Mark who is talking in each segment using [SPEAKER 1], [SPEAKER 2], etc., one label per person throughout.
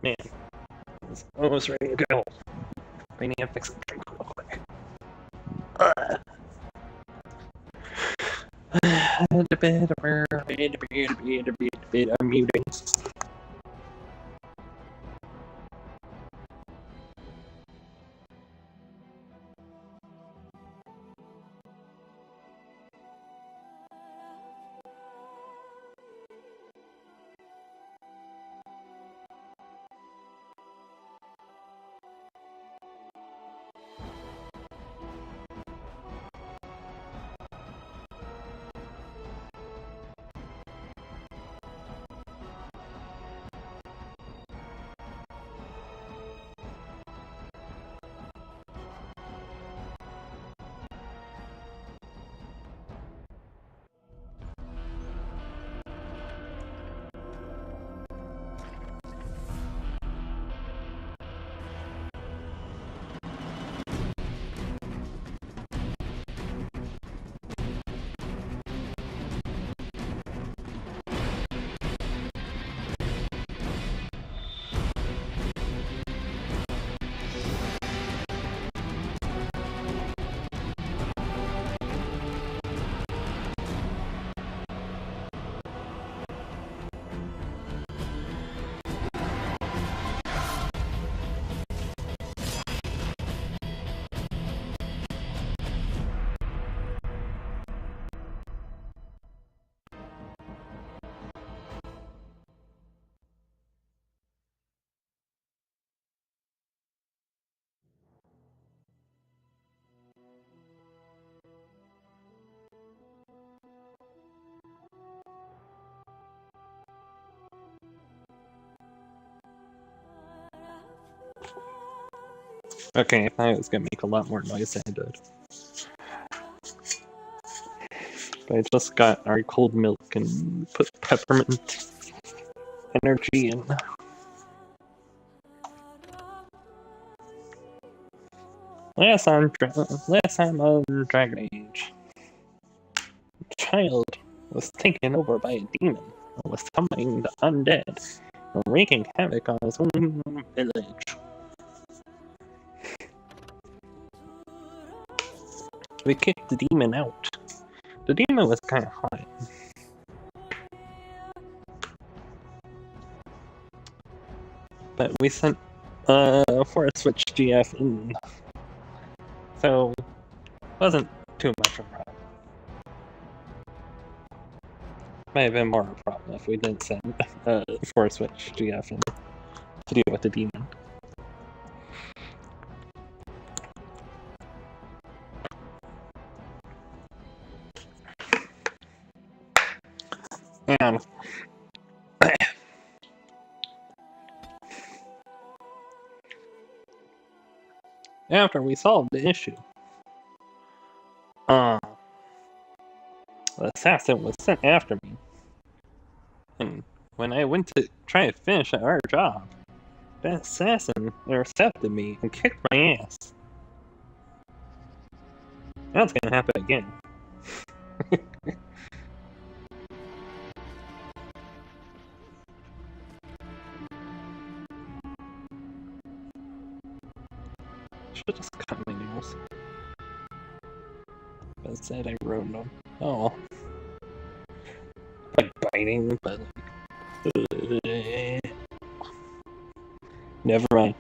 [SPEAKER 1] Man, it's almost ready to go. I need to fix a drink real quick. I'm muting. Okay, I thought it was gonna make a lot more noise than it did. But I just got our cold milk and put peppermint energy in. Last time on Dragon Age, a child was taken over by a demon and was summoning the undead and wreaking havoc on his own village. We kicked the demon out. The demon was kind of hot. But we sent Forest Switch GF in. So, wasn't too much of a problem. Might have been more of a problem if we didn't send Forest Switch GF in to deal with the demon. And after we solved the issue, the assassin was sent after me. And when I went to try to finish our job, that assassin intercepted me and kicked my ass. That's gonna happen again. Should just cut my nails. But instead I ruined them. Oh. Like biting, but like... Never mind.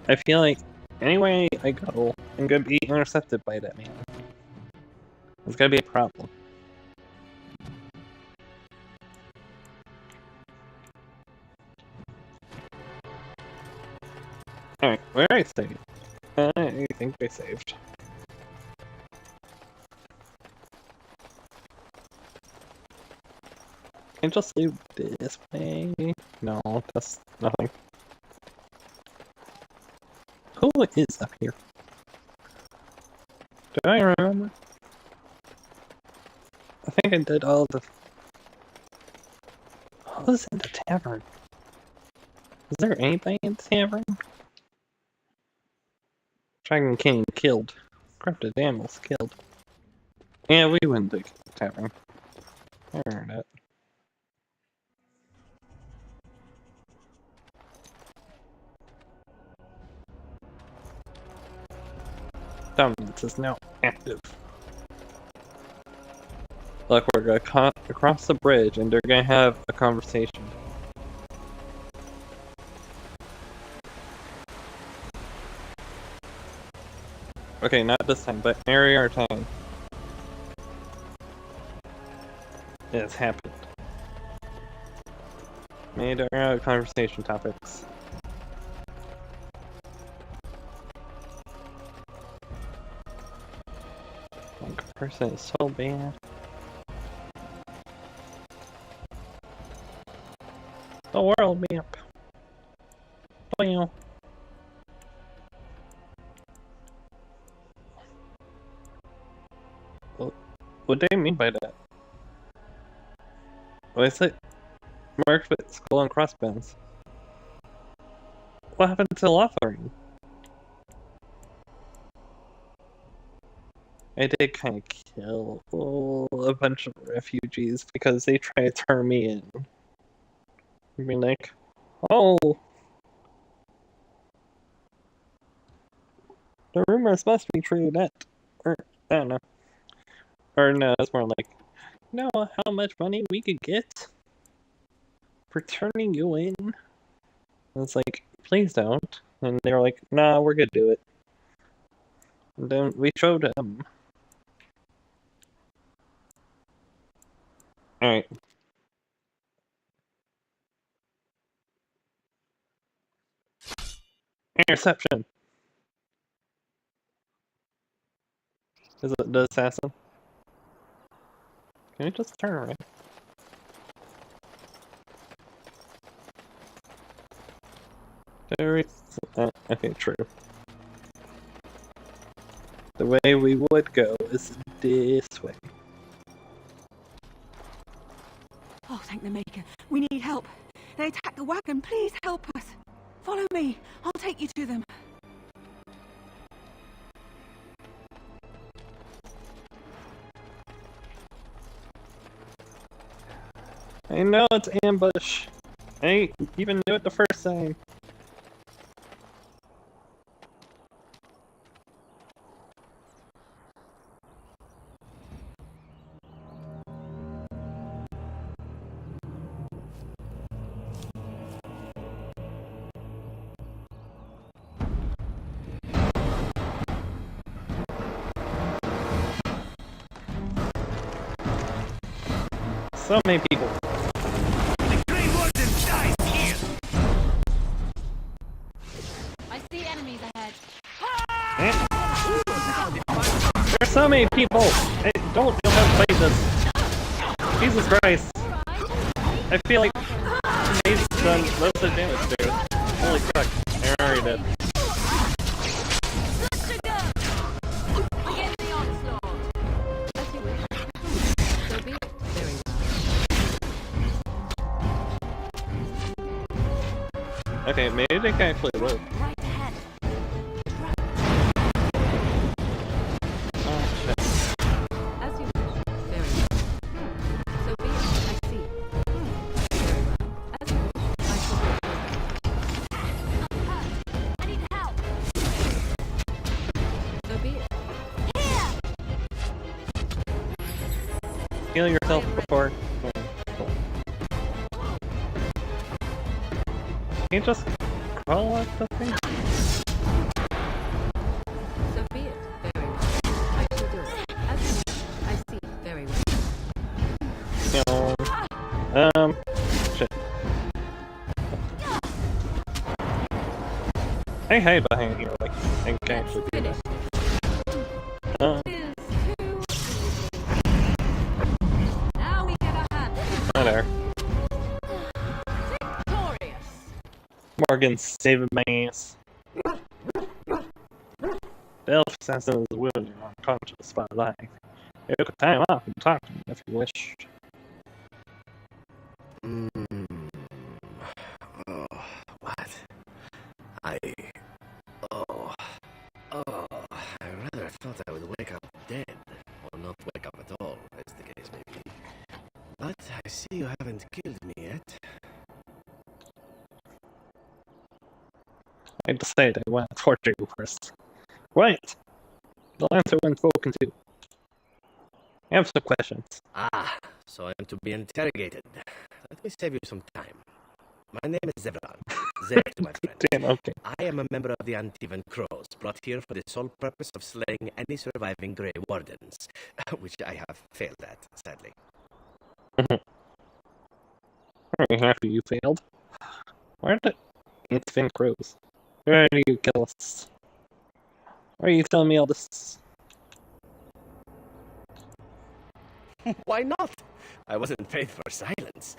[SPEAKER 1] I feel like anyway I go, I'm gonna be intercepted by that man. It's gonna be a problem. Alright, where did I save? I think I saved. Can I just leave this way? No, that's nothing. Who is up here? Do I remember? I think I did all the... Who's in the tavern? Is there anybody in the tavern? Dragon King killed. Corrupted animals killed. Yeah, we went to the tavern. I heard it. Dominance is now active. Look, we're gonna cut across the bridge and they're gonna have a conversation. Okay, not this time, but every other time. It's happened. Made our conversation topics. One person is so bad. The world map. Well. What do they mean by that? What is it? Marked with skull and crossbones. What happened to Lothering? I did kind of kill a bunch of refugees because they tried to turn me in. I mean, like, oh, the rumors must be true. That, or I don't know, or no, it's more like, know how much money we could get for turning you in? And it's like, please don't. And they were like, nah, we're gonna do it. And then we showed them. Alright. Interception. Is it the assassin? Can we just turn around? Okay, true. The way we would go is this way.
[SPEAKER 2] Oh, thank the Maker. We need help. They attacked the wagon. Please help us. Follow me. I'll take you to them.
[SPEAKER 1] I know it's ambush. I even knew it the first time. So many people.
[SPEAKER 3] The Grey Warden dies here!
[SPEAKER 2] I see enemies ahead.
[SPEAKER 1] There's so many people! I don't know how to fight this. Jesus Christ. I feel like they've done most of the damage, dude. Holy fuck. I already did. Okay, maybe they can actually live. Oh shit.
[SPEAKER 2] As you wish. Very well. So be it. I see. Very well. As you wish. I shall do. I'm hurt. I need help. So be it. Here!
[SPEAKER 1] Heal yourself before. Can you just crawl up the thing?
[SPEAKER 2] So be it. Very well. I shall do it. As you wish. I see. Very well.
[SPEAKER 1] Shit. I hide behind here, like, I can actually do that.
[SPEAKER 2] Now we get a hand.
[SPEAKER 1] Hi there. Morgan saving my ass. The elf assassin is wounded and unconscious by life. You could tie him up and talk to him if you wish.
[SPEAKER 3] Oh, what? Oh.
[SPEAKER 4] thought I would wake up dead, or not wake up at all, as the case may be. But I see you haven't killed me yet.
[SPEAKER 1] I decided I want to torture you first. Right. The answer when spoken to. I have some questions.
[SPEAKER 4] Ah, so I'm to be interrogated. Let me save you some time. My name is Zevran. Zev to my friend.
[SPEAKER 1] Damn, okay.
[SPEAKER 4] I am a member of the Antivan Crows, brought here for the sole purpose of slaying any surviving Grey Wardens, which I have failed at, sadly.
[SPEAKER 1] Very happy you failed. Where did it's Finn Crows? Where do you kill us? Why are you telling me all this?
[SPEAKER 4] Why not? I wasn't paid for silence.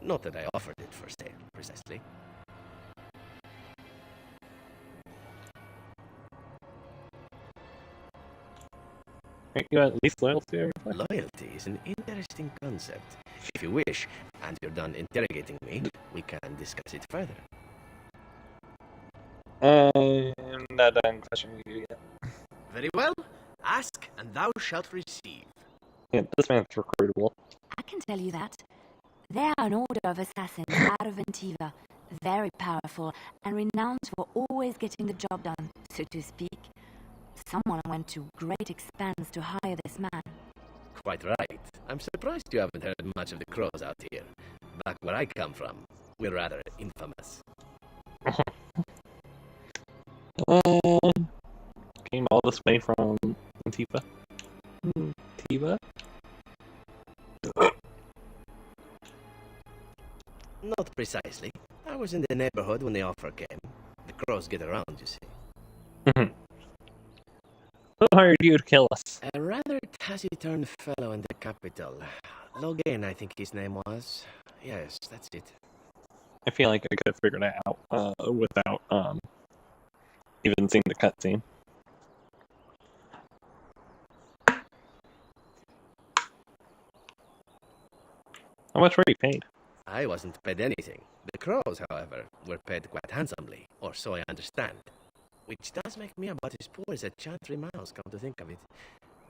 [SPEAKER 4] Not that I offered it for sale, precisely.
[SPEAKER 1] Aren't you at least loyal to everybody?
[SPEAKER 4] Loyalty is an interesting concept. If you wish, and you're done interrogating me, we can discuss it further.
[SPEAKER 1] I'm not done questioning you yet.
[SPEAKER 4] Very well. Ask, and thou shalt receive.
[SPEAKER 1] Yeah, this man's recruitable.
[SPEAKER 5] I can tell you that. They are an order of assassins out of Antiva, very powerful and renowned for always getting the job done, so to speak. Someone went to great expense to hire this man.
[SPEAKER 4] Quite right. I'm surprised you haven't heard much of the Crows out here. Back where I come from, we're rather infamous.
[SPEAKER 1] Came all this way from Antifa. Antifa?
[SPEAKER 4] Not precisely. I was in the neighborhood when the offer came. The Crows get around, you see.
[SPEAKER 1] Who hired you to kill us?
[SPEAKER 4] A rather taciturn fellow in the capital. Logan, I think his name was. Yes, that's it.
[SPEAKER 1] I feel like I could have figured it out without even seeing the cutscene. How much were you paid?
[SPEAKER 4] I wasn't paid anything. The Crows, however, were paid quite handsomely, or so I understand. Which does make me about as poor as a Chantry mouse, come to think of it.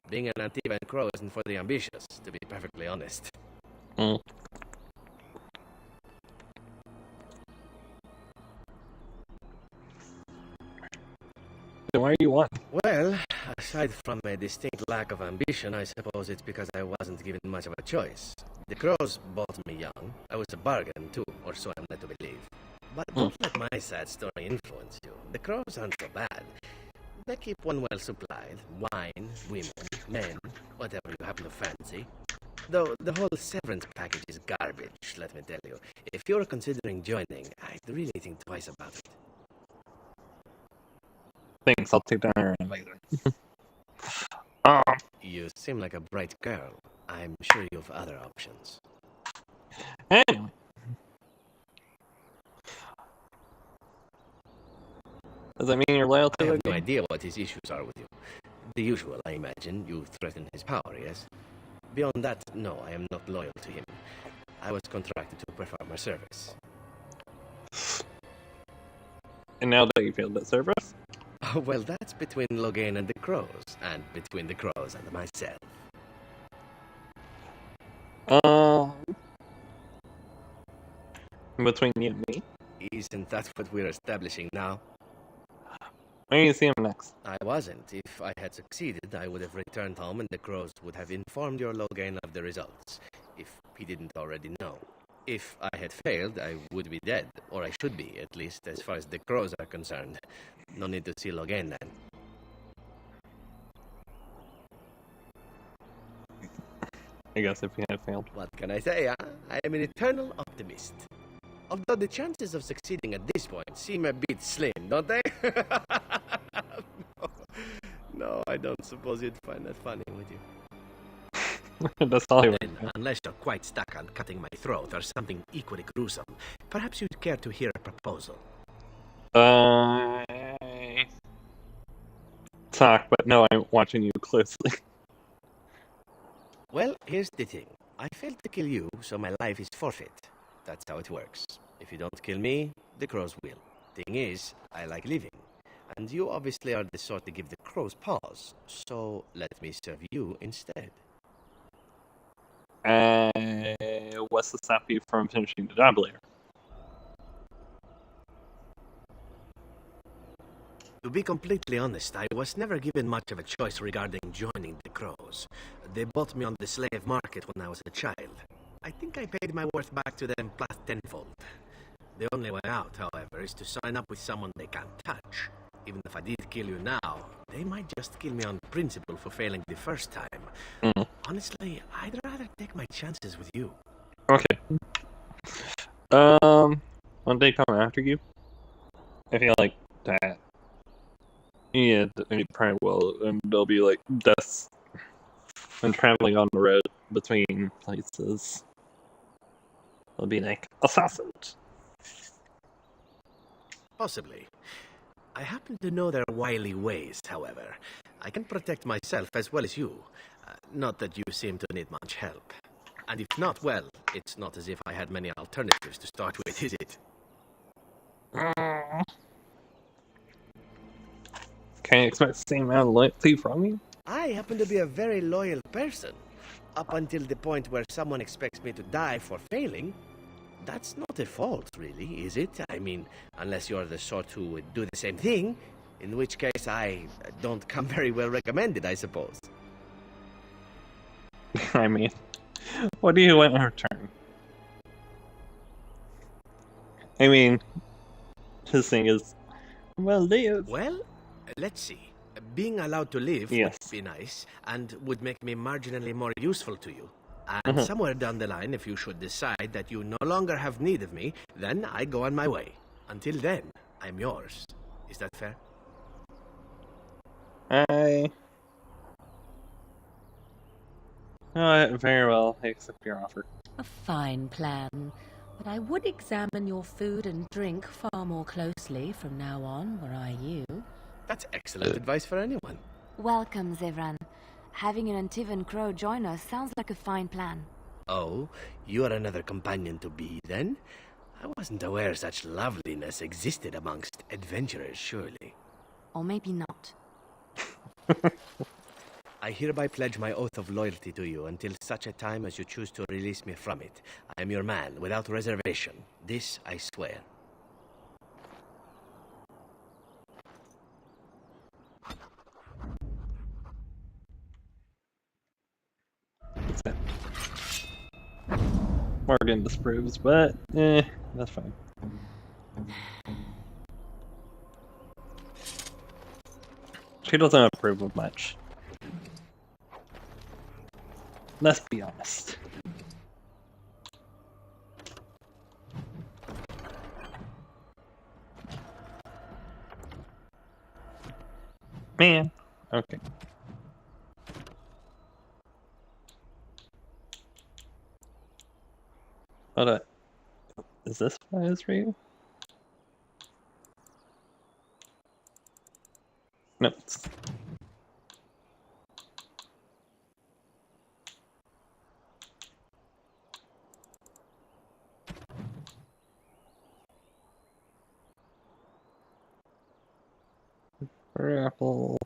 [SPEAKER 4] Being an Antivan Crow isn't for the ambitious, to be perfectly honest.
[SPEAKER 1] Mm. So why are you on?
[SPEAKER 4] Well, aside from a distinct lack of ambition, I suppose it's because I wasn't given much of a choice. The Crows bought me young. I was a bargain, too, or so I'm led to believe. But don't let my sad story influence you. The Crows aren't so bad. They keep one well supplied. Wine, women, men, whatever you happen to fancy. Though the whole severance package is garbage, let me tell you. If you're considering joining, I'd really think twice about it.
[SPEAKER 1] Thanks, I'll take down our advisor.
[SPEAKER 4] You seem like a bright girl. I'm sure you've other options.
[SPEAKER 1] Anyway. Does that mean you're loyal
[SPEAKER 4] I
[SPEAKER 1] to
[SPEAKER 4] have
[SPEAKER 1] it?
[SPEAKER 4] no idea what his issues are with you. The usual, I imagine. You threaten his power, yes? Beyond that, no, I am not loyal to him. I was contracted to perform a service.
[SPEAKER 1] And now that you failed that service?
[SPEAKER 4] Well, that's between Logan and the Crows, and between the Crows and myself.
[SPEAKER 1] Between you and me?
[SPEAKER 4] Isn't that what we're establishing now?
[SPEAKER 1] Where do you see him next?
[SPEAKER 4] I wasn't. If I had succeeded, I would have returned home and the Crows would have informed your Logan of the results, if he didn't already know. If I had failed, I would be dead, or I should be, at least as far as the Crows are concerned. No need to see Logan then.
[SPEAKER 1] I guess if you had failed.
[SPEAKER 4] What can I say, huh? I am an eternal optimist. Although the chances of succeeding at this point seem a bit slim, don't they? No, I don't suppose you'd find that funny, would you?
[SPEAKER 1] That's all I would.
[SPEAKER 4] Then, unless you're quite stuck on cutting my throat or something equally gruesome, perhaps you'd care to hear a proposal.
[SPEAKER 1] Talk, but no, I'm watching you closely.
[SPEAKER 4] Well, here's the thing. I failed to kill you, so my life is forfeit. That's how it works. If you don't kill me, the Crows will. Thing is, I like living. And you obviously are the sort to give the crows pause, so let me serve you instead.
[SPEAKER 1] What's to stop you from finishing the job later?
[SPEAKER 4] To be completely honest, I was never given much of a choice regarding joining the crows. They bought me on the slave market when I was a child. I think I paid my worth back to them plus tenfold. The only way out, however, is to sign up with someone they can't touch. Even if I did kill you now, they might just kill me on principle for failing the first time. Honestly, I'd rather take my chances with you.
[SPEAKER 1] Okay. When they come after you, I feel like that. Yeah, they probably will, and they'll be like deaths when traveling on the road between places. They'll be like assassins.
[SPEAKER 4] Possibly. I happen to know their wily ways, however. I can protect myself as well as you. Not that you seem to need much help. And if not, well, it's not as if I had many alternatives to start with, is it?
[SPEAKER 1] Can you expect the same amount of loyalty from you?
[SPEAKER 4] I happen to be a very loyal person. Up until the point where someone expects me to die for failing. That's not a fault, really, is it? I mean, unless you're the sort who would do the same thing, in which case I don't come very well recommended, I suppose.
[SPEAKER 1] I mean, what do you want in return? I mean, his thing is, well, live.
[SPEAKER 4] Well, let's see. Being allowed to live
[SPEAKER 1] Yes.
[SPEAKER 4] would be nice, and would make me marginally more useful to you. And somewhere down the line, if you should decide that you no longer have need of me, then I go on my way. Until then, I'm yours. Is that fair?
[SPEAKER 1] Very well, I accept your offer.
[SPEAKER 2] A fine plan. But I would examine your food and drink far more closely from now on, were I you.
[SPEAKER 4] That's excellent advice for anyone.
[SPEAKER 5] Welcome, Zevran. Having an Antivan crow join us sounds like a fine plan.
[SPEAKER 4] Oh, you are another companion to be, then? I wasn't aware such loveliness existed amongst adventurers, surely.
[SPEAKER 5] Or maybe not.
[SPEAKER 4] I hereby pledge my oath of loyalty to you until such a time as you choose to release me from it. I am your man, without reservation. This I swear.
[SPEAKER 1] That's it. Morgan disapproves, but that's fine. She doesn't approve of much. Let's be honest. Man, okay. Hold on. Is this what it is for you? No. Apple.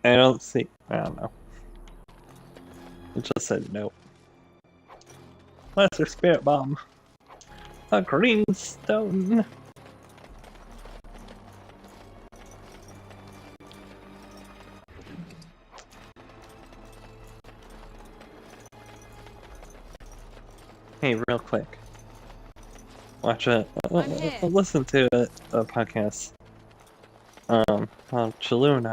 [SPEAKER 1] I don't see. I don't know. It just said no. Lesser spirit bomb. A green stone. Hey, real quick. Watch a listen to a podcast. Called Chilluminati.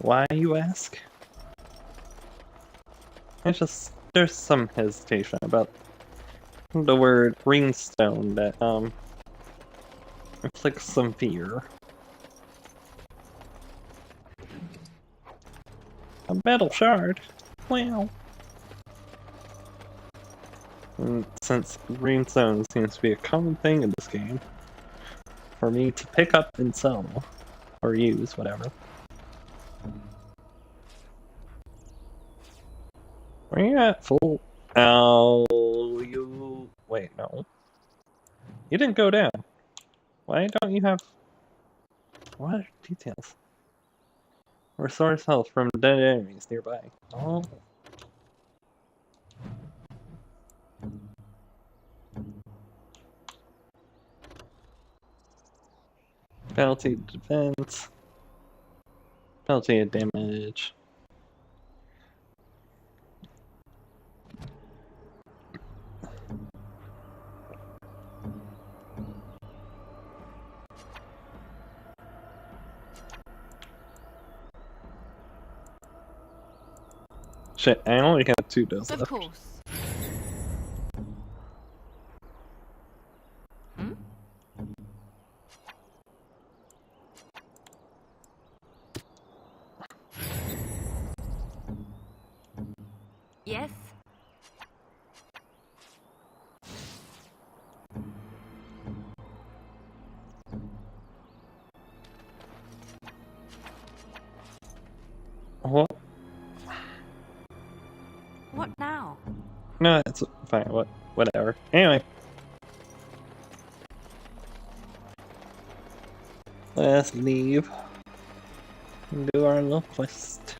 [SPEAKER 1] Why, you ask? It's just there's some hesitation about the word greenstone that inflicts some fear. A metal shard. Wow. And since greenstone seems to be a common thing in this game, for me to pick up and sell or use, whatever. Were you at full? Oh, you. Wait, no. You didn't go down. Why don't you have. What details? Restores health from dead enemies nearby. Oh. Penalty defense. Penalty of damage. Shit, I only have 2 doses
[SPEAKER 2] Of
[SPEAKER 1] left.
[SPEAKER 2] course. Hmm?
[SPEAKER 5] Yes?
[SPEAKER 1] What?
[SPEAKER 5] What now?
[SPEAKER 1] No, it's fine. Whatever. Anyway. Let's leave. And do our little quest.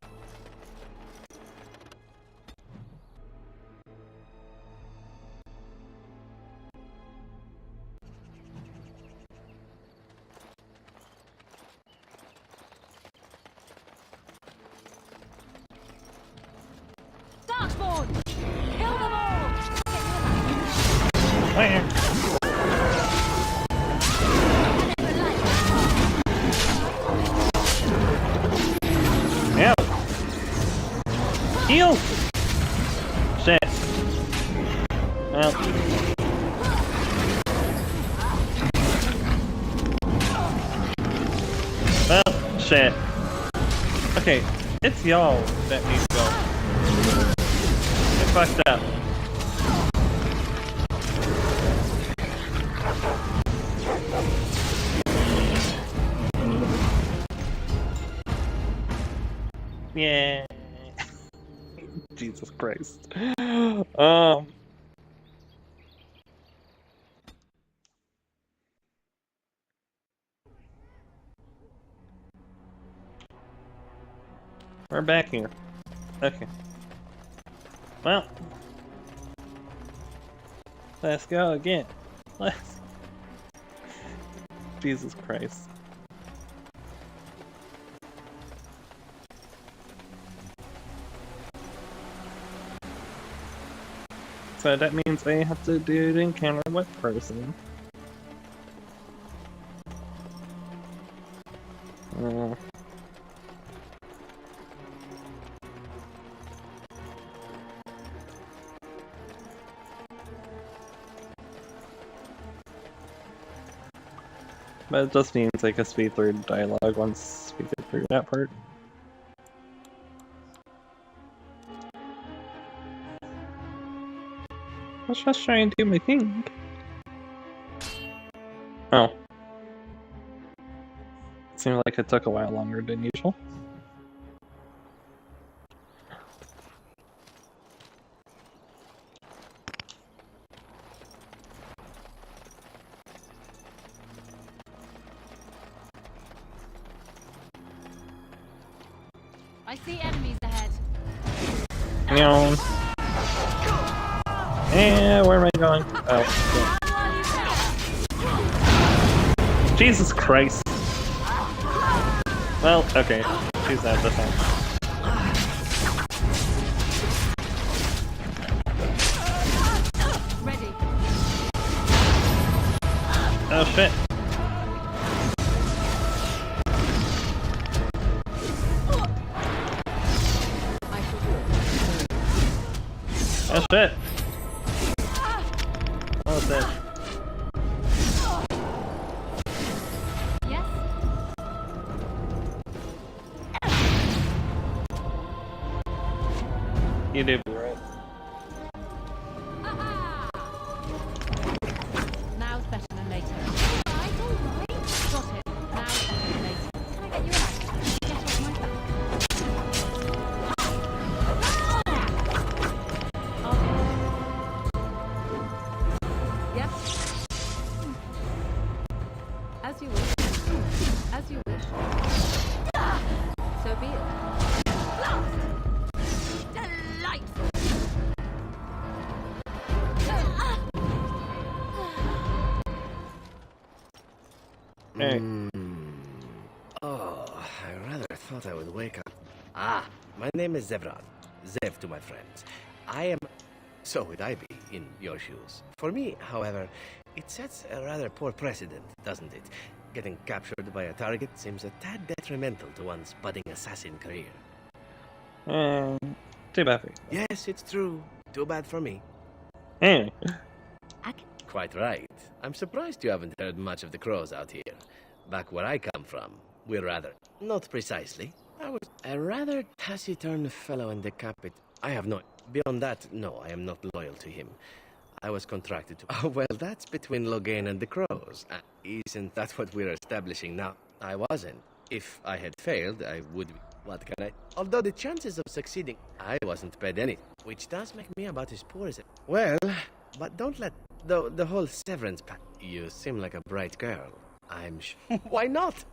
[SPEAKER 5] Darkspawn! Kill them all!
[SPEAKER 1] Where? Yeah. Heal! Shit. Well. Well, shit. Okay, it's y'all that need to go. Get fucked up. Yeah. Jesus Christ. We're back here. Okay. Well. Let's go again. Let's. Jesus Christ. So that means I have to do the encounter with person. But it just means I can speed through the dialogue once we get through that part. I was just trying to do my thing. Oh. Seemed like it took a while longer than usual.
[SPEAKER 2] I see enemies ahead.
[SPEAKER 1] Meow. Yeah, where am I going? Oh, shit. Jesus Christ. Well, okay. Choose that this time.
[SPEAKER 2] Ready.
[SPEAKER 1] Oh shit. Oh shit. Oh shit.
[SPEAKER 2] Yes.
[SPEAKER 1] You do be right.
[SPEAKER 2] Now's better than later. Alright, alright. Got it. Now's better than later. Can I get you a rag? Get off my back.
[SPEAKER 1] Alright.
[SPEAKER 4] Oh, I rather thought I would wake up. Ah, my name is Zevran. Zev to my friends. I am... So would I be in your shoes. For me, however, it sets a rather poor precedent, doesn't it? Getting captured by a target seems a tad detrimental to one's budding assassin career.
[SPEAKER 1] Too bad for you.
[SPEAKER 4] Yes, it's true. Too bad for me.
[SPEAKER 1] Anyway.
[SPEAKER 4] Quite right. I'm surprised you haven't heard much of the crows out here. Back where I come from, we're rather... Not precisely. I was a rather taciturn fellow and decapit. I have no... Beyond that, no, I am not loyal to him. I was contracted to... Oh, well, that's between Logain and the crows. Isn't that what we're establishing now? I wasn't. If I had failed, I would... What can I... Although the chances of succeeding... I wasn't paid any, which does make me about as poor as it... Well, but don't let... The whole severance pack... You seem like a bright girl. I'm Why not?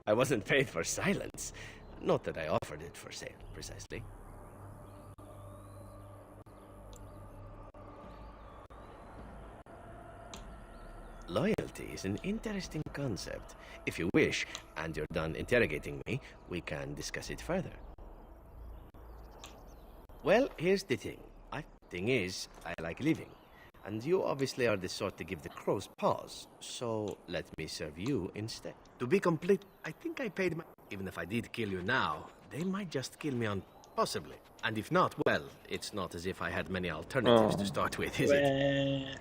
[SPEAKER 4] I wasn't paid for silence. Not that I offered it for sale, precisely. Loyalty is an interesting concept. If you wish, and you're done interrogating me, we can discuss it further. Well, here's the thing. Thing is, I like living. And you obviously are the sort to give the crows pause, so let me serve you instead. To be complete, I think I paid my... Even if I did kill you now, they might just kill me on... Possibly. And if not, well, it's not as if I had many alternatives to start with, is it?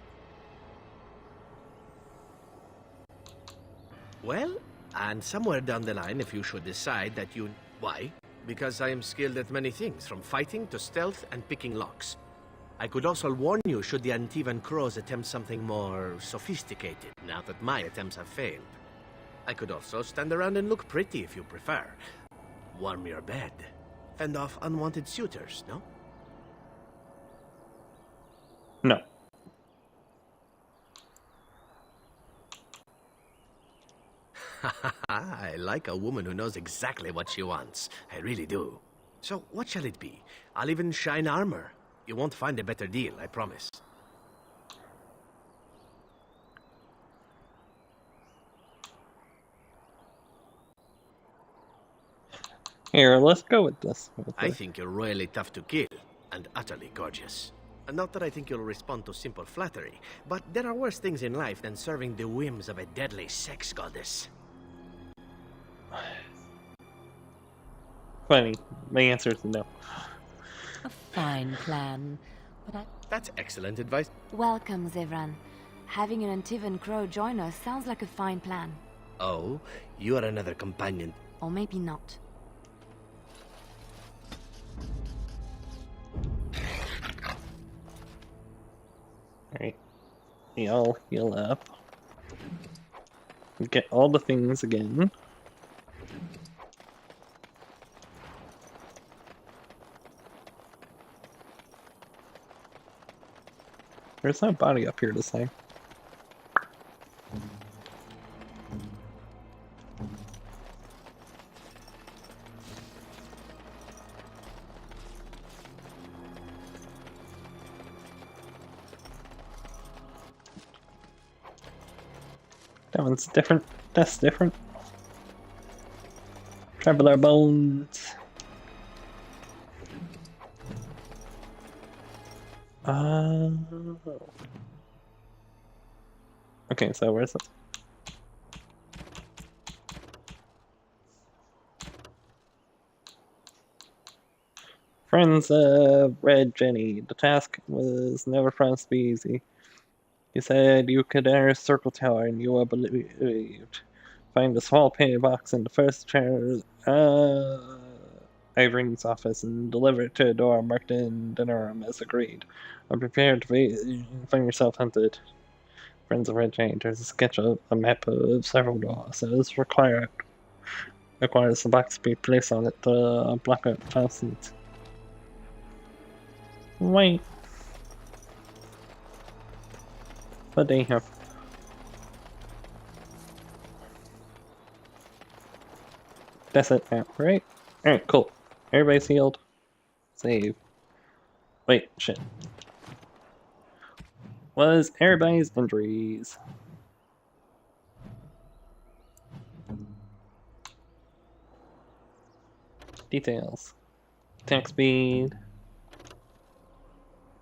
[SPEAKER 4] Well, and somewhere down the line, if you should decide that you... Why? Because I am skilled at many things, from fighting to stealth and picking locks. I could also warn you should the Antivan crows attempt something more sophisticated, now that my attempts have failed. I could also stand around and look pretty if you prefer. Warm your bed. Fend off unwanted suitors, no?
[SPEAKER 1] No.
[SPEAKER 4] I like a woman who knows exactly what she wants. I really do. So, what shall it be? I'll even shine armor. You won't find a better deal, I promise.
[SPEAKER 1] Here, let's go with this.
[SPEAKER 4] I think you're royally tough to kill, and utterly gorgeous. And not that I think you'll respond to simple flattery, but there are worse things in life than serving the whims of a deadly sex goddess.
[SPEAKER 1] Funny. My answer is no.
[SPEAKER 5] A fine plan, but
[SPEAKER 4] That's excellent advice.
[SPEAKER 5] Welcome, Zevran. Having an Antivan crow join us sounds like a fine plan.
[SPEAKER 4] Oh, you are another companion.
[SPEAKER 5] Or maybe not.
[SPEAKER 1] Alright. Y'all heal up. Get all the things again. There's no body up here to say. That one's different. That's different. Traveler bones. Okay, so where's it? Friends of Red Jenny, the task was never promised to be easy. He said you could enter Circle Tower and you were believed. Find a small pay box in the first chair Ivory's office and deliver it to a door marked in dinner room as agreed. I'm prepared to find yourself hunted. Friends of Red Giant, there's a sketch of a map of several doors. It is requires the box to be placed on it to block out file seats. Wait. What do you have? That's it now, right? Alright, cool. Everybody's healed. Save. Wait, shit. Was everybody's injuries? Details. Attack speed.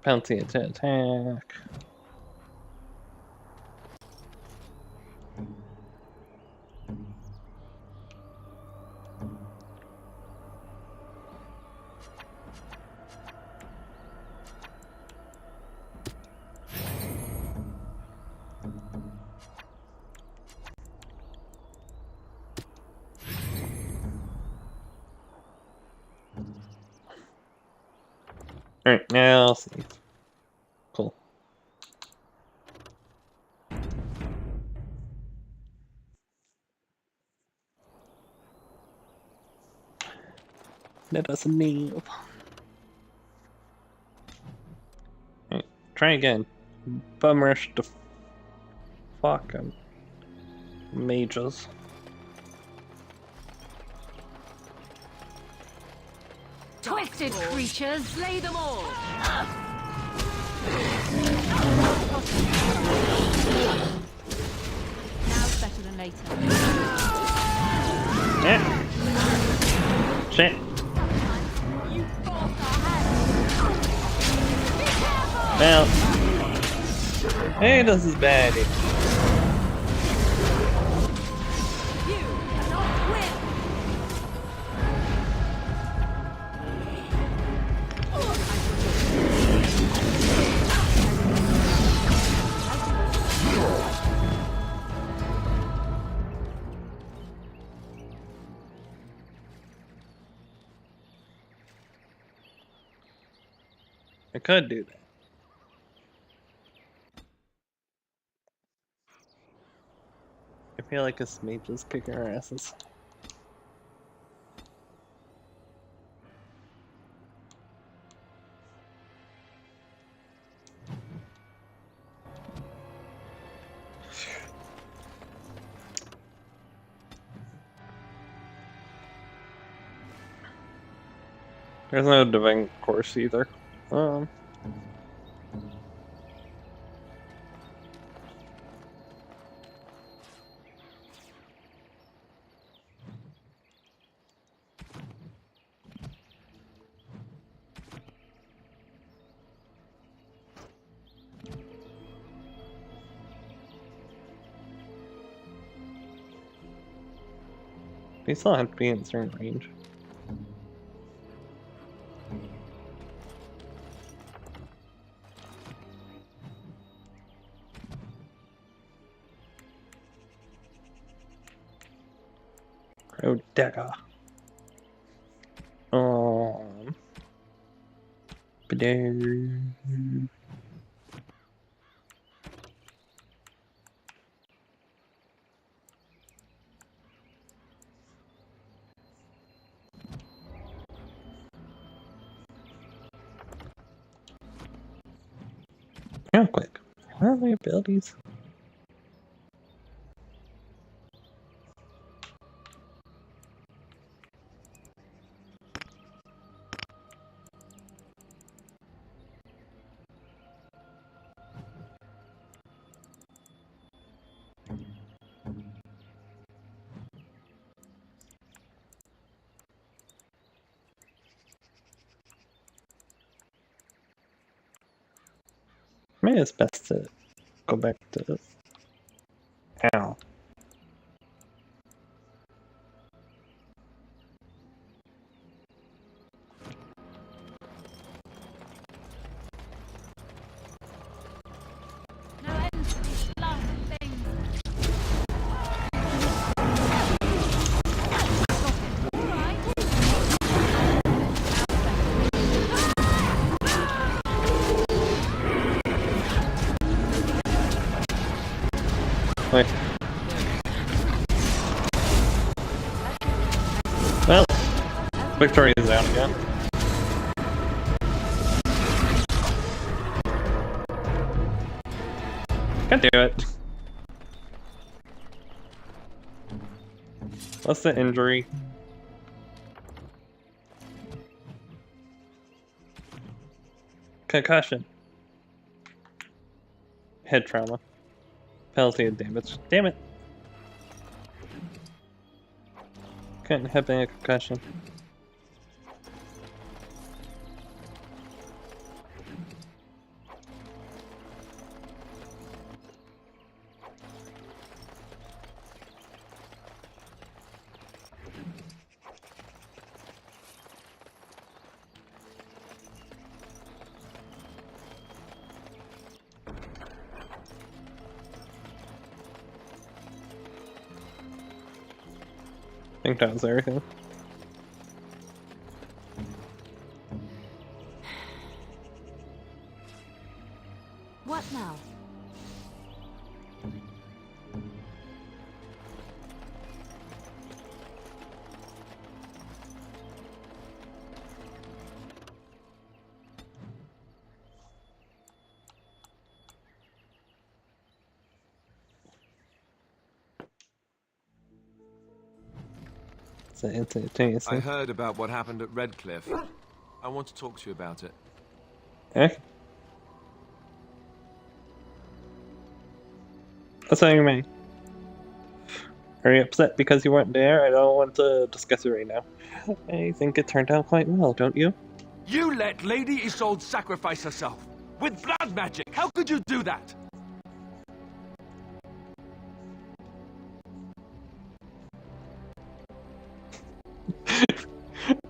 [SPEAKER 1] Penalty to attack. Alright, now I'll see. Cool. Let us leave. Alright, try again. Bum rush to fucking mages.
[SPEAKER 2] Twisted creatures, slay them all! Now's better than later.
[SPEAKER 1] Yeah. Shit.
[SPEAKER 2] You forced our hand. Be careful!
[SPEAKER 1] Well. Hey, this is bad.
[SPEAKER 2] You cannot win!
[SPEAKER 1] I could do that. I feel like this mage is kicking our asses. There's no divine course either. They still have to be in a certain range. Dagger. Ba-doo. Real quick, what are my abilities? Maybe it's best to go back to. Ow.
[SPEAKER 2] No end to these blasted things. Stop it, all right?
[SPEAKER 1] Wait. Well, Victoria is down again. Can do it. What's the injury? Concussion. Head trauma. Penalty of damage. Damn it. Couldn't have been a concussion. think that was everything.
[SPEAKER 5] What now?
[SPEAKER 6] I heard about what happened at Redcliffe. I want to talk to you about it.
[SPEAKER 1] Okay. What's what you mean? Are you upset because you weren't there? I don't want to discuss it right now. I think it turned out quite well, don't you?
[SPEAKER 6] You let Lady Isolde sacrifice herself with blood magic. How could you do that?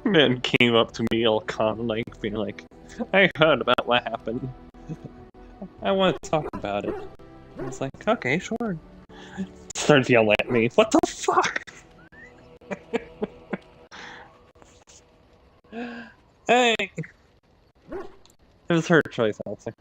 [SPEAKER 1] Man came up to me all calm, like, being like, I heard about what happened. I want to talk about it. I was like, okay, sure. Started yelling at me. What the fuck? Hey! It was her choice, I'll say.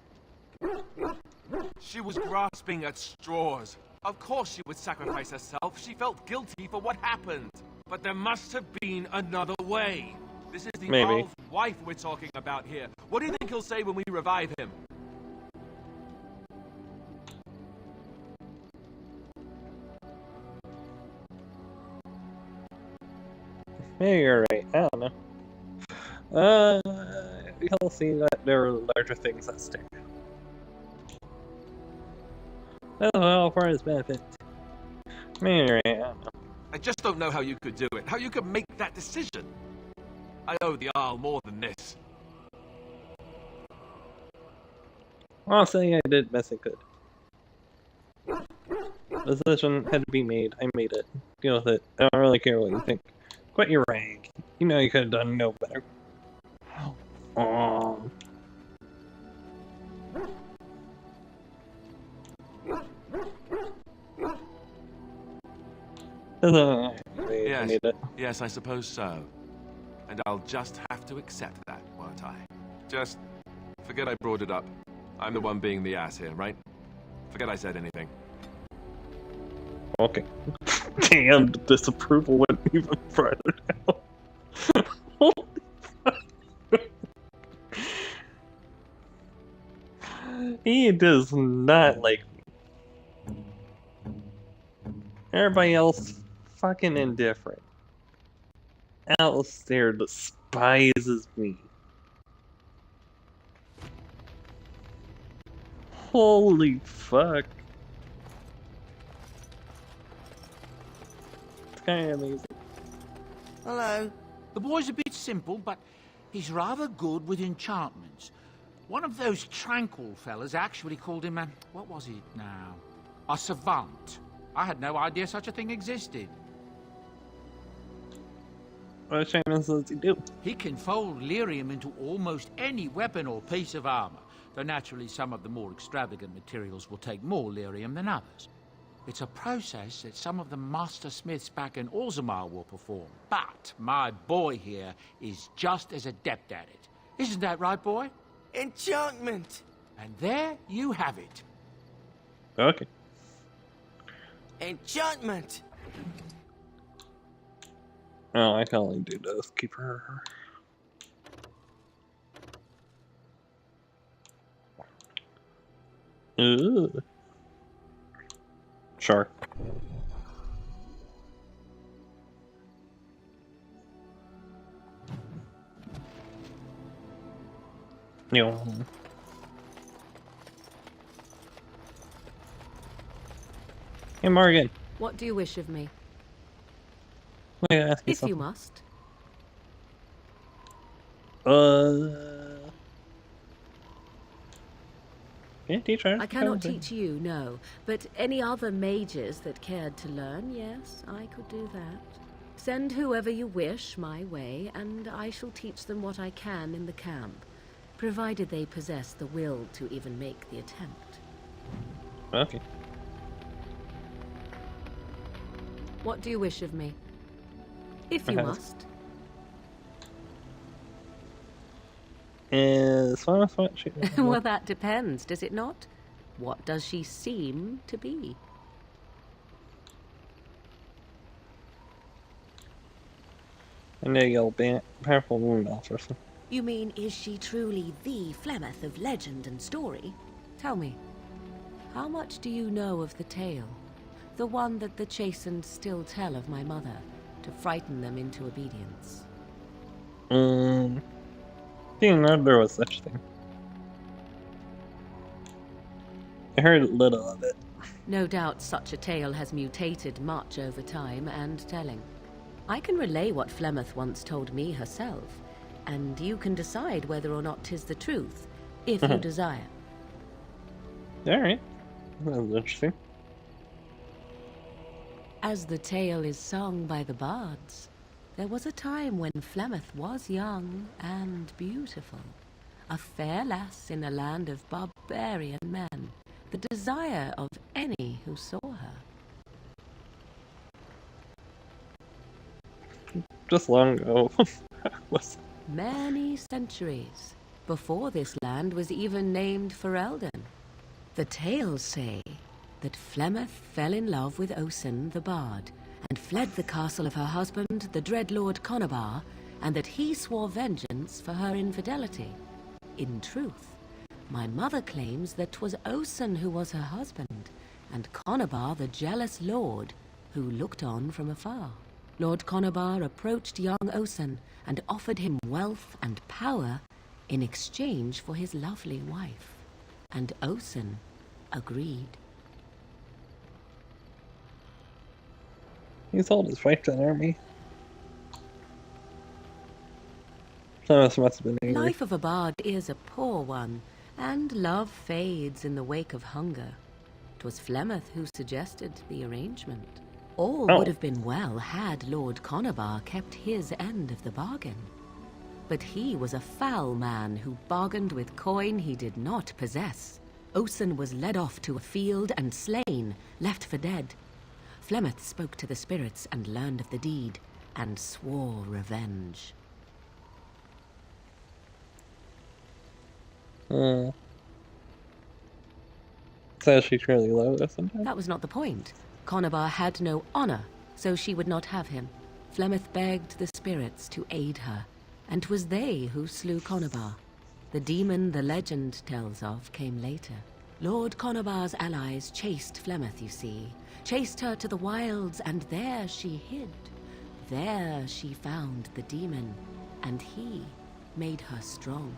[SPEAKER 6] She was grasping at straws. Of course she would sacrifice herself. She felt guilty for what happened. But there must have been another way. This is the Jarl's wife we're talking about here. What do you think he'll say when we revive him?
[SPEAKER 1] Maybe you're right. I don't know. He'll see that there are larger things at stake. Oh, well, for his benefit. Maybe you're right. I don't know.
[SPEAKER 6] I just don't know how you could do it. How you could make that decision. I owe the Jarl more than this.
[SPEAKER 1] I'll say I did best I could. The decision had to be made. I made it. Deal with it. I don't really care what you think. Quit your rag. You know you could have done no better. Oh.
[SPEAKER 6] Yes.
[SPEAKER 1] Made it.
[SPEAKER 6] Yes, I suppose so. And I'll just have to accept that, won't I? Just forget I brought it up. I'm the one being the ass here, right? Forget I said anything.
[SPEAKER 1] Okay. Damn, the disapproval went even further down. Holy fuck. He does not like me. Everybody else, fucking indifferent. Alistair despises me. Holy fuck. It's kind of amazing.
[SPEAKER 7] Hello. The boy's a bit simple, but he's rather good with enchantments. One of those tranquil fellas actually called him a... what was it now? A savant. I had no idea such a thing existed.
[SPEAKER 1] What enchantments does he do?
[SPEAKER 7] He can fold lyrium into almost any weapon or piece of armor, though naturally some of the more extravagant materials will take more lyrium than others. It's a process that some of the master smiths back in Orzammar will perform, but my boy here is just as adept at it. Isn't that right, boy?
[SPEAKER 8] Enchantment!
[SPEAKER 7] And there you have it.
[SPEAKER 1] Okay.
[SPEAKER 8] Enchantment!
[SPEAKER 1] Oh, I can only do those. Keep her. Ooh. Sure. No. Hey, Morgan.
[SPEAKER 2] What do you wish of me?
[SPEAKER 1] Wait, ask me
[SPEAKER 2] If you must.
[SPEAKER 1] Yeah, teacher.
[SPEAKER 2] I cannot teach you, no. But any other mages that cared to learn, yes, I could do that. Send whoever you wish my way, and I shall teach them what I can in the camp, provided they possess the will to even make the attempt.
[SPEAKER 1] Okay.
[SPEAKER 2] What do you wish of me? If you must.
[SPEAKER 1] Is what she?
[SPEAKER 2] Well, that depends, does it not? What does she seem to be?
[SPEAKER 1] I know you'll be powerful wound officer.
[SPEAKER 2] You mean, is she truly the Flemeth of legend and story? Tell me, how much do you know of the tale? The one that the chastened still tell of my mother, to frighten them into obedience.
[SPEAKER 1] Didn't know there was such a thing. I heard little of it.
[SPEAKER 2] No doubt such a tale has mutated much over time and telling. I can relay what Flemeth once told me herself, and you can decide whether or not 'tis the truth, if you desire.
[SPEAKER 1] Alright. That was interesting.
[SPEAKER 2] As the tale is sung by the bards, there was a time when Flemeth was young and beautiful, a fair lass in a land of barbarian men, the desire of any who saw her.
[SPEAKER 1] Just long ago.
[SPEAKER 2] Many centuries before this land was even named Ferelden. The tales say that Flemeth fell in love with Osen the bard and fled the castle of her husband, the dread Lord Conabar, and that he swore vengeance for her infidelity. In truth, my mother claims that 'twas Osen who was her husband, and Conabar the jealous lord who looked on from afar. Lord Conabar approached young Osen and offered him wealth and power in exchange for his lovely wife, and Osen agreed.
[SPEAKER 1] He sold his wife to an army. Flemeth must have been angry.
[SPEAKER 2] Life of a bard is a poor one, and love fades in the wake of hunger. 'Twas Flemeth who suggested the arrangement. All would have been well had Lord Conabar kept his end of the bargain. But he was a foul man who bargained with coin he did not possess. Osen was led off to a field and slain, left for dead. Flemeth spoke to the spirits and learned of the deed, and swore revenge.
[SPEAKER 1] So she truly loved Osen?
[SPEAKER 2] That was not the point. Conabar had no honor, so she would not have him. Flemeth begged the spirits to aid her, and 'twas they who slew Conabar. The demon the legend tells of came later. Lord Conabar's allies chased Flemeth, you see, chased her to the wilds, and there she hid. There she found the demon, and he made her strong.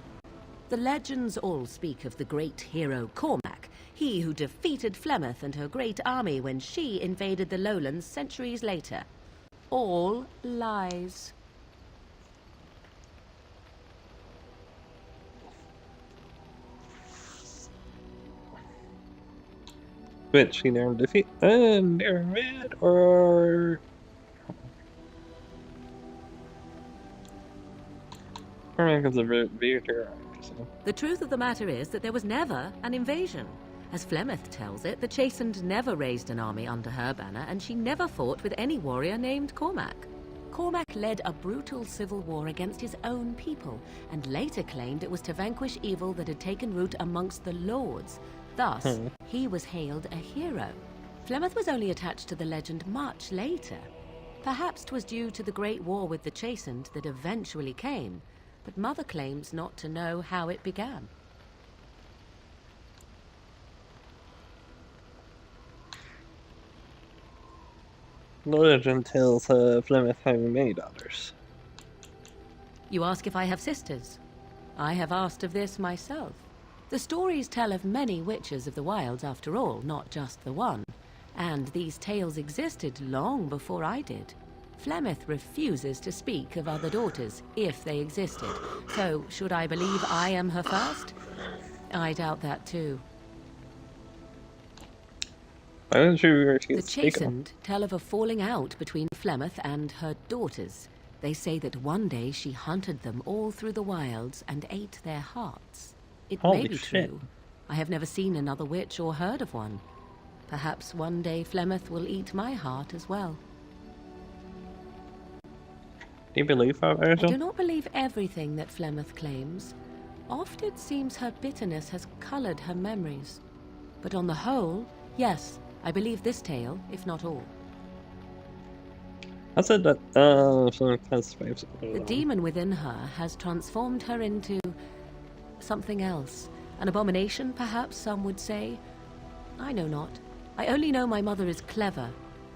[SPEAKER 2] The legends all speak of the great hero Cormac, he who defeated Flemeth and her great army when she invaded the lowlands centuries later. All lies.
[SPEAKER 1] Which she never defeat Undermid or because of Veer.
[SPEAKER 2] The truth of the matter is that there was never an invasion. As Flemeth tells it, the Chastened never raised an army under her banner, and she never fought with any warrior named Cormac. Cormac led a brutal civil war against his own people, and later claimed it was to vanquish evil that had taken root amongst the lords. Thus, he was hailed a hero. Flemeth was only attached to the legend much later. Perhaps 'twas due to the great war with the Chastened that eventually came, but Mother claims not to know how it began.
[SPEAKER 1] The legend tells Flemeth having many daughters.
[SPEAKER 2] You ask if I have sisters. I have asked of this myself. The stories tell of many witches of the wilds after all, not just the one. And these tales existed long before I did. Flemeth refuses to speak of other daughters, if they existed. So, should I believe I am her first? I doubt that too.
[SPEAKER 1] Why didn't you refuse
[SPEAKER 2] The
[SPEAKER 1] to take them?
[SPEAKER 2] Chastened tell of a falling out between Flemeth and her daughters. They say that one day she hunted them all through the wilds and ate their hearts. It may
[SPEAKER 1] Holy
[SPEAKER 2] be
[SPEAKER 1] shit.
[SPEAKER 2] true. I have never seen another witch or heard of one. Perhaps one day Flemeth will eat my heart as well.
[SPEAKER 1] Do you believe her
[SPEAKER 2] I
[SPEAKER 1] version?
[SPEAKER 2] do not believe everything that Flemeth claims. Oft it seems her bitterness has coloured her memories. But on the whole, yes, I believe this tale, if not all.
[SPEAKER 1] I said that, something that's
[SPEAKER 2] The demon within her has transformed her into something else. An abomination, perhaps some would say. I know not. I only know my mother is clever,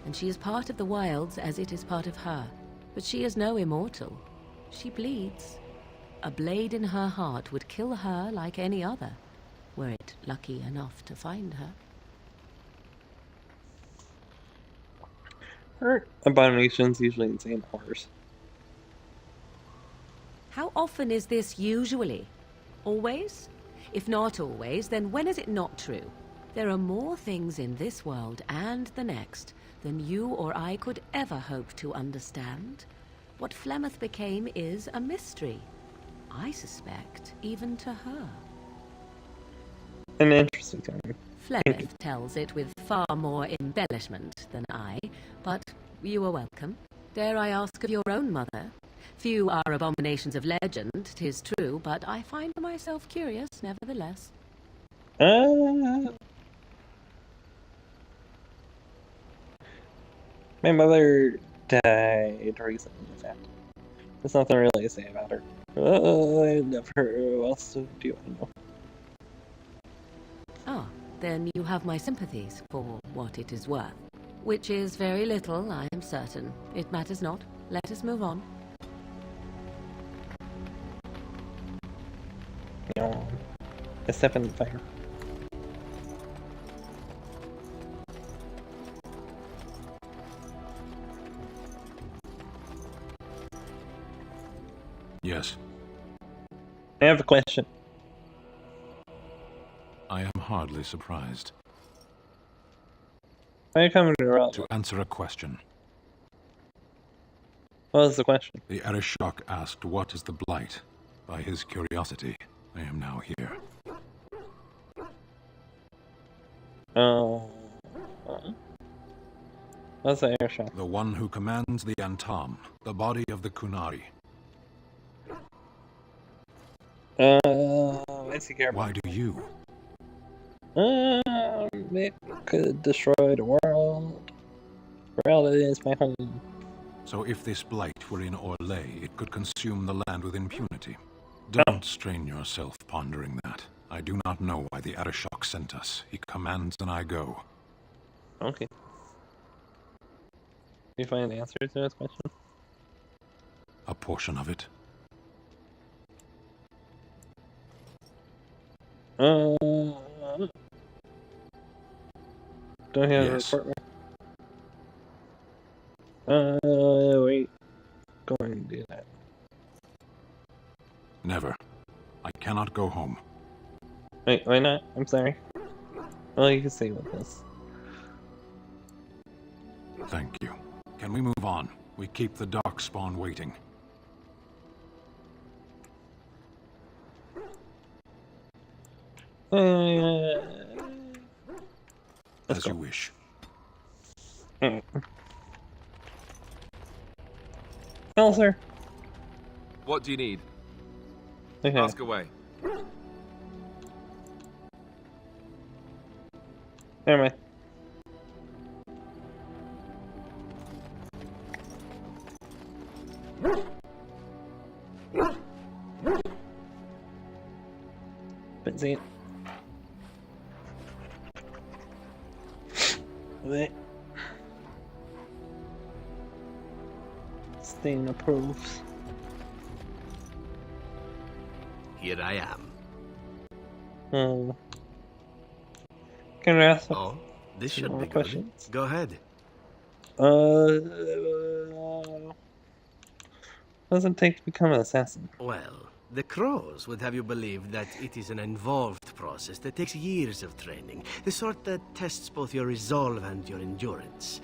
[SPEAKER 2] and she is part of the wilds as it is part of her. But she is no immortal. She bleeds. A blade in her heart would kill her like any other, were it lucky enough to find her.
[SPEAKER 1] Her abominations usually insane horrors.
[SPEAKER 2] How often is this usually? Always? If not always, then when is it not true? There are more things in this world and the next than you or I could ever hope to understand. What Flemeth became is a mystery. I suspect, even to her.
[SPEAKER 1] An interesting time.
[SPEAKER 2] Flemeth tells it with far more embellishment than I, but you are welcome. Dare I ask of your own mother? Few are abominations of legend, 'tis true, but I find myself curious, nevertheless.
[SPEAKER 1] My mother died recently, in fact. There's nothing really to say about her. I love her. Who else do I know?
[SPEAKER 2] Ah, then you have my sympathies for what it is worth. Which is very little, I am certain. It matters not. Let us move on.
[SPEAKER 1] You know, I step in the fire.
[SPEAKER 9] Yes,
[SPEAKER 1] I have a question.
[SPEAKER 9] I am hardly surprised.
[SPEAKER 1] Why are you coming to Rob?
[SPEAKER 9] To answer a question,
[SPEAKER 1] What was the question?
[SPEAKER 9] the Arishok asked what is the Blight. By his curiosity, I am now here.
[SPEAKER 1] What's the airshot?
[SPEAKER 9] The one who commands the Antam, the body of the Kunari.
[SPEAKER 1] What's he care about?
[SPEAKER 9] Why do you?
[SPEAKER 1] It could destroy the world. Reality is my home.
[SPEAKER 9] So if this Blight were in Orlais, it could consume the land with impunity. Don't strain yourself pondering that. I do not know why the Arishok sent us. He commands and I go.
[SPEAKER 1] Okay. You find the answer to this question?
[SPEAKER 9] A portion of it.
[SPEAKER 1] Don't have
[SPEAKER 9] Yes.
[SPEAKER 1] a report. Wait. Go ahead and do that.
[SPEAKER 9] Never. I cannot go home.
[SPEAKER 1] Wait, why not? I'm sorry. Well, you can stay with us.
[SPEAKER 9] Thank you. Can we move on? We keep the dark spawn waiting. As you wish.
[SPEAKER 1] Hello, sir.
[SPEAKER 6] What do you need?
[SPEAKER 1] Okay.
[SPEAKER 6] Ask away.
[SPEAKER 1] Never mind. Busy. Wait. Stain approves.
[SPEAKER 4] Here I am.
[SPEAKER 1] Can I ask
[SPEAKER 4] Oh, this
[SPEAKER 1] some
[SPEAKER 4] should
[SPEAKER 1] more
[SPEAKER 4] be good.
[SPEAKER 1] questions?
[SPEAKER 4] Go ahead.
[SPEAKER 1] What does it take to become an assassin?
[SPEAKER 4] Well, the Crows would have you believe that it is an involved process that takes years of training. The sort that tests both your resolve and your endurance.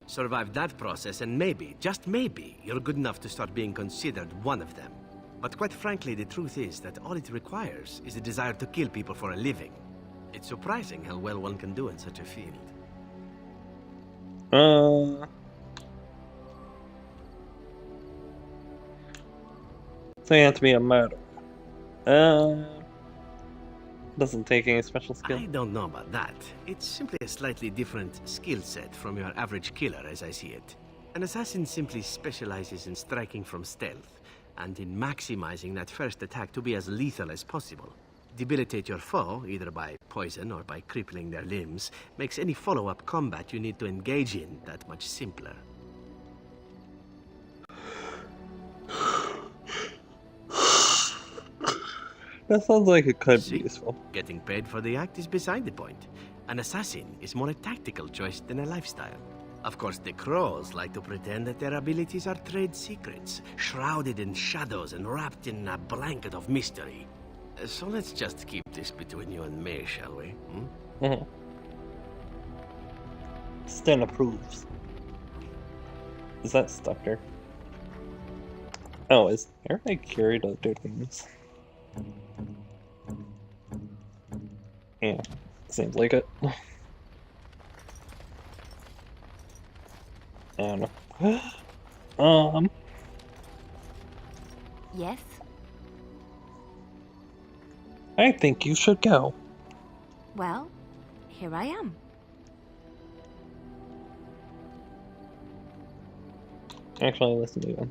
[SPEAKER 4] Survive that process and maybe, just maybe, you're good enough to start being considered one of them. But quite frankly, the truth is that all it requires is a desire to kill people for a living. It's surprising how well one can do in such a field.
[SPEAKER 1] So you have to be a murderer. Doesn't take any special skill.
[SPEAKER 4] I don't know about that. It's simply a slightly different skill set from your average killer as I see it. An assassin simply specializes in striking from stealth, and in maximizing that first attack to be as lethal as possible. Debilitate your foe, either by poison or by crippling their limbs, makes any follow-up combat you need to engage in that much simpler.
[SPEAKER 1] That sounds like it could be useful.
[SPEAKER 4] Getting paid for the act is beside the point. An assassin is more a tactical choice than a lifestyle. Of course, the crows like to pretend that their abilities are trade secrets, shrouded in shadows and wrapped in a blanket of mystery. So let's just keep this between you and me, shall we?
[SPEAKER 1] Stan approves. Is that stuck there? Oh, is everybody carried other things? Yeah, seems like it. I don't know.
[SPEAKER 5] Yes?
[SPEAKER 1] I think you should go.
[SPEAKER 5] Well, here I am.
[SPEAKER 1] Actually, let's move on.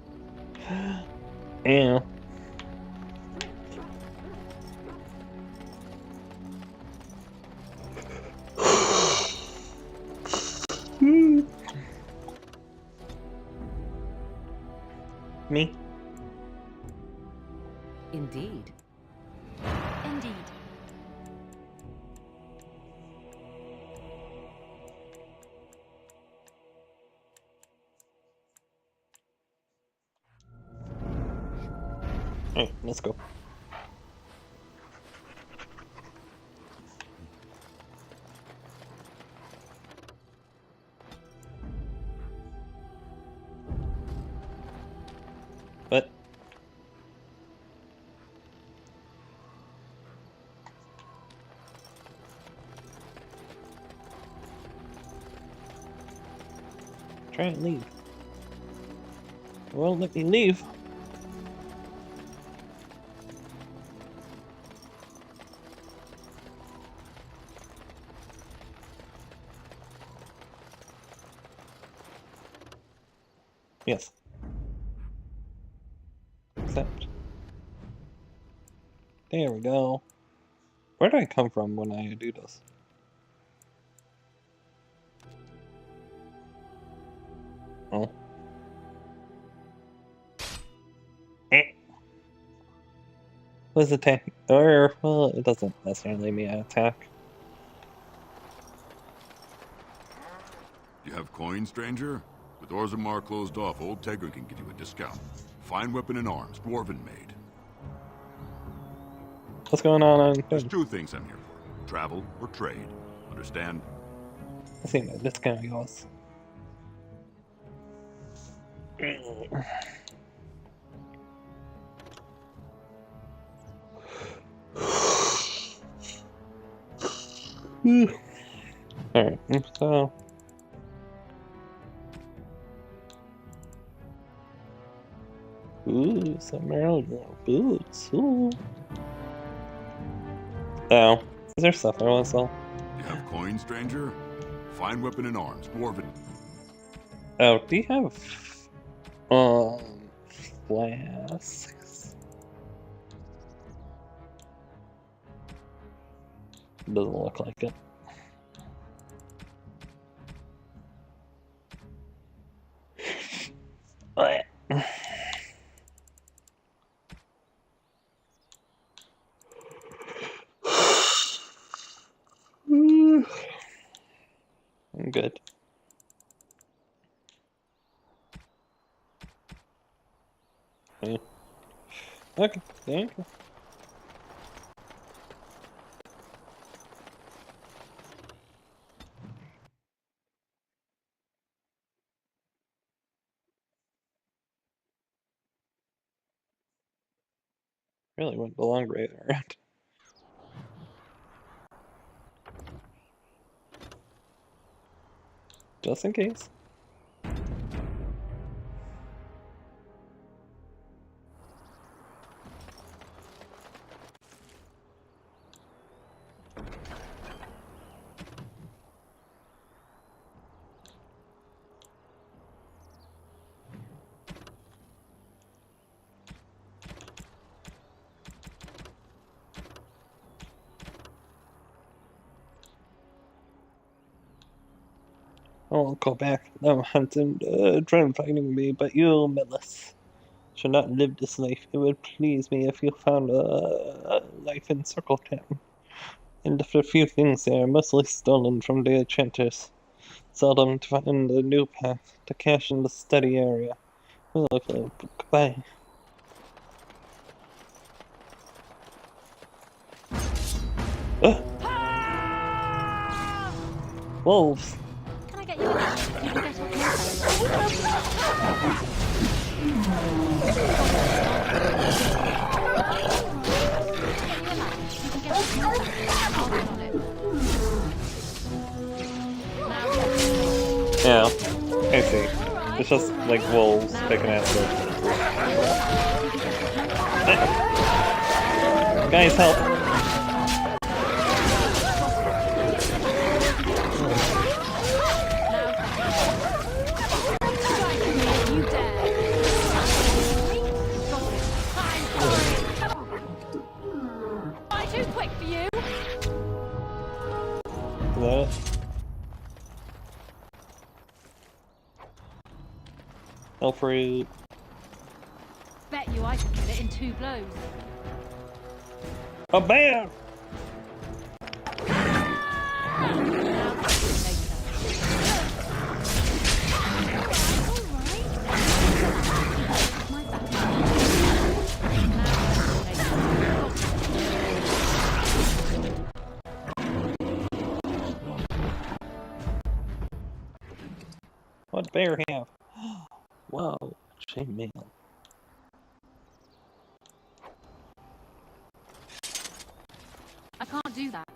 [SPEAKER 1] Yeah. Me?
[SPEAKER 2] Indeed.
[SPEAKER 5] Indeed.
[SPEAKER 1] Alright, let's go. What? Try and leave. It won't let me leave. Yes. Accept. There we go. Where do I come from when I do this? Oh. Was attack? Or, well, it doesn't necessarily mean an attack.
[SPEAKER 10] You have coin, stranger? With Orzammar closed off, old Tegra can give you a discount. Fine weapon and arms, dwarven made.
[SPEAKER 1] What's going on?
[SPEAKER 10] There's two things I'm here for. Travel or trade. Understand?
[SPEAKER 1] I see my discount goes. Alright, so... Ooh, some Maryland boots. Ooh. Oh, is there stuff I want to sell?
[SPEAKER 10] You have coin, stranger? Fine weapon and arms, dwarven.
[SPEAKER 1] Oh, do you have flasks? Doesn't look like it. I'm good. Yeah. Okay, thank you. Really went the long way around. Just in case. I won't go back. I'm hunting, trying fighting me, but you, Melis, should not live this life. It would please me if you found a life in Circle Town. And if a few things there, mostly stolen from the enchanters. Seldom to find a new path to cache in the steady area. Well, goodbye. Wolves!
[SPEAKER 5] Can I get you a lift? You can get off
[SPEAKER 1] Yeah, I see. It's just like wolves picking at the... Guys, help!
[SPEAKER 5] Too quick for you.
[SPEAKER 1] Is that it? Help fruit.
[SPEAKER 5] Bet you I could kill it in 2 blows.
[SPEAKER 1] A bear! What bear have? Whoa, chainmail.
[SPEAKER 5] I can't do that.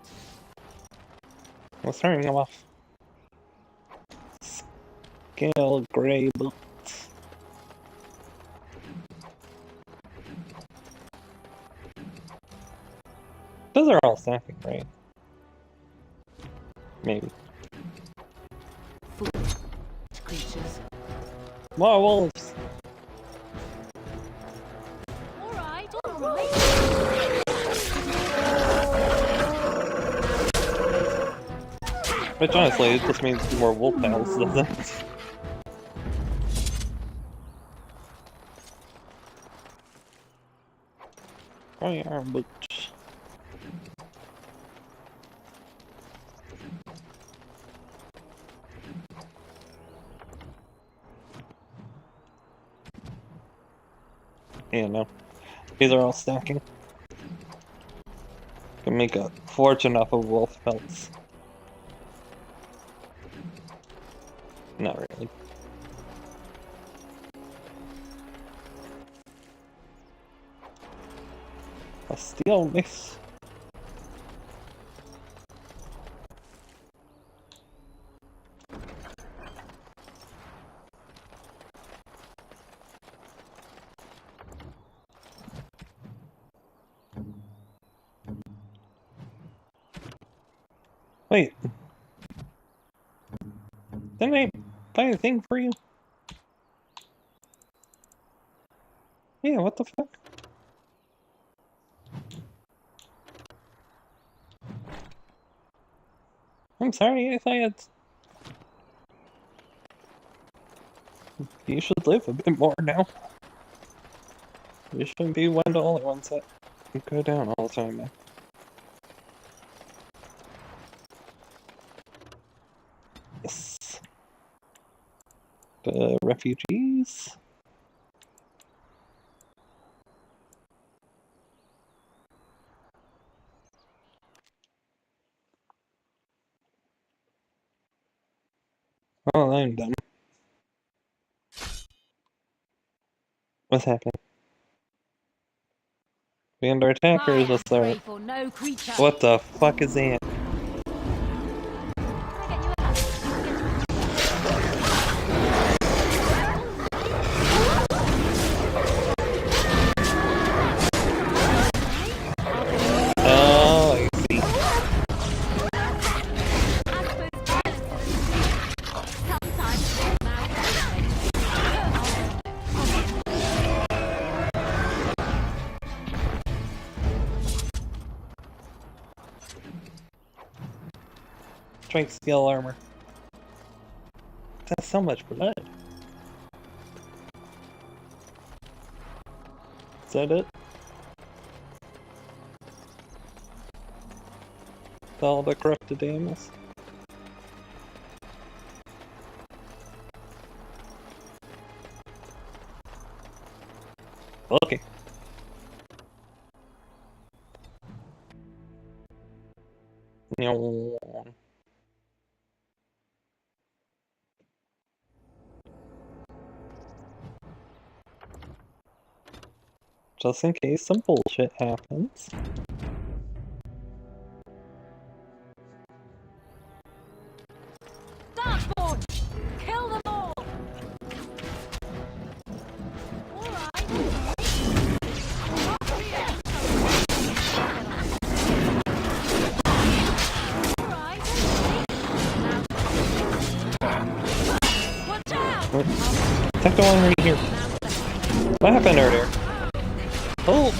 [SPEAKER 1] Let's turn him off. Scale gray boots. Those are all stacking, right? Maybe.
[SPEAKER 5] Foolish creatures.
[SPEAKER 1] More wolves!
[SPEAKER 5] Alright.
[SPEAKER 1] Which honestly, it just means more wolf battles, doesn't it? Firearm boots. Yeah, no. These are all stacking. Can make a fortune off of wolf pelts. Not really. A steel mix. Wait. Didn't I buy a thing for you? Yeah, what the fuck? I'm sorry, I thought you should live a bit more now. You shouldn't be one of the only ones that go down all the time, man. Yes. The refugees. Oh, I'm done. What's happening? We under attack or is this our... What the fuck is that? Strength steel armor. so much blood. Is that it? All the corrupted animals? Okay. No. Just in case some bullshit happens.
[SPEAKER 5] Darkborn! Kill them all! Watch out!
[SPEAKER 1] Take the one right here. What happened earlier? Oh!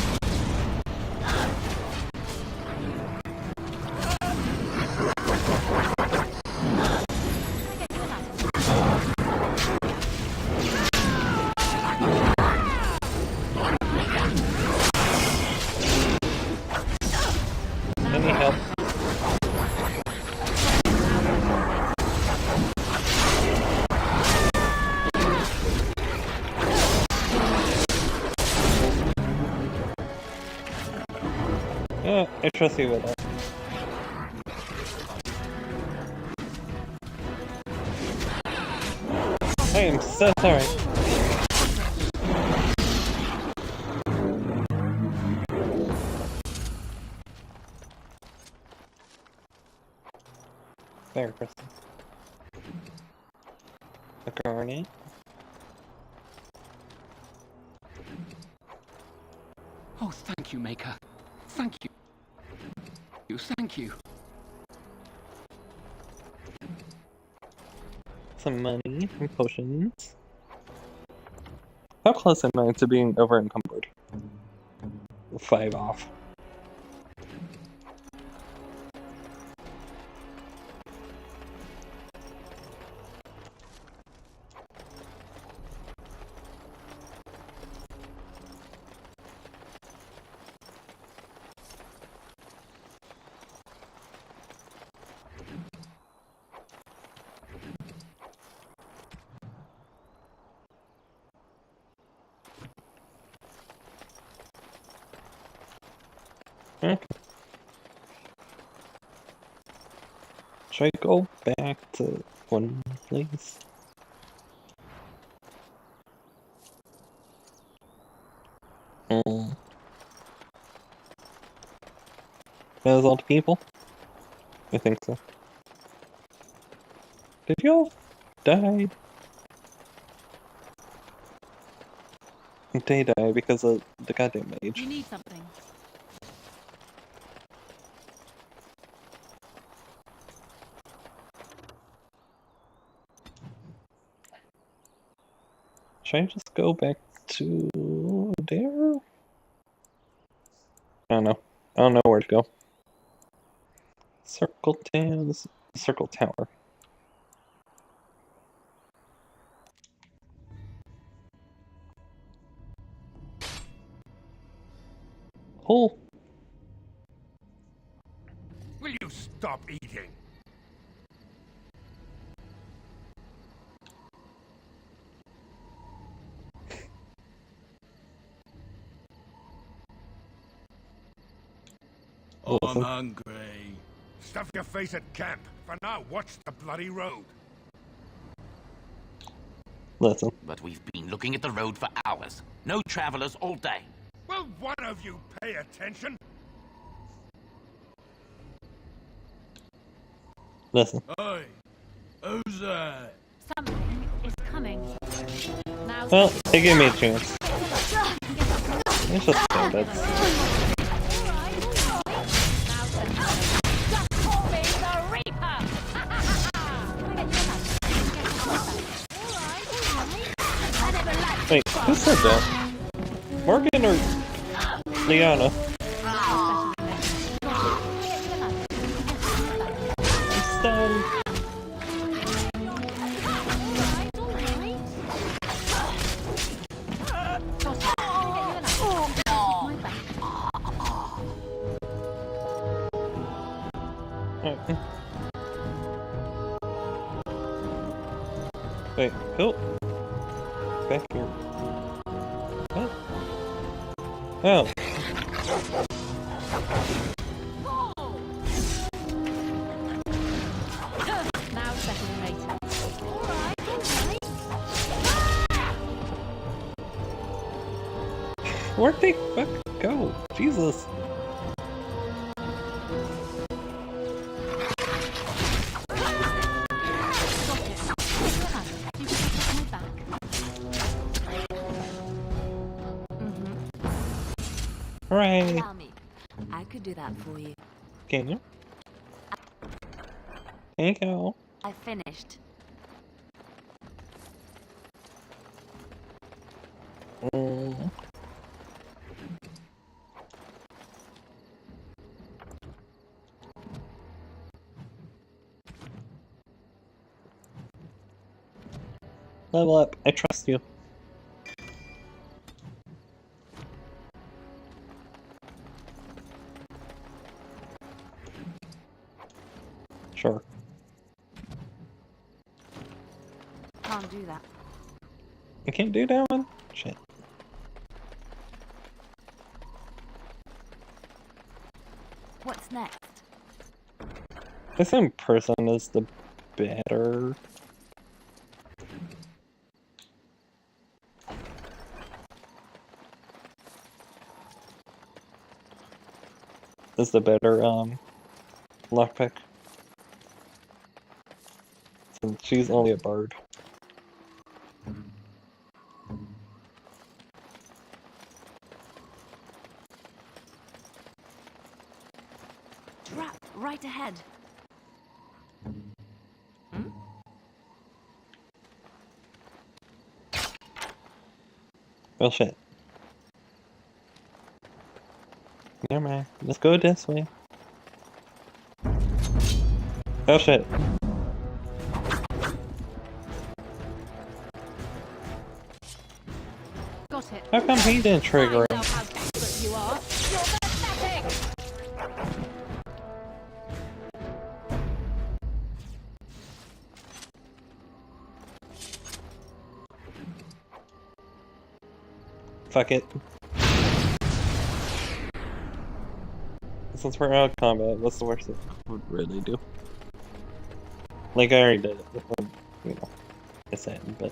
[SPEAKER 1] Any help? Yeah, I trust you with that. I am so sorry. There, Kristen. A gurney.
[SPEAKER 11] Oh, thank you, Maker. Thank you. Thank you.
[SPEAKER 1] Some money and potions. How close am I to being over encumbered? 5 off. Okay. Should I go back to one place? That was all the people? I think so. Did y'all die? They die because of the goddamn mage.
[SPEAKER 5] You need something.
[SPEAKER 1] Should I just go back to there? I don't know. I don't know where to go. Circle Tower. Oh.
[SPEAKER 3] Will you stop eating?
[SPEAKER 1] Oh,
[SPEAKER 3] I'm hungry. Stuff your face at camp. For now, watch the bloody road.
[SPEAKER 1] Listen.
[SPEAKER 12] But we've been looking at the road for hours. No travelers all day.
[SPEAKER 3] Will one of you pay attention?
[SPEAKER 1] Listen.
[SPEAKER 3] Oi! Who's that?
[SPEAKER 5] Something is coming. Now
[SPEAKER 1] Well, they gave me a chance. Let's just say that. Wait, who said that? Morgan or Liana? I'm stunned. Alright. Wait, who? Back here. What? Oh.
[SPEAKER 5] Now second rate. Alright,
[SPEAKER 1] Where'd they fuck go? Jesus. Hooray!
[SPEAKER 5] allow me. I could do that for you.
[SPEAKER 1] Can you? Thank you.
[SPEAKER 5] I finished.
[SPEAKER 1] Level up. I trust you. Sure.
[SPEAKER 5] Can't do that.
[SPEAKER 1] You can't do that one? Shit.
[SPEAKER 5] What's next?
[SPEAKER 1] This in person is the better. Is the better, lockpick. Since she's only a bard.
[SPEAKER 5] Trap right ahead.
[SPEAKER 1] Well, shit. Never mind. Let's go this way. Oh shit.
[SPEAKER 5] Got it.
[SPEAKER 1] How come he didn't trigger it?
[SPEAKER 5] Find out how desperate you are. You're pathetic.
[SPEAKER 1] Fuck it. Since we're out of combat, what's the worst it would really do? Like, I already did it before, you know, I said, but...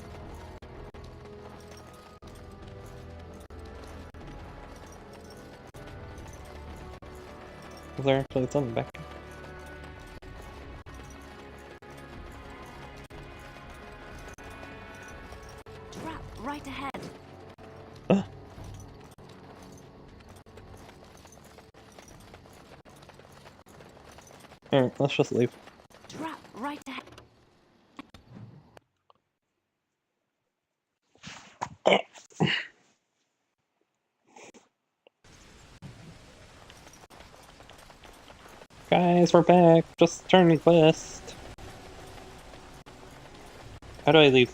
[SPEAKER 1] Is there actually something back?
[SPEAKER 5] Trap right ahead.
[SPEAKER 1] Alright, let's just leave.
[SPEAKER 5] Trap right ahead.
[SPEAKER 1] Guys, we're back. Just turning quest. How do I leave?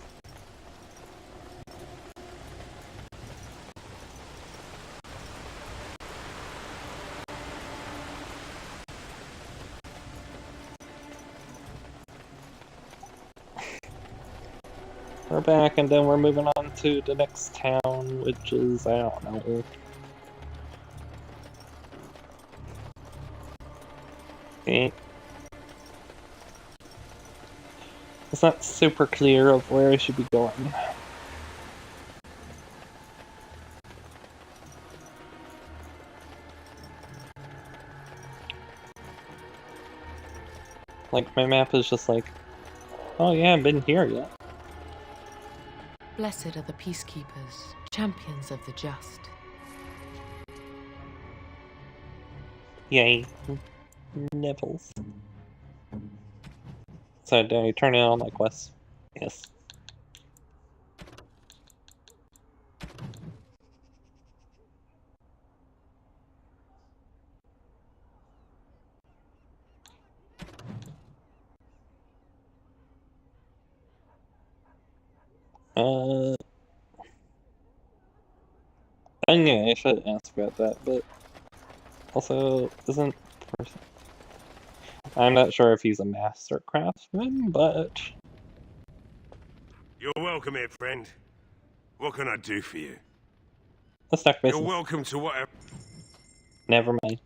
[SPEAKER 1] We're back, and then we're moving on to the next town, which is, I don't know. Okay. It's not super clear of where I should be going. Like, my map is just like, oh yeah, I've been here yet.
[SPEAKER 13] Blessed are the peacekeepers, champions of the just.
[SPEAKER 1] Yay. Nibbles. So, do I turn in all my quests? Yes. Yeah, I should ask about that, but also, isn't person... I'm not sure if he's a master craftsman, but...
[SPEAKER 3] You're welcome here, friend. What can I do for you?
[SPEAKER 1] Let's talk business.
[SPEAKER 3] You're welcome to whatever...
[SPEAKER 1] Never mind.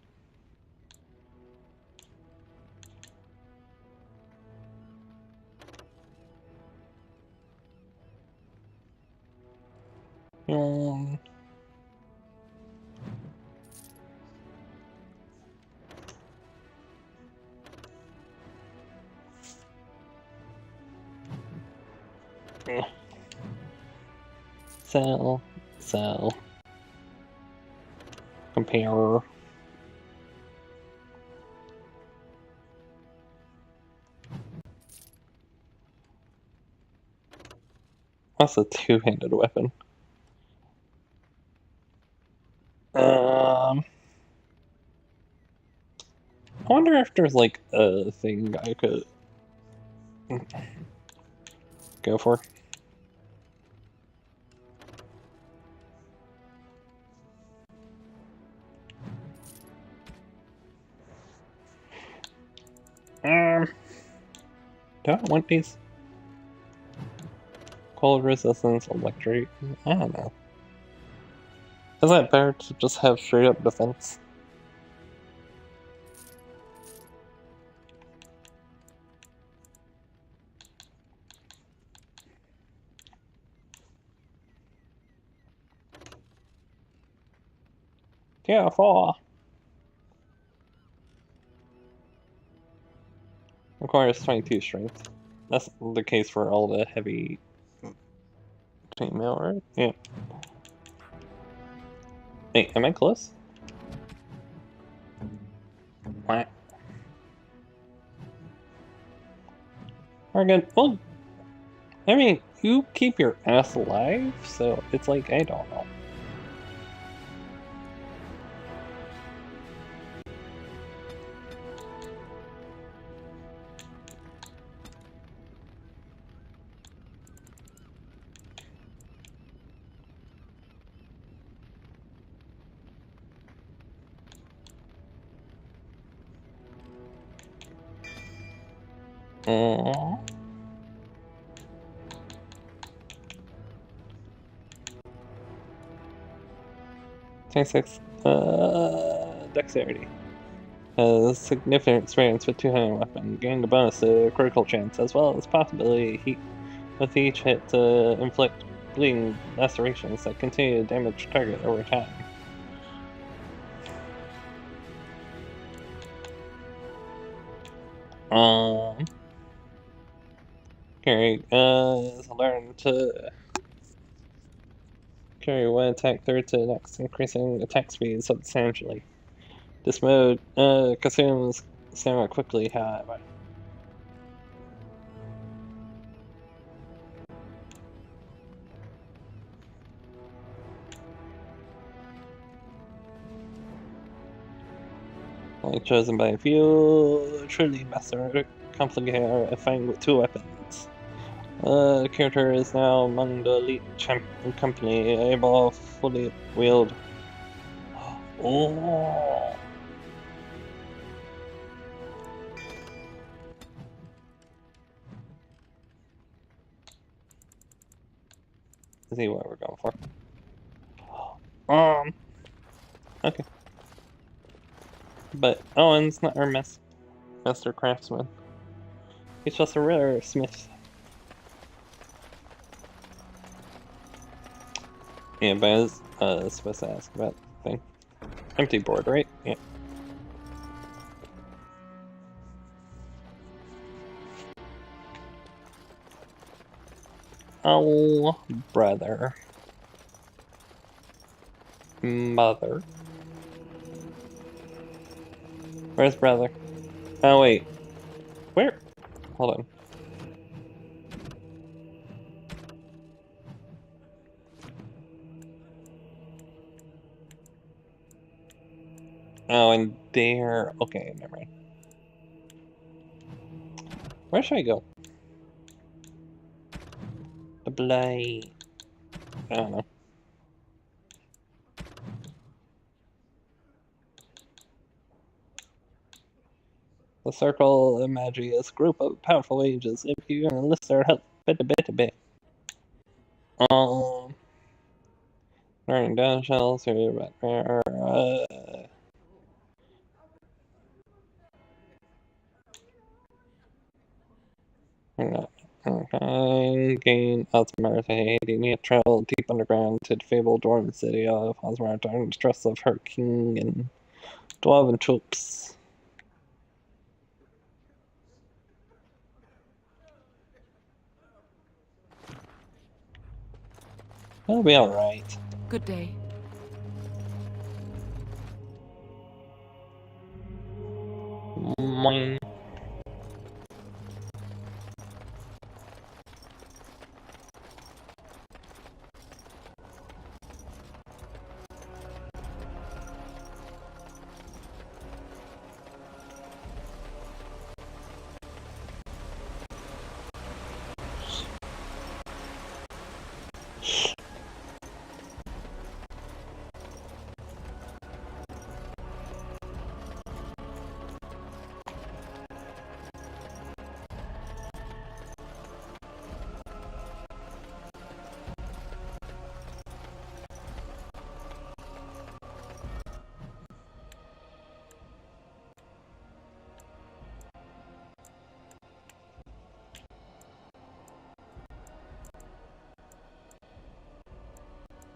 [SPEAKER 1] Sell. Compare. That's a two-handed weapon. I wonder if there's like a thing I could go for. Do I want these? Cold resistance, electric. I don't know. Isn't it better to just have straight up defense? Yeah, 4. Requires 22 strength. That's the case for all the heavy chainmail, right? Yeah. Hey, am I close? What? We're good. Well, I mean, you keep your ass alive, so it's like, I don't know. Aww. 26. Dexterity. Has significant experience with two-handed weapon. Gained a bonus to critical chance, as well as possibility with each hit to inflict bleeding lacerations that continue to damage target over time. Carry, learn to carry one attack third to the next, increasing attack speed substantially. This mode, consumes stamina quickly, however. Only chosen by a few truly master complicated a fighting with two weapons. The character is now among the elite company, able to fully wield. Oh. Let's see what we're going for. Okay. But Owen's not our master craftsman. He's just a rare smith. Yeah, but I was supposed to ask about the thing. Empty board, right? Yeah. Oh, brother. Mother. Where's brother? Oh, wait. Where? Hold on. Oh, and there. Okay, never mind. Where should I go? The blade. I don't know. The Circle of Magi is a group of powerful mages. If you enlist their help, bit. Learning down shells or gain Osmarta. You need to travel deep underground to the fabled dwarven city of Osmarta and distress of her king and dwarven troops. That'll be alright.
[SPEAKER 13] Good day.
[SPEAKER 1] Moing.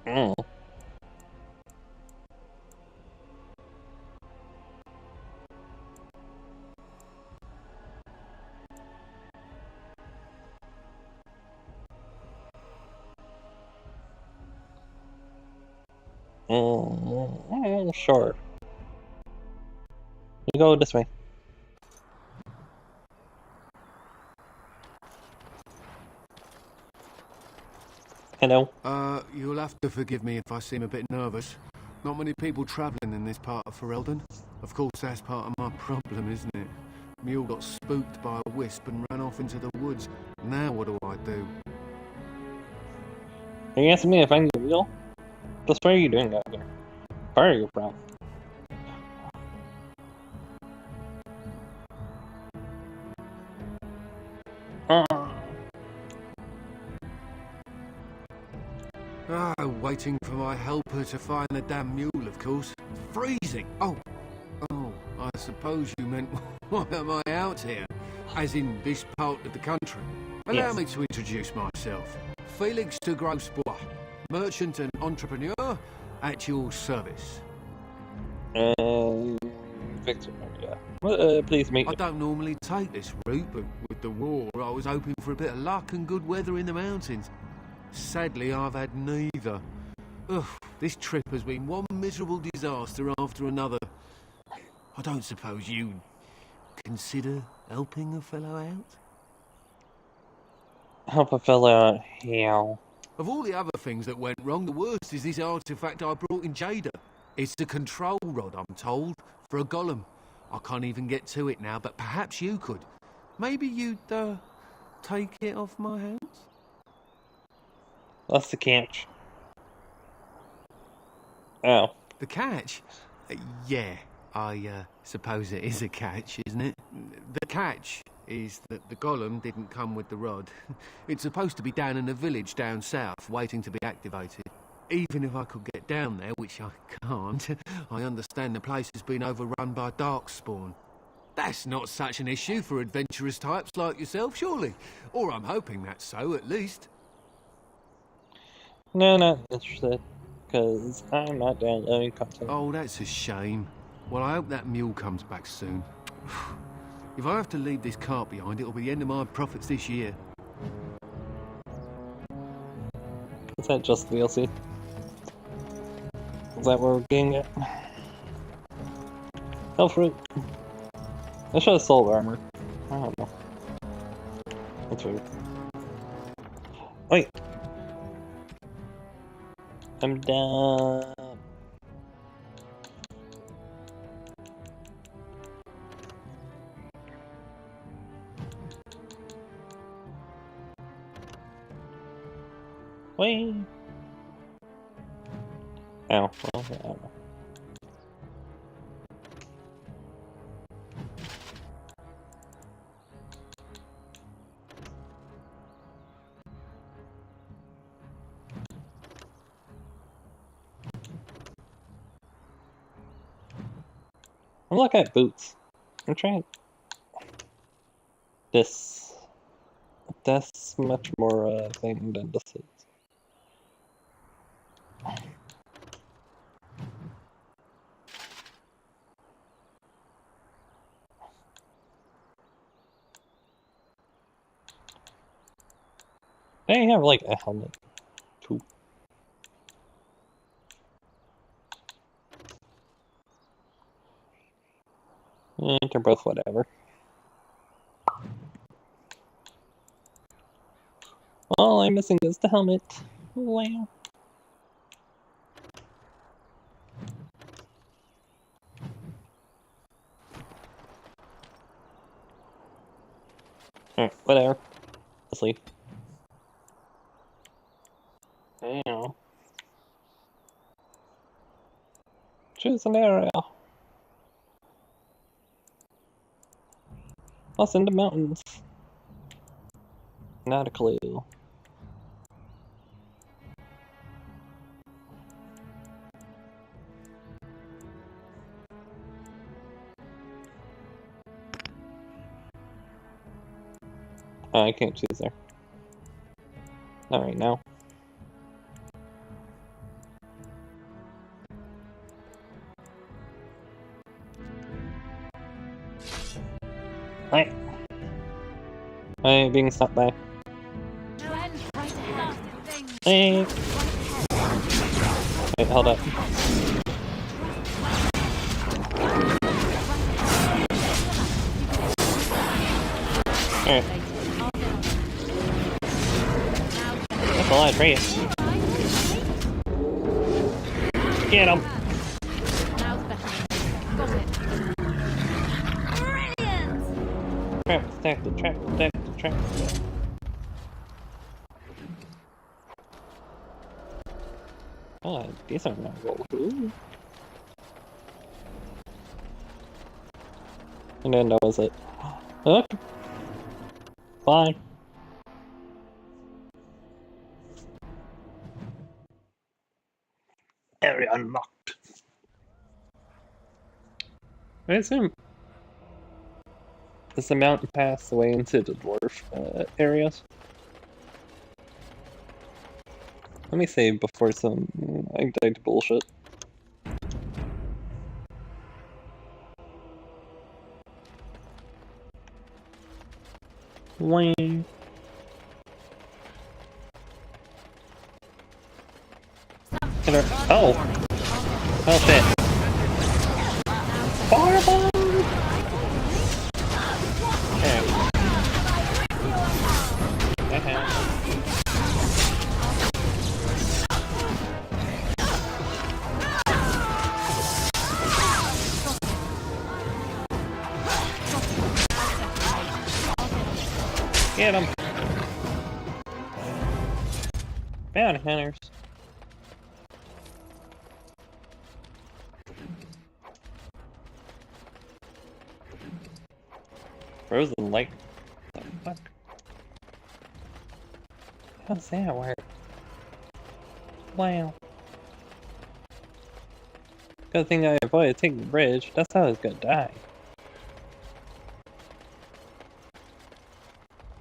[SPEAKER 1] Mm. Sure. You go this way. Hello.
[SPEAKER 14] You'll have to forgive me if I seem a bit nervous. Not many people travelling in this part of Ferelden. Of course, that's part of my problem, isn't it? Mule got spooked by a wisp and ran off into the woods. Now what do I do?
[SPEAKER 1] Are you asking me if I need a wheel? Just what are you doing out here? Where are you from?
[SPEAKER 14] Waiting for my helper to find the damn mule, of course. Freezing! Oh, I suppose you meant, why am I out here? As in this part of the country. Allow me to introduce myself. Felix de Grosbois, merchant and entrepreneur, at your service.
[SPEAKER 1] Victor, please meet.
[SPEAKER 14] I don't normally take this route, but with the war, I was hoping for a bit of luck and good weather in the mountains. Sadly, I've had neither. Ugh, this trip has been one miserable disaster after another. I don't suppose you'd consider helping a fellow out?
[SPEAKER 1] Help a fellow out, hell.
[SPEAKER 14] Of all the other things that went wrong, the worst is this artifact I brought in Jada. It's the control rod, I'm told, for a golem. I can't even get to it now, but perhaps you could. Maybe you'd, take it off my hands?
[SPEAKER 1] That's the catch. Oh.
[SPEAKER 14] The catch? Yeah, I suppose it is a catch, isn't it? The catch is that the golem didn't come with the rod. It's supposed to be down in a village down south, waiting to be activated. Even if I could get down there, which I can't, I understand the place has been overrun by darkspawn. That's not such an issue for adventurous types like yourself, surely? Or I'm hoping that's so, at least.
[SPEAKER 1] No, not interested. Because I'm not downloading content.
[SPEAKER 14] Oh, that's a shame. Well, I hope that mule comes back soon. If I have to leave this cart behind, it'll be the end of my profits this year.
[SPEAKER 1] Is that just DLC? Is that where we're getting it? Health fruit. I should have sold armor. I don't know. That's weird. Wait. I'm done. Wait. Ow. Well, I don't know. Look at boots. I'm trying. This. That's much more thing than this is. They have like a helmet too. They're both whatever. All I'm missing is the helmet. Wow. Alright, whatever. Asleep. Damn. Choose an area. Plus in the mountains. Not a clue. Oh, I can't choose there. Not right now. Alright. I'm being stopped by. Hey. Wait, hold up. Alright. That's a lot of trees. Get him! Trap, stack the trap, stack the trap. Oh, these are not gold. Ooh. And then that was it. Okay. Bye. Area unlocked. I assume does the mountain pass away into the dwarf areas? Let me save before I die to bullshit. Wang. Oh! Oh shit. Fireball! Get him! Bounty hunters. Frozen lake. What the fuck? How's that work? Wow. Good thing I avoided taking the bridge. That's how I was gonna die.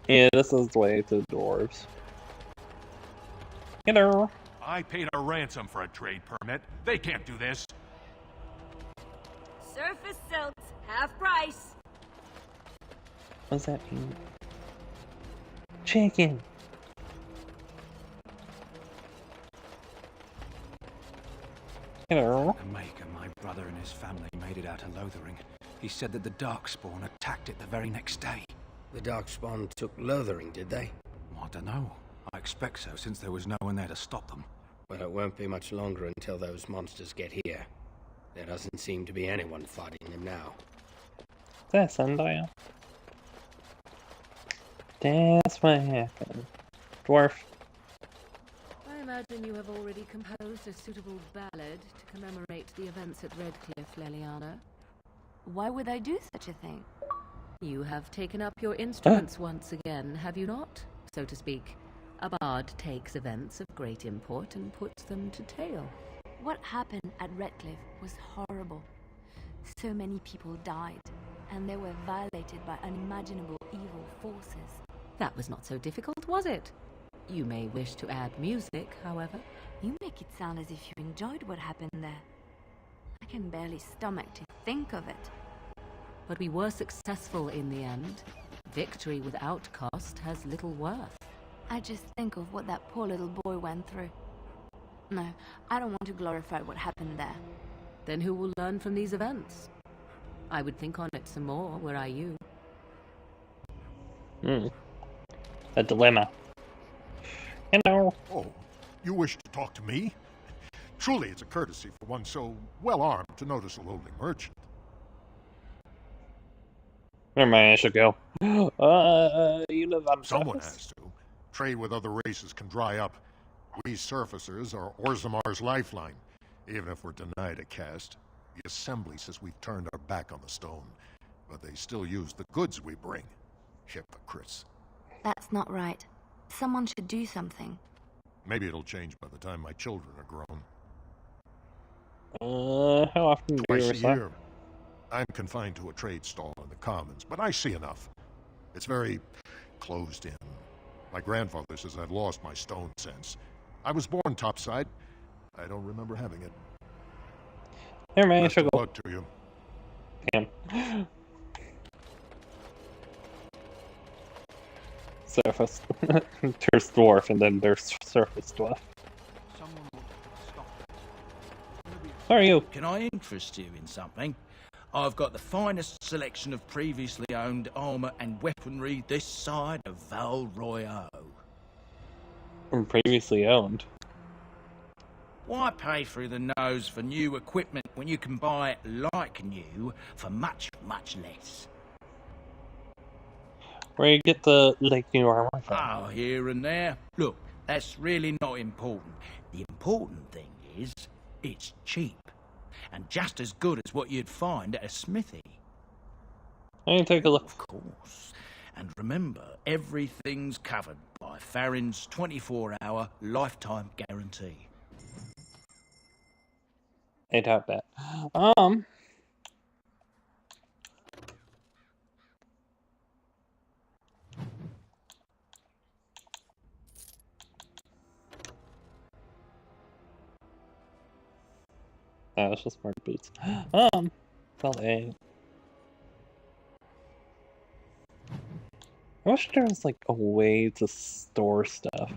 [SPEAKER 1] Yeah, this is the way to the dwarves. Hello.
[SPEAKER 3] I paid a ransom for a trade permit. They can't do this.
[SPEAKER 15] Surface silks, half price.
[SPEAKER 1] What does that mean? Chicken. Hello.
[SPEAKER 16] The Maker, my brother and his family made it out of Lothering. He said that the Darkspawn attacked it the very next day.
[SPEAKER 4] The Darkspawn took Lothering, did they?
[SPEAKER 16] I don't know. I expect so, since there was no one there to stop them.
[SPEAKER 4] Well, it won't be much longer until those monsters get here. There doesn't seem to be anyone fighting them now.
[SPEAKER 1] Is that a sundial? That's what happened. Dwarf.
[SPEAKER 2] I imagine you have already composed a suitable ballad to commemorate the events at Redcliffe, Leliana.
[SPEAKER 5] Why would I do such a thing?
[SPEAKER 2] You have taken up your instruments once again, have you not? So to speak. A bard takes events of great import and puts them to tale.
[SPEAKER 5] What happened at Redcliffe was horrible. So many people died, and they were violated by unimaginable evil forces.
[SPEAKER 2] That was not so difficult, was it? You may wish to add music, however.
[SPEAKER 5] You make it sound as if you enjoyed what happened there. I can barely stomach to think of it.
[SPEAKER 2] But we were successful in the end. Victory without cost has little worth.
[SPEAKER 5] I just think of what that poor little boy went through. No, I don't want to glorify what happened there.
[SPEAKER 2] Then who will learn from these events? I would think on it some more, were I you.
[SPEAKER 1] A dilemma. You know.
[SPEAKER 3] Oh, you wish to talk to me? Truly, it's a courtesy for one so well-armed to notice a lowly merchant.
[SPEAKER 1] Never mind, I should go. You live on
[SPEAKER 3] Someone has to. Trade with other races can dry up. We surfacers are Orzamar's lifeline. Even if we're denied a caste, the Assembly says we've turned our back on the stone, but they still use the goods we bring. Hypocrites.
[SPEAKER 5] That's not right. Someone should do something.
[SPEAKER 3] Maybe it'll change by the time my children are grown.
[SPEAKER 1] How often do you
[SPEAKER 3] Twice a
[SPEAKER 1] recycle?
[SPEAKER 3] year. I'm confined to a trade stall in the Commons, but I see enough. It's very closed in. My grandfather says I've lost my stone sense. I was born topside. I don't remember having it.
[SPEAKER 1] Never mind, I
[SPEAKER 3] Best
[SPEAKER 1] should
[SPEAKER 3] of
[SPEAKER 1] go.
[SPEAKER 3] luck to you.
[SPEAKER 1] Damn. Surface. There's dwarf, and then there's surface dwarf. How are you?
[SPEAKER 17] Can I interest you in something? I've got the finest selection of previously owned armour and weaponry this side of Val Royale.
[SPEAKER 1] Previously owned.
[SPEAKER 17] Why pay through the nose for new equipment when you can buy it like new for much, much less?
[SPEAKER 1] Where you get the new armor from?
[SPEAKER 17] Oh, here and there. Look, that's really not important. The important thing is, it's cheap. And just as good as what you'd find at a smithy.
[SPEAKER 1] Let me take a look.
[SPEAKER 17] Of course. And remember, everything's covered by Farron's 24-hour lifetime guarantee.
[SPEAKER 1] I doubt that. Oh, it's just more boots. Well, I wish there was like a way to store stuff.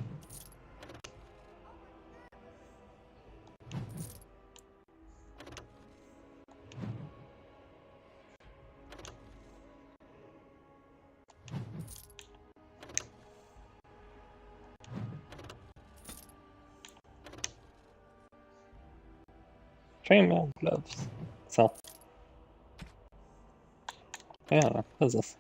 [SPEAKER 1] Chainmail gloves. So. Yeah, what is this?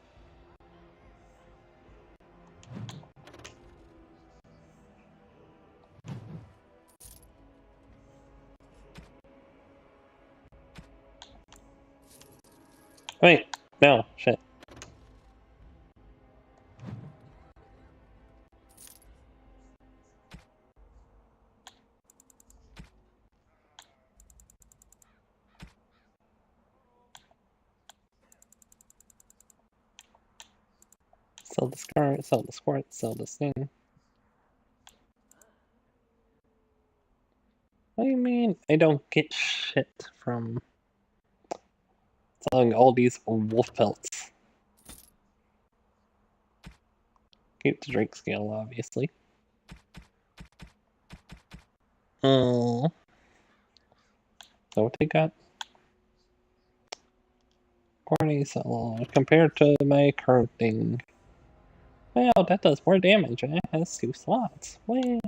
[SPEAKER 1] Wait, no, shit. Sell the scar, sell the squirt, sell the sting. What do you mean I don't get shit from selling all these wolf pelts? Keep the drink scale, obviously. So what they got? 40 so compared to my current thing. Well, that does more damage, and it has 2 slots. Well,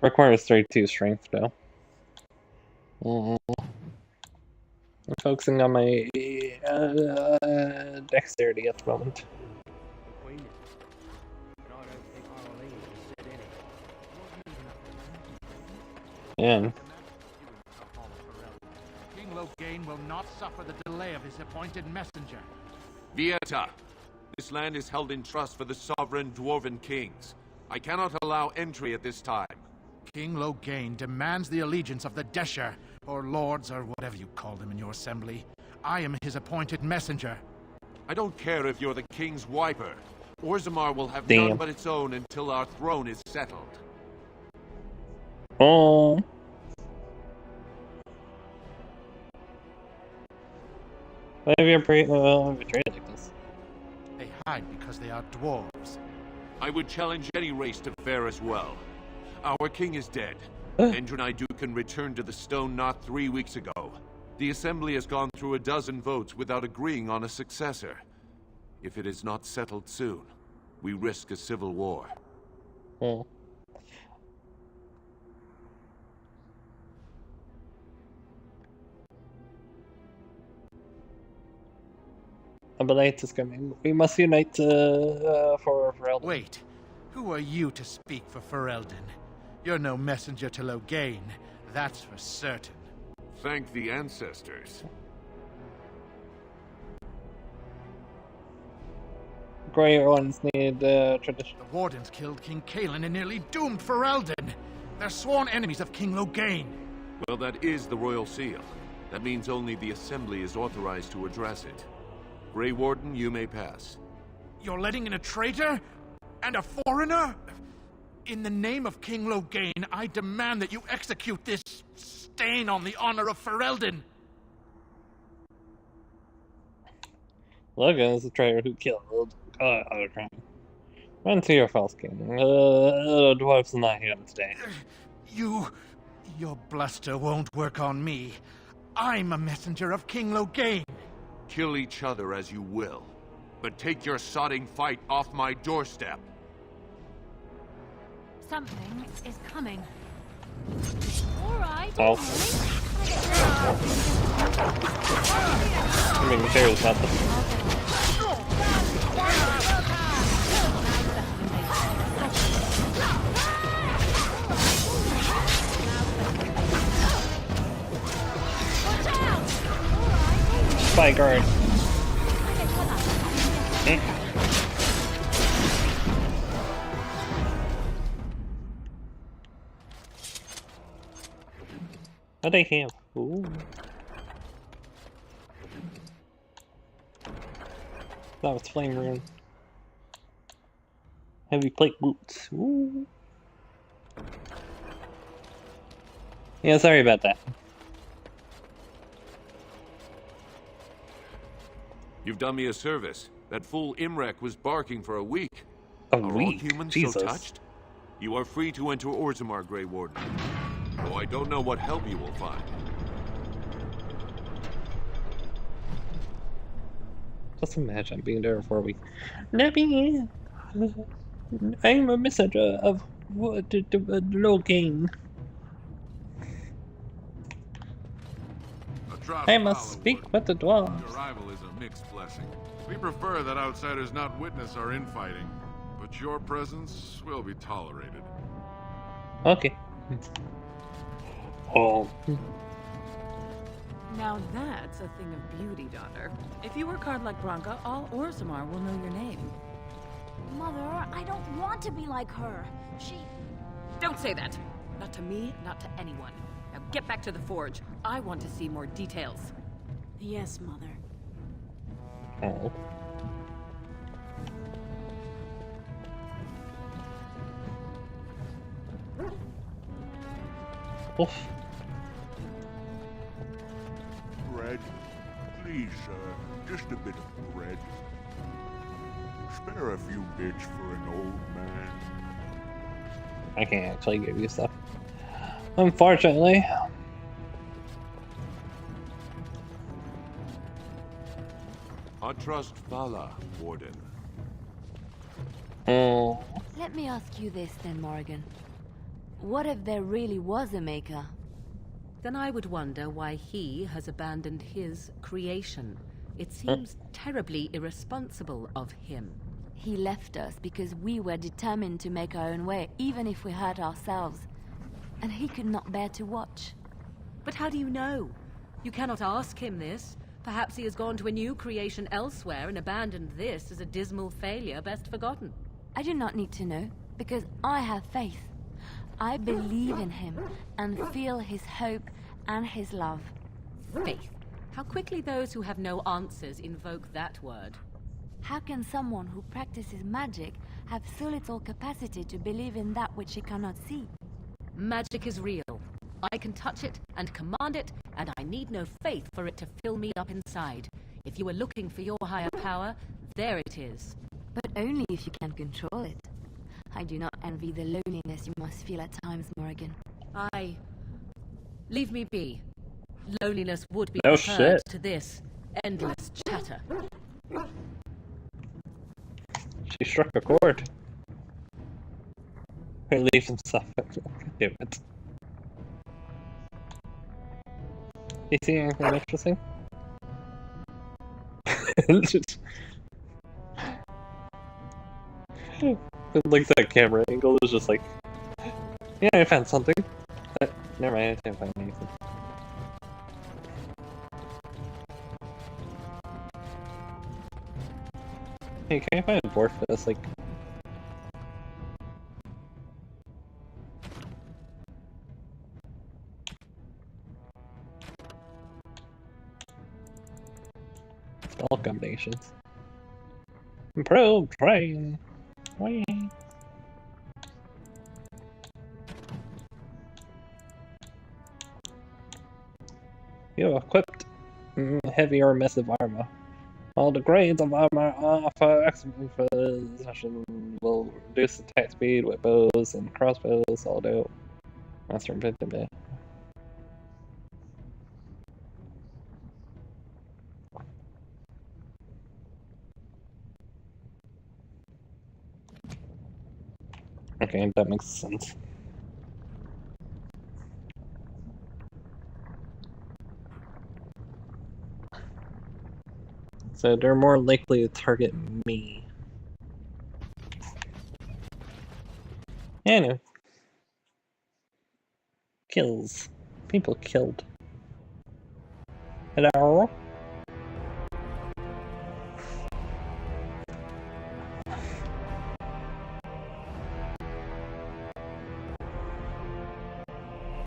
[SPEAKER 1] requires 32 strength, though. I'm focusing on my dexterity at the moment. And
[SPEAKER 7] King Loghain will not suffer the delay of his appointed messenger.
[SPEAKER 6] Vieta, this land is held in trust for the sovereign dwarven kings. I cannot allow entry at this time.
[SPEAKER 7] King Loghain demands the allegiance of the Desher,
[SPEAKER 17] or lords, or whatever you call them in your assembly. I am his appointed messenger.
[SPEAKER 6] I don't care if you're the king's wiper. Orzammar will have
[SPEAKER 1] Damn.
[SPEAKER 6] none but its own until our throne is settled.
[SPEAKER 1] Oh. Why have you betrayed like this?
[SPEAKER 17] They hide because they are dwarves.
[SPEAKER 6] I would challenge any race to fare as well. Our king is dead. Endrin Dukan returned to the Stone not 3 weeks ago. The Assembly has gone through a dozen votes without agreeing on a successor. If it is not settled soon, we risk a civil war.
[SPEAKER 1] Oh. A blight is coming. We must unite for Ferelden.
[SPEAKER 17] Wait, who are you to speak for Ferelden? You're no messenger to Loghain, that's for certain.
[SPEAKER 6] Thank the ancestors.
[SPEAKER 1] Grey ones need tradition.
[SPEAKER 17] The Wardens killed King Cailan and nearly doomed Ferelden. They're sworn enemies of King Loghain.
[SPEAKER 6] Well, that is the Royal Seal. That means only the Assembly is authorized to address it. Grey Warden, you may pass.
[SPEAKER 17] You're letting in a traitor? And a foreigner? In the name of King Loghain, I demand that you execute this stain on the honor of Ferelden.
[SPEAKER 1] Logan is the traitor who killed Ottercrown. Run to your false king. The dwarf's not here today.
[SPEAKER 17] Your bluster won't work on me. I'm a messenger of King Loghain.
[SPEAKER 6] Kill each other as you will, but take your sodding fight off my doorstep.
[SPEAKER 5] Something is coming. All right.
[SPEAKER 1] Oh. I mean, serious about this. Spy guard. What they have? Ooh. That was flame rune. Heavy plate boots. Ooh. Yeah, sorry about that.
[SPEAKER 6] You've done me a service. That fool Imrek was barking for a week.
[SPEAKER 1] A
[SPEAKER 6] Are
[SPEAKER 1] week?
[SPEAKER 6] all humans
[SPEAKER 1] Jesus.
[SPEAKER 6] so touched? You are free to enter Orzammar, Grey Warden. Though I don't know what help you will find.
[SPEAKER 1] Just imagine being there for a week. Nappy! I'm a messenger of Loghain. I must speak with the dwarves.
[SPEAKER 18] Your arrival is a mixed blessing. We prefer that outsiders not witness our infighting, but your presence will be tolerated.
[SPEAKER 1] Okay. Oh.
[SPEAKER 19] Now that's a thing of beauty, daughter. If you work hard like Branka, all Orzammar will know your name.
[SPEAKER 15] Mother, I don't want to be like her.
[SPEAKER 2] Don't say that. Not to me, not to anyone. Now get back to the forge. I want to see more details.
[SPEAKER 15] Yes, Mother.
[SPEAKER 1] Oh. Oof.
[SPEAKER 3] Bread? Please, sir. Just a bit of bread. Spare a few bits for an old man.
[SPEAKER 1] I can't actually give you stuff. Unfortunately.
[SPEAKER 6] I trust Vala, Warden.
[SPEAKER 1] Oh.
[SPEAKER 5] Let me ask you this then, Morrigan. What if there really was a maker?
[SPEAKER 2] Then I would wonder why he has abandoned his creation. It seems terribly irresponsible of him.
[SPEAKER 5] He left us because we were determined to make our own way, even if we hurt ourselves. And he could not bear to watch.
[SPEAKER 2] But how do you know? You cannot ask him this. Perhaps he has gone to a new creation elsewhere and abandoned this as a dismal failure best forgotten.
[SPEAKER 5] I do not need to know, because I have faith. I believe in him and feel his hope and his love.
[SPEAKER 2] Faith. How quickly those who have no answers invoke that word.
[SPEAKER 5] How can someone who practices magic have so little capacity to believe in that which he cannot see?
[SPEAKER 2] Magic is real. I can touch it and command it, and I need no faith for it to fill me up inside. If you were looking for your higher power, there it is.
[SPEAKER 5] But only if you can control it. I do not envy the loneliness you must feel at times, Morrigan.
[SPEAKER 2] Leave me be. Loneliness would be
[SPEAKER 1] No
[SPEAKER 2] preferred
[SPEAKER 1] shit.
[SPEAKER 2] to this endless chatter.
[SPEAKER 1] She struck a chord. Relief himself. Do it. You see anything interesting? Just... like that camera angle is just like, yeah, I found something. Never mind, I didn't find anything. Hey, can I find a dwarf that's like... spell combinations. Probe train! Whee! You have equipped heavier massive armor. All the grades of armor offer excellent precision, will reduce attack speed with bows and crossbows, although master invented. Okay, that makes sense. So they're more likely to target me. Anyway. Kills. People killed. Hello?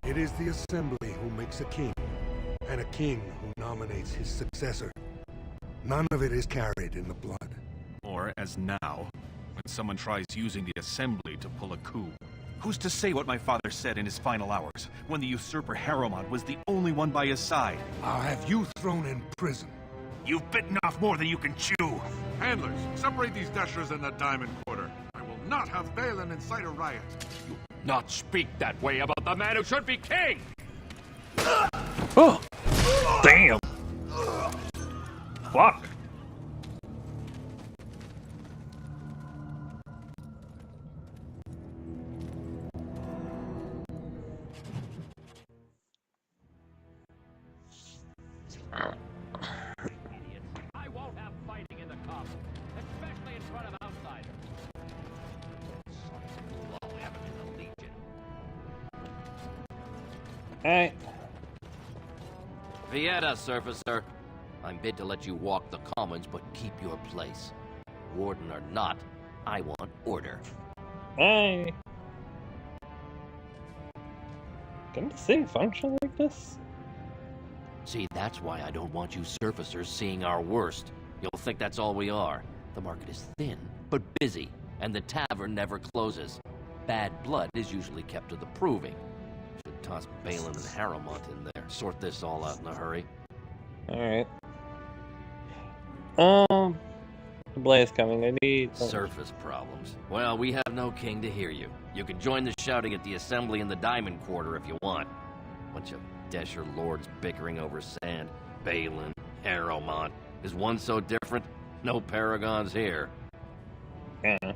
[SPEAKER 20] It is the Assembly who makes a king, and a king who nominates his successor. None of it is carried in the blood.
[SPEAKER 21] Or, as now, when someone tries using the Assembly to pull a coup. Who's to say what my father said in his final hours, when the usurper Harrowmont was the only one by his side?
[SPEAKER 20] I'll have you thrown in prison.
[SPEAKER 21] You've bitten off more than you can chew!
[SPEAKER 18] Handlers, separate these dashers in the Diamond Quarter. I will not have Balin incite a riot.
[SPEAKER 11] You not speak that way about the man who should be king!
[SPEAKER 1] Oh! Damn! Fuck!
[SPEAKER 11] I won't have fighting in the Commons, especially in front of outsiders. I'll have him in the Legion.
[SPEAKER 1] Alright.
[SPEAKER 22] Vieta, Surfacer. I'm bid to let you walk the Commons, but keep your place. Warden or not, I want order.
[SPEAKER 1] Hey! Can the city function like this?
[SPEAKER 22] See, that's why I don't want you surfacers seeing our worst. You'll think that's all we are. The market is thin, but busy, and the tavern never closes. Bad blood is usually kept to the proving. Should toss Balin and Harrowmont in there. Sort this all out in a hurry.
[SPEAKER 1] Alright. The blaze coming. I need...
[SPEAKER 22] Surface problems. Well, we have no king to hear you. You can join the shouting at the Assembly in the Diamond Quarter if you want. Bunch of Desher lords bickering over sand. Balin, Harrowmont. Is one so different? No paragons here.
[SPEAKER 1] Yeah.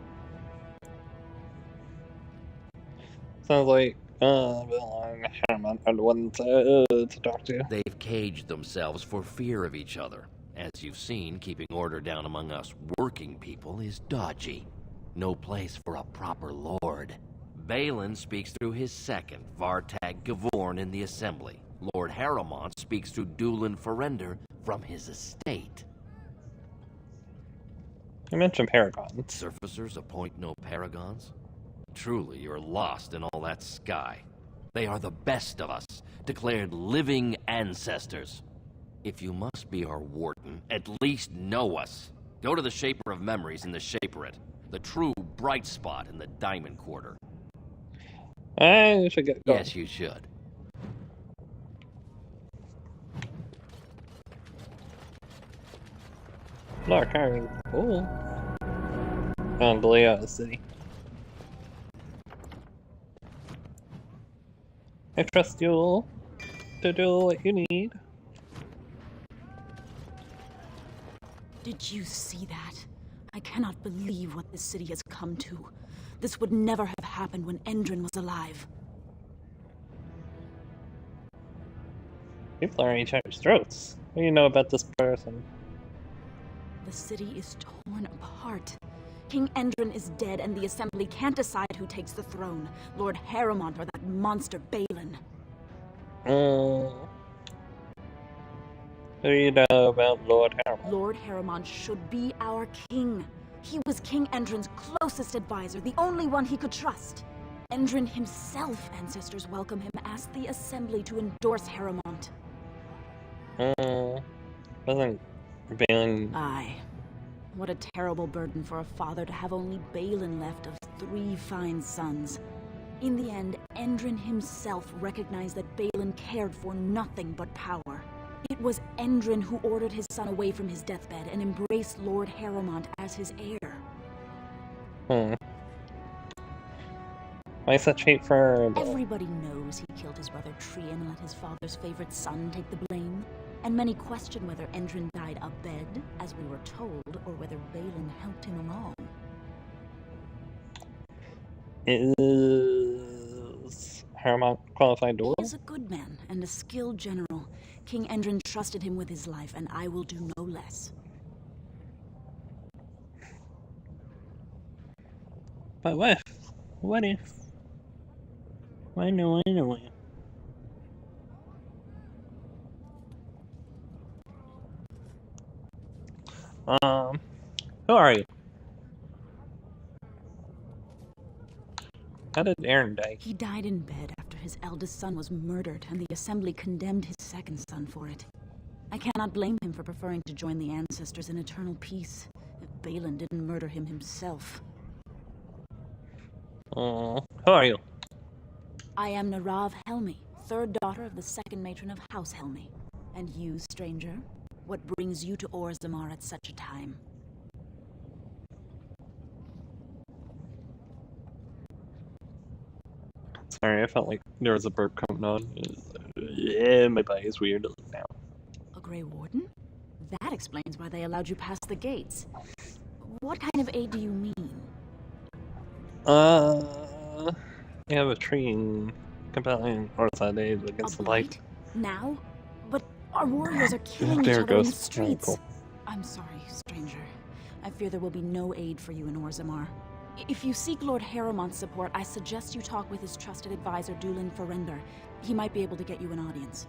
[SPEAKER 1] Sounds like, Harrowmont are the ones to talk to.
[SPEAKER 22] They've caged themselves for fear of each other. As you've seen, keeping order down among us working people is dodgy. No place for a proper lord. Balin speaks through his second, Vartag Gavorn, in the Assembly. Lord Harrowmont speaks through Dulin Ferender from his estate.
[SPEAKER 1] You mentioned paragons.
[SPEAKER 22] Surfacers appoint no paragons? Truly, you're lost in all that sky. They are the best of us, declared living ancestors. If you must be our warden, at least know us. Go to the Shaper of Memories in the Shaperate, the true bright spot in the Diamond Quarter.
[SPEAKER 1] I should get going.
[SPEAKER 22] Yes, you should.
[SPEAKER 1] Lord Harry, cool. On the layout of the city. I trust you all to do what you need.
[SPEAKER 15] Did you see that? I cannot believe what this city has come to. This would never have happened when Endrin was alive.
[SPEAKER 1] People are each other's throats. What do you know about this person?
[SPEAKER 15] The city is torn apart. King Endrin is dead, and the Assembly can't decide who takes the throne. Lord Harrowmont or that monster Balin.
[SPEAKER 1] What do you know about Lord Harrowmont?
[SPEAKER 15] Lord Harrowmont should be our king. He was King Endrin's closest advisor, the only one he could trust. Endrin himself, ancestors welcome him, asked the Assembly to endorse Harrowmont.
[SPEAKER 1] Wasn't Balin...
[SPEAKER 15] Aye. What a terrible burden for a father to have only Balin left of 3 fine sons. In the end, Endrin himself recognized that Balin cared for nothing but power. It was Endrin who ordered his son away from his deathbed and embraced Lord Harrowmont as his heir.
[SPEAKER 1] Why such hate for...
[SPEAKER 15] Everybody knows he killed his brother Trian and let his father's favorite son take the blame. And many question whether Endrin died abed, as we were told, or whether Balin helped him along.
[SPEAKER 1] Is Harrowmont qualified to rule?
[SPEAKER 15] He is a good man and a skilled general. King Endrin trusted him with his life, and I will do no less.
[SPEAKER 1] But what if? What if? Why no, anyway? Who are you? How did Aaron die?
[SPEAKER 15] He died in bed after his eldest son was murdered, and the Assembly condemned his second son for it. I cannot blame him for preferring to join the ancestors in eternal peace, if Balin didn't murder him himself.
[SPEAKER 1] Who are you?
[SPEAKER 15] I am Narav Helmi, 3rd daughter of the 2nd matron of House Helmi. And you, stranger? What brings you to Orzammar at such a time?
[SPEAKER 1] Sorry, I felt like there was a burp coming on. Yeah, my body is weird now.
[SPEAKER 15] A Grey Warden? That explains why they allowed you past the gates. What kind of aid do you mean?
[SPEAKER 1] You have a tree and compelling Orza days against the light.
[SPEAKER 15] Now? But our warriors are killing each other in the streets. I'm sorry, stranger. I fear there will be no aid for you in Orzammar. If you seek Lord Harrowmont's support, I suggest you talk with his trusted advisor, Dulin Ferender. He might be able to get you an audience.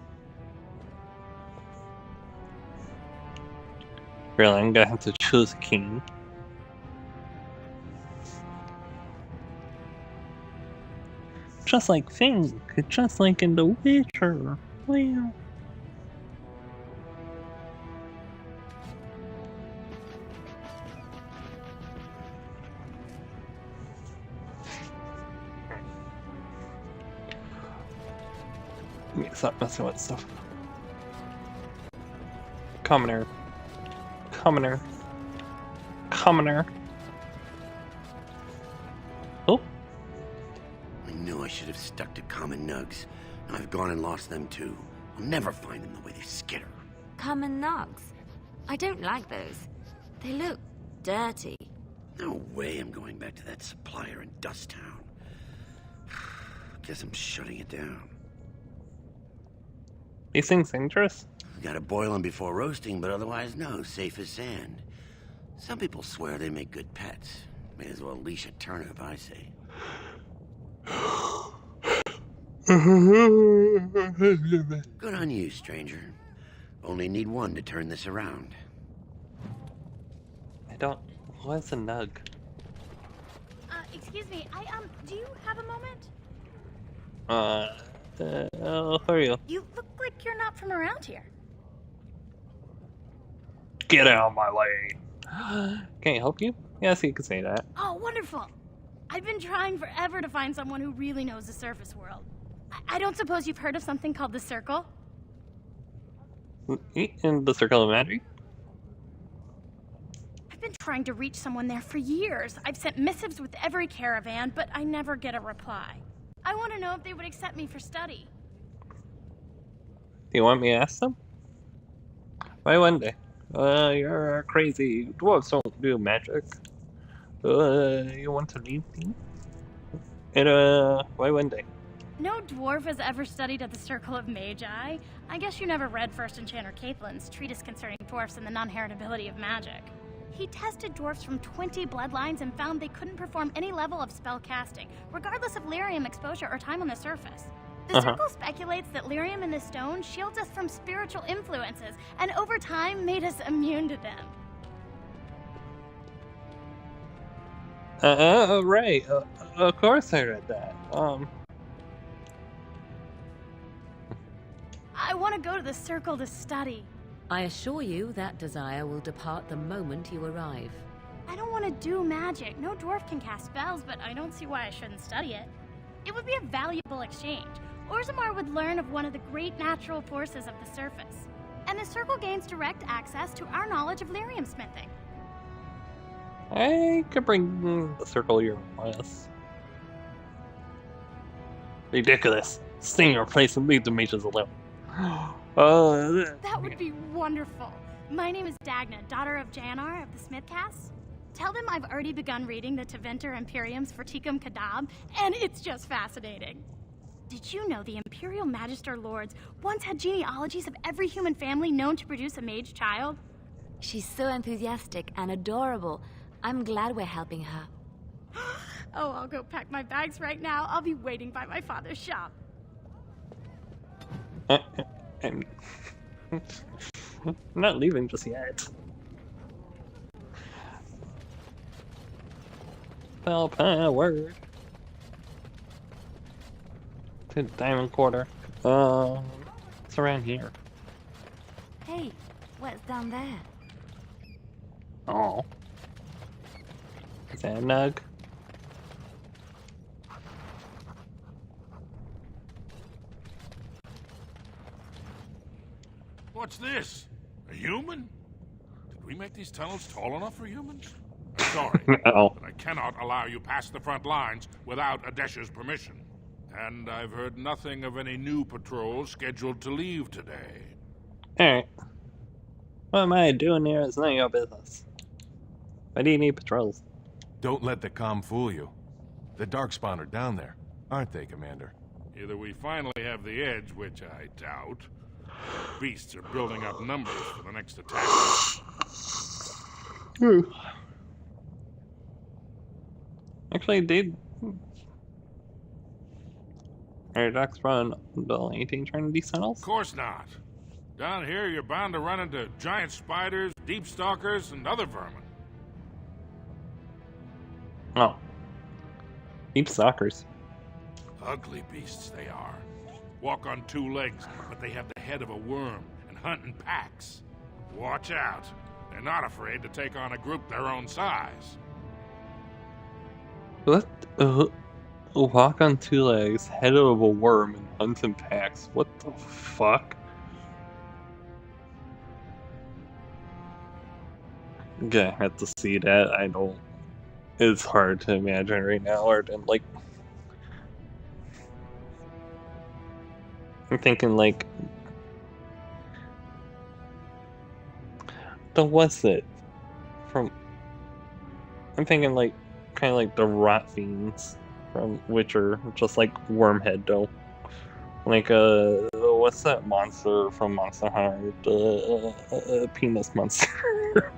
[SPEAKER 1] Really, I'm gonna have to choose a king. Just like Fink, just like in The Witcher. Well... Stop messing with stuff. Commoner. Commoner. Commoner. Oh.
[SPEAKER 8] I knew I should have stuck to common nugs. Now I've gone and lost them too. I'll never find them the way they skitter.
[SPEAKER 5] Common nugs? I don't like those. They look dirty.
[SPEAKER 8] No way I'm going back to that supplier in Dust Town. Guess I'm shutting it down.
[SPEAKER 1] These things dangerous?
[SPEAKER 8] Gotta boil them before roasting, but otherwise no, safe as sand. Some people swear they make good pets. May as well leash a turnip, I say. Good on you, stranger. Only need one to turn this around.
[SPEAKER 1] I don't... What's a nug?
[SPEAKER 15] Excuse me, do you have a moment?
[SPEAKER 1] Who are you?
[SPEAKER 9] You look like you're not from around here.
[SPEAKER 1] Get out of my way. Can I help you? Yes, you can say that.
[SPEAKER 9] Oh, wonderful. I've been trying forever to find someone who really knows the surface world. I don't suppose you've heard of something called the Circle?
[SPEAKER 1] In the Circle of Magic?
[SPEAKER 9] I've been trying to reach someone there for years. I've sent missives with every caravan, but I never get a reply. I want to know if they would accept me for study.
[SPEAKER 1] Do you want me to ask them? Why one day? You're crazy. Dwarves don't do magic. You want to leave me? And, why one day?
[SPEAKER 9] No dwarf has ever studied at the Circle of Magi. I guess you never read First Enchanter Caitlin's treatise concerning dwarfs and the non-heritability of magic. He tested dwarfs from 20 bloodlines and found they couldn't perform any level of spell casting, regardless of lyrium exposure or time on the surface. The Circle speculates that lyrium in the stone shields us from spiritual influences, and over time made us immune to them.
[SPEAKER 1] Right. Of course I read that.
[SPEAKER 9] I want to go to the Circle to study.
[SPEAKER 2] I assure you that desire will depart the moment you arrive.
[SPEAKER 9] I don't want to do magic. No dwarf can cast spells, but I don't see why I shouldn't study it. It would be a valuable exchange. Orzammar would learn of one of the great natural forces of the surface. And the Circle gains direct access to our knowledge of lyrium smithing.
[SPEAKER 1] I could bring the Circle your class. Ridiculous. Stay in your place and leave the mages alone.
[SPEAKER 9] That would be wonderful. My name is Dagna, daughter of Janar of the Smithcasts. Tell them I've already begun reading the Teventer Imperium's Verticum Kadab, and it's just fascinating. Did you know the Imperial Magister Lords once had genealogies of every human family known to produce a mage child?
[SPEAKER 5] She's so enthusiastic and adorable. I'm glad we're helping her.
[SPEAKER 9] Oh, I'll go pack my bags right now. I'll be waiting by my father's shop.
[SPEAKER 1] I'm not leaving just yet. Spell power. To Diamond Quarter. It's around here.
[SPEAKER 5] Hey, what's down there?
[SPEAKER 1] Oh. Is that a nug?
[SPEAKER 17] What's this? A human? Did we make these tunnels tall enough for humans? I'm sorry,
[SPEAKER 1] No.
[SPEAKER 17] but I cannot allow you past the front lines without Adesha's permission. And I've heard nothing of any new patrols scheduled to leave today.
[SPEAKER 1] Alright. What am I doing here? It's none of your business. Why do you need patrols?
[SPEAKER 3] Don't let the comm fool you. The Darkspawn are down there, aren't they, Commander?
[SPEAKER 17] Either we finally have the edge, which I doubt, or beasts are building up numbers for the next attack.
[SPEAKER 1] Actually, did Paradox run the 18 turn these tunnels?
[SPEAKER 17] Of course not. Down here, you're bound to run into giant spiders, deep stalkers, and other vermin.
[SPEAKER 1] Oh. Deep stalkers.
[SPEAKER 17] Ugly beasts they are. Walk on two legs, but they have the head of a worm and hunt in packs. Watch out. They're not afraid to take on a group their own size.
[SPEAKER 1] What? Walk on two legs, head of a worm, and hunt in packs. What the fuck? Okay, I have to see that. I don't. It's hard to imagine right now, or like. I'm thinking like. What's it? From. I'm thinking like. Kind of like the rot fiends from Witcher, just like Wormhead though. Like what's that monster from Monster Hunter? The penis monster.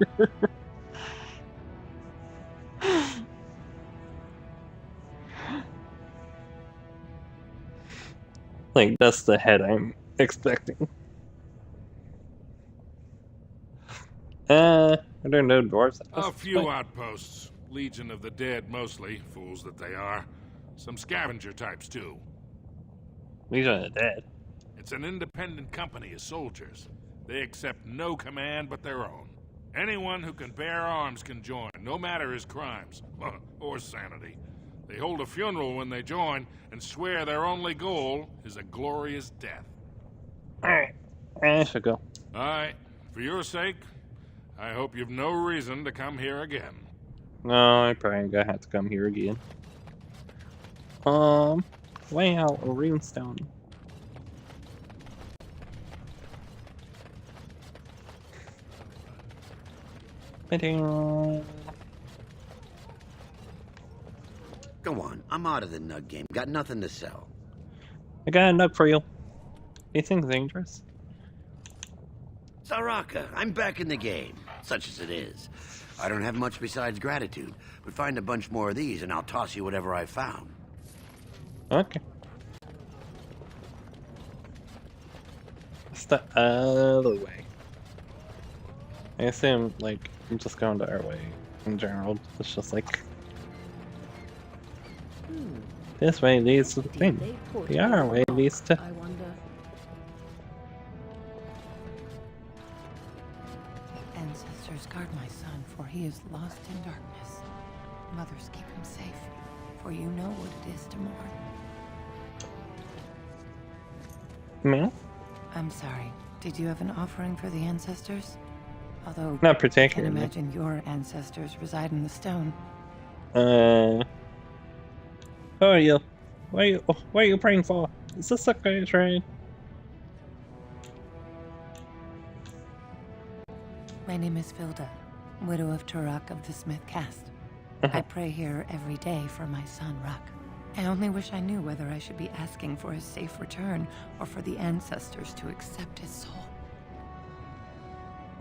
[SPEAKER 1] Like that's the head I'm expecting. I don't know dwarves.
[SPEAKER 17] A few outposts. Legion of the Dead, mostly. Fools that they are. Some scavenger types, too.
[SPEAKER 1] Legion of the Dead.
[SPEAKER 17] It's an independent company of soldiers. They accept no command but their own. Anyone who can bear arms can join, no matter his crimes or sanity. They hold a funeral when they join and swear their only goal is a glorious death.
[SPEAKER 1] Alright, I should go.
[SPEAKER 17] Alright, for your sake, I hope you've no reason to come here again.
[SPEAKER 1] No, I probably gonna have to come here again. Way out a runestone.
[SPEAKER 8] Go on, I'm out of the nug game. Got nothing to sell.
[SPEAKER 1] I got a nug for you. You think dangerous?
[SPEAKER 8] Saraka, I'm back in the game, such as it is. I don't have much besides gratitude, but find a bunch more of these and I'll toss you whatever I found.
[SPEAKER 1] Okay. Step out of the way. I assume, like, I'm just going to our way in general. It's just like... This way leads to the thing. The other way leads to...
[SPEAKER 2] I wonder.
[SPEAKER 10] Ancestors, guard my son, for he is lost in darkness. Mothers, keep him safe, for you know what it is to mourn.
[SPEAKER 1] Me?
[SPEAKER 10] I'm sorry. Did you have an offering for the ancestors? Although,
[SPEAKER 1] Not
[SPEAKER 10] I can
[SPEAKER 1] particularly.
[SPEAKER 10] imagine your ancestors reside in the stone.
[SPEAKER 1] Who are you? What are you praying for? Is this a great trade?
[SPEAKER 10] My name is Vilda, widow of Turak of the Smith caste. I pray here every day for my son, Rak. I only wish I knew whether I should be asking for his safe return or for the ancestors to accept his soul.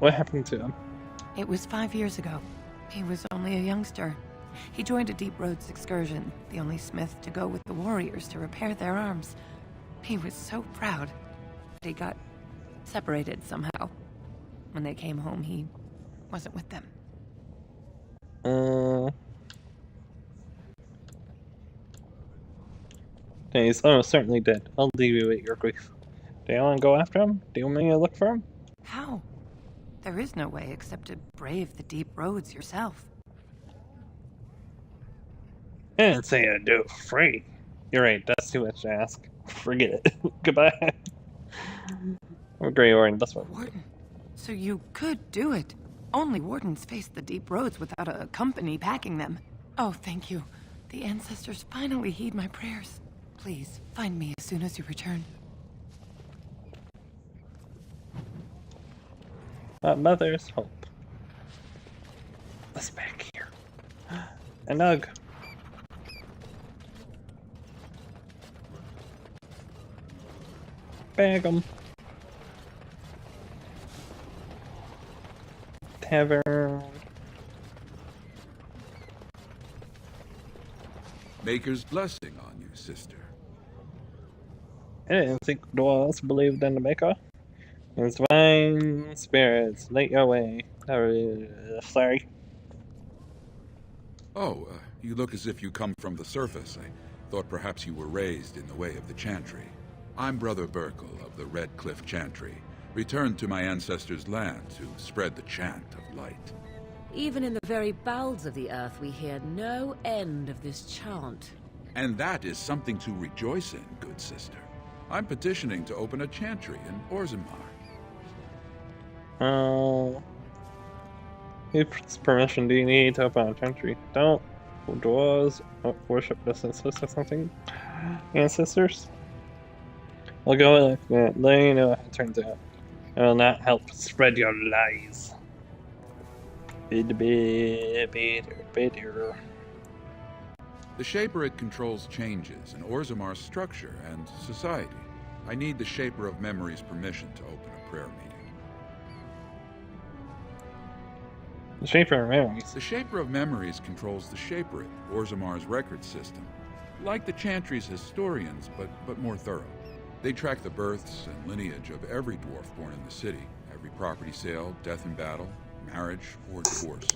[SPEAKER 1] What happened to him?
[SPEAKER 10] It was 5 years ago. He was only a youngster. He joined a Deep Roads excursion, the only smith to go with the warriors to repair their arms. He was so proud, but he got separated somehow. When they came home, he wasn't with them.
[SPEAKER 1] He's almost certainly dead. I'll alleviate your grief. Do you want to go after him? Do you want me to look for him?
[SPEAKER 10] How? There is no way except to brave the Deep Roads yourself.
[SPEAKER 1] I didn't say I'd do it for free. You're right, that's too much to ask. Forget it. Goodbye. I'm a Grey Warden, that's what.
[SPEAKER 10] Warden? So you could do it. Only wardens face the Deep Roads without a company backing them. Oh, thank you. The ancestors finally heed my prayers. Please, find me as soon as you return.
[SPEAKER 1] Mother's hope. What's back here? A nug. Bag 'em. Tavern.
[SPEAKER 12] Maker's blessing on you, sister.
[SPEAKER 1] I didn't think dwarves believed in the Maker. His divine spirits, light your way. Sorry.
[SPEAKER 12] Oh, you look as if you come from the surface. I thought perhaps you were raised in the way of the Chantry. I'm Brother Burkle of the Red Cliff Chantry, returned to my ancestors' land to spread the chant of light.
[SPEAKER 2] Even in the very bowels of the earth, we hear no end of this chant.
[SPEAKER 12] And that is something to rejoice in, good sister. I'm petitioning to open a chantry in Orzammar.
[SPEAKER 1] Whose permission do you need to open a country? Don't dwarves worship the ancestors or something? Ancestors? I'll go with that. Let you know how it turns out. I will not help spread your lies. Bitter.
[SPEAKER 12] The Shaperate controls changes in Orzammar's structure and society. I need the Shaper of Memory's permission to open a prayer meeting.
[SPEAKER 1] The Shaper of Memories?
[SPEAKER 12] The Shaper of Memories controls the Shaperate, Orzammar's record system. Like the Chantry's historians, but more thorough. They track the births and lineage of every dwarf born in the city, every property sale, death in battle, marriage, or divorce.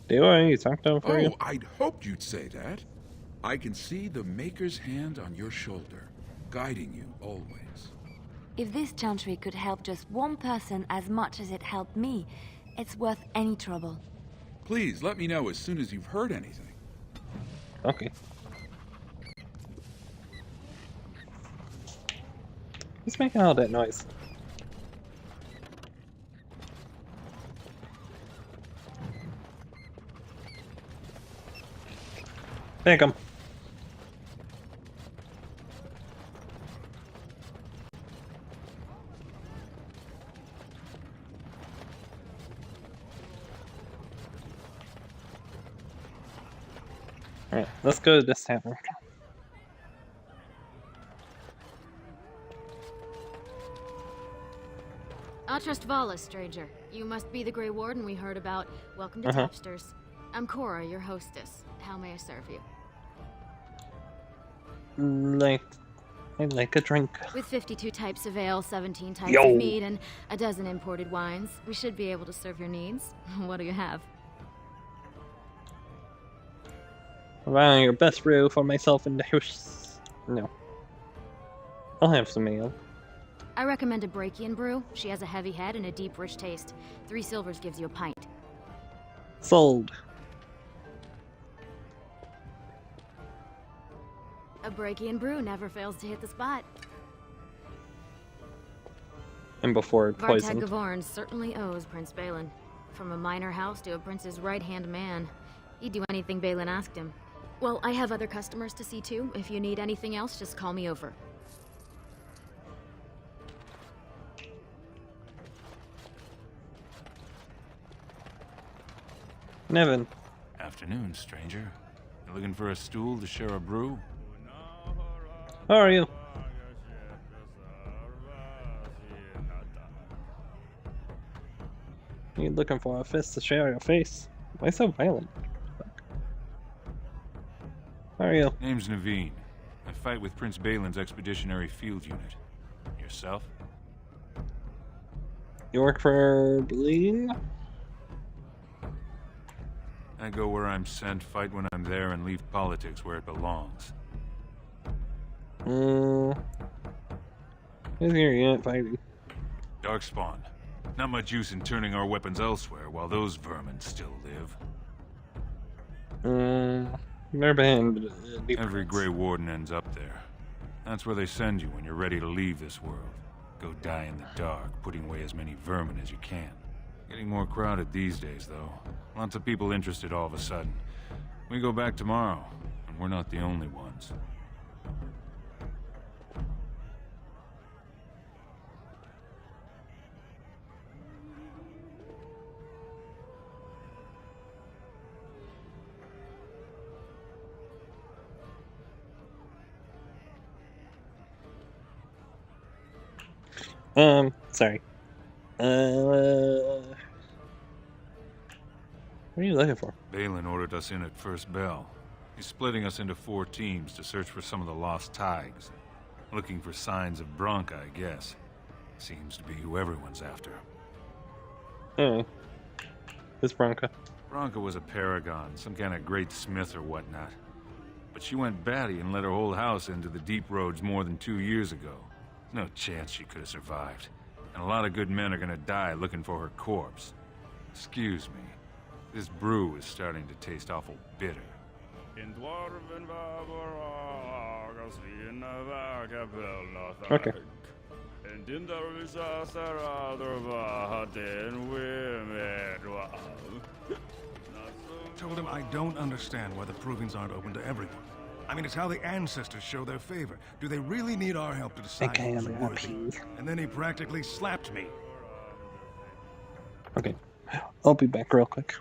[SPEAKER 1] Do I need to talk to him for you?
[SPEAKER 12] Oh, I'd hoped you'd say that. I can see the Maker's hand on your shoulder, guiding you always.
[SPEAKER 5] If this chantry could help just one person as much as it helped me, it's worth any trouble.
[SPEAKER 12] Please, let me know as soon as you've heard anything.
[SPEAKER 1] Okay. Who's making all that noise? Pick him. Alright, let's go to this tavern.
[SPEAKER 13] Atrust Vala, stranger. You must be the Grey Warden we heard about. Welcome to Tapsters. I'm Cora, your hostess. How may I serve you?
[SPEAKER 1] I'd like a drink.
[SPEAKER 13] With 52 types of ale, 17 types
[SPEAKER 1] Yo.
[SPEAKER 13] of mead, and a dozen imported wines, we should be able to serve your needs. What do you have?
[SPEAKER 1] Buying your best brew for myself and the house. No. I'll have some ale.
[SPEAKER 13] I recommend a Brachian brew. She has a heavy head and a deep, rich taste. 3 silvers gives you a pint.
[SPEAKER 1] Sold.
[SPEAKER 13] A Brachian brew never fails to hit the spot.
[SPEAKER 1] And before
[SPEAKER 13] Vartag
[SPEAKER 1] poisoned.
[SPEAKER 13] Gavorn certainly owes Prince Balin. From a minor house to a prince's right-hand man. He'd do anything Balin asked him. Well, I have other customers to see too. If you need anything else, just call me over.
[SPEAKER 1] Nevin.
[SPEAKER 21] Afternoon, stranger. You looking for a stool to share a brew?
[SPEAKER 1] How are you? You looking for a fist to share your face? Why so violent? How are you?
[SPEAKER 21] Name's Naveen. I fight with Prince Balin's Expeditionary Field Unit. Yourself?
[SPEAKER 1] You work for Bleen?
[SPEAKER 21] I go where I'm sent, fight when I'm there, and leave politics where it belongs.
[SPEAKER 1] Who's your unit fighting?
[SPEAKER 21] Darkspawn. Not much use in turning our weapons elsewhere while those vermin still live.
[SPEAKER 1] Never been.
[SPEAKER 21] Every Grey Warden ends up there. That's where they send you when you're ready to leave this world. Go die in the dark, putting away as many vermin as you can. Getting more crowded these days, though. Lots of people interested all of a sudden. We go back tomorrow, and we're not the only ones.
[SPEAKER 1] Sorry. What are you looking for?
[SPEAKER 21] Balin ordered us in at first bell. He's splitting us into 4 teams to search for some of the lost Tigers. Looking for signs of Bronca, I guess. Seems to be who everyone's after.
[SPEAKER 1] Oh. Who's Bronca?
[SPEAKER 21] Bronca was a paragon, some kind of great smith or whatnot. But she went batty and let her whole house into the deep roads more than 2 years ago. No chance she could have survived. And a lot of good men are gonna die looking for her corpse. Excuse me. This brew is starting to taste awful bitter.
[SPEAKER 1] Okay.
[SPEAKER 14] Told him I don't understand why the provings aren't open to everyone. I mean, it's how the ancestors show their favor. Do they really need our help to decide
[SPEAKER 1] Okay,
[SPEAKER 14] who's
[SPEAKER 1] I'm
[SPEAKER 14] worthy?
[SPEAKER 1] happy.
[SPEAKER 14] And then he practically slapped me.
[SPEAKER 1] Okay. I'll be back real quick.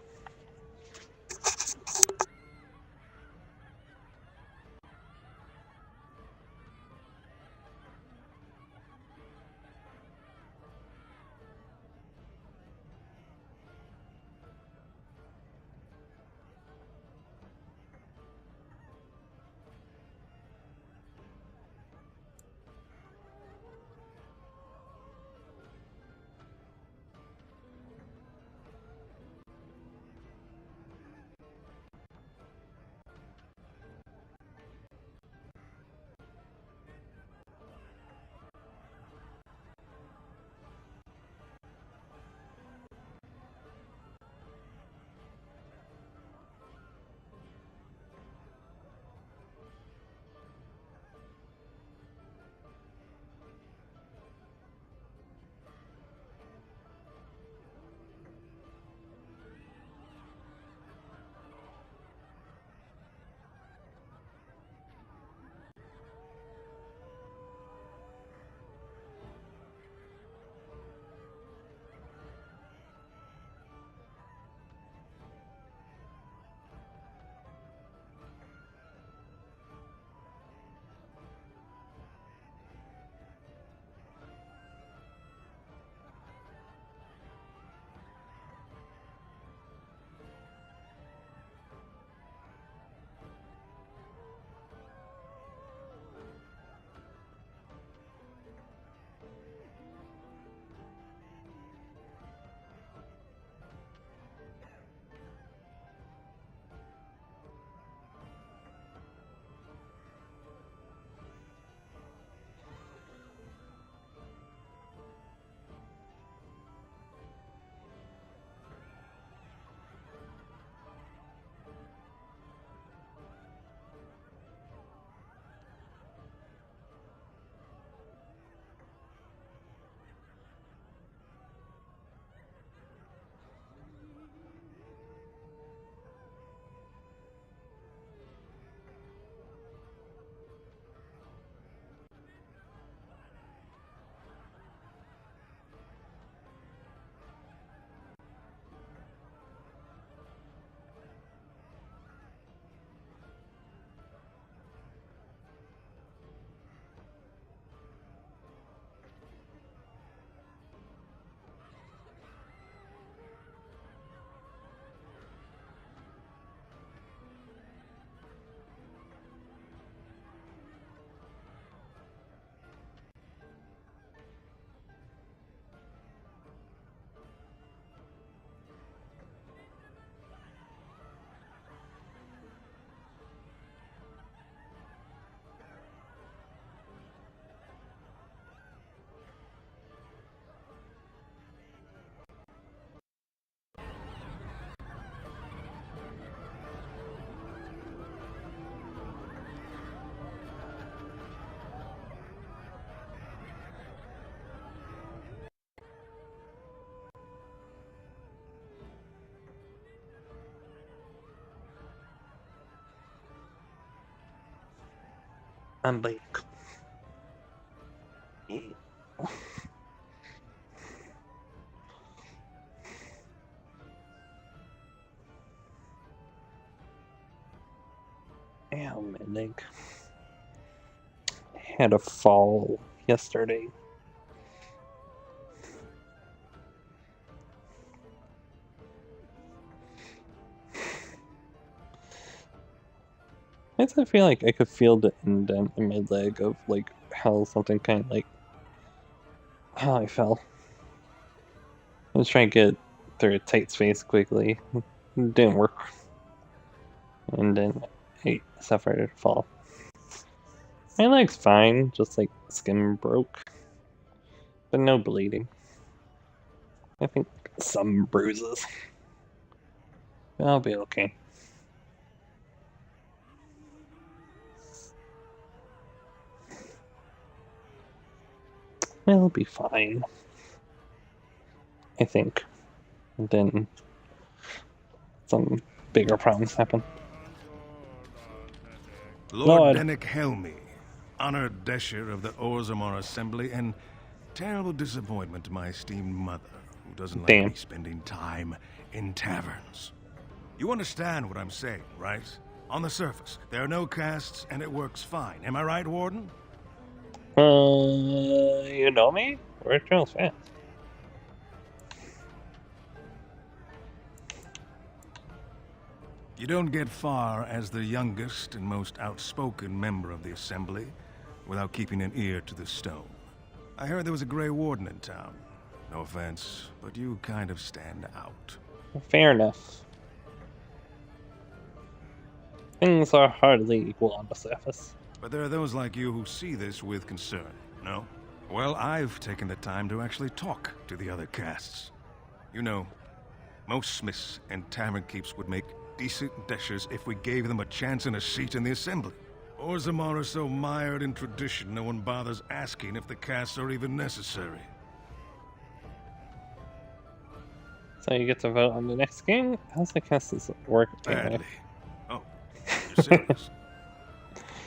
[SPEAKER 1] I'm back. Ow, my leg. Had a fall yesterday. I feel like I could feel the indent in my leg of like how something kind of like how I fell. I was trying to get through a tight space quickly. It didn't work. And then I suffered a fall. My leg's fine, just like skin broke. But no bleeding. I think some bruises. But I'll be okay. It'll be fine. I think. And then some bigger problems happen.
[SPEAKER 14] Lord Dennick Helmy, honored Desher of the Orzammar Assembly, and terrible disappointment to my esteemed mother, who doesn't like me spending time in taverns. You understand what I'm saying, right? On the surface, there are no castes, and it works fine. Am I right, Warden?
[SPEAKER 1] You know me? We're Charles fans.
[SPEAKER 14] You don't get far as the youngest and most outspoken member of the Assembly without keeping an ear to the stone. I heard there was a Grey Warden in town. No offense, but you kind of stand out.
[SPEAKER 1] Fair enough. Things are hardly equal on the surface.
[SPEAKER 14] But there are those like you who see this with concern, no? Well, I've taken the time to actually talk to the other castes. You know, most smiths and tavern keeps would make decent deshers if we gave them a chance and a seat in the Assembly. Orzammar are so mired in tradition, no one bothers asking if the castes are even necessary.
[SPEAKER 1] So you get to vote on the next game? How's the castes work?
[SPEAKER 14] Badly. Oh, you're serious?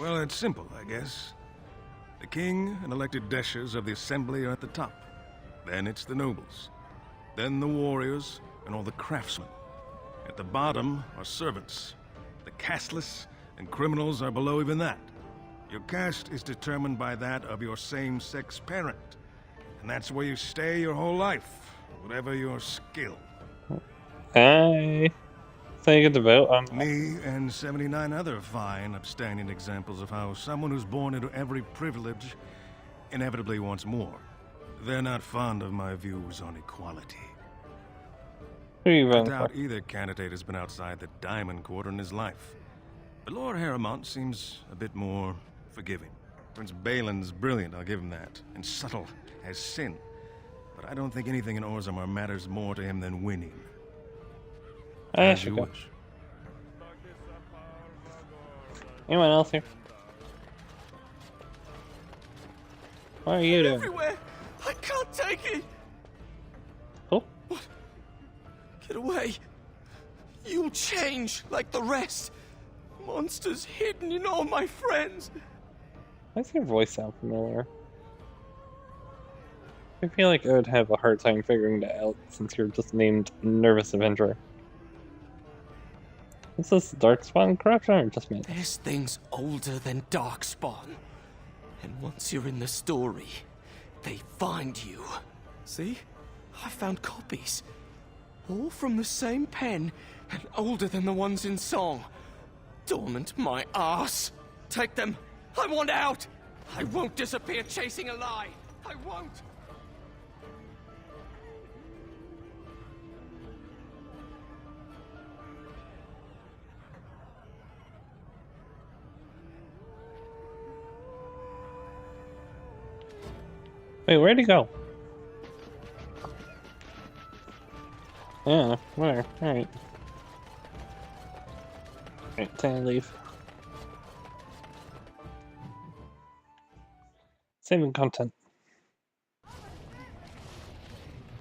[SPEAKER 14] Well, it's simple, I guess. The king and elected deshers of the Assembly are at the top. Then it's the nobles. Then the warriors and all the craftsmen. At the bottom are servants. The casteless and criminals are below even that. Your caste is determined by that of your same-sex parent. And that's where you stay your whole life, whatever your skill.
[SPEAKER 1] Hey. So you get to vote on
[SPEAKER 14] me and 79 other fine, upstanding examples of how someone who's born into every privilege inevitably wants more. They're not fond of my views on equality. I doubt either candidate has been outside the Diamond Quarter in his life. But Lord Harrowmont seems a bit more forgiving. Prince Balin's brilliant, I'll give him that, and subtle as sin. But I don't think anything in Orzammar matters more to him than winning. As you wish.
[SPEAKER 1] Anyone else here? What are you doing?
[SPEAKER 6] Everywhere! I can't take it!
[SPEAKER 1] Oh?
[SPEAKER 6] What? Get away! You'll change like the rest! Monsters hidden in all my friends!
[SPEAKER 1] Why does your voice sound familiar? I feel like I would have a hard time figuring that out since you're just named Nervous Avenger. Is this Darkspawn corruption or just me?
[SPEAKER 6] There's things older than Darkspawn. And once you're in the story, they find you. See? I found copies. All from the same pen, and older than the ones in song. Dormant my ass. Take them. I want out. I won't disappear chasing a lie. I won't.
[SPEAKER 1] Wait, where'd he go? Yeah, where? Alright. Alright, time to leave. Saving content.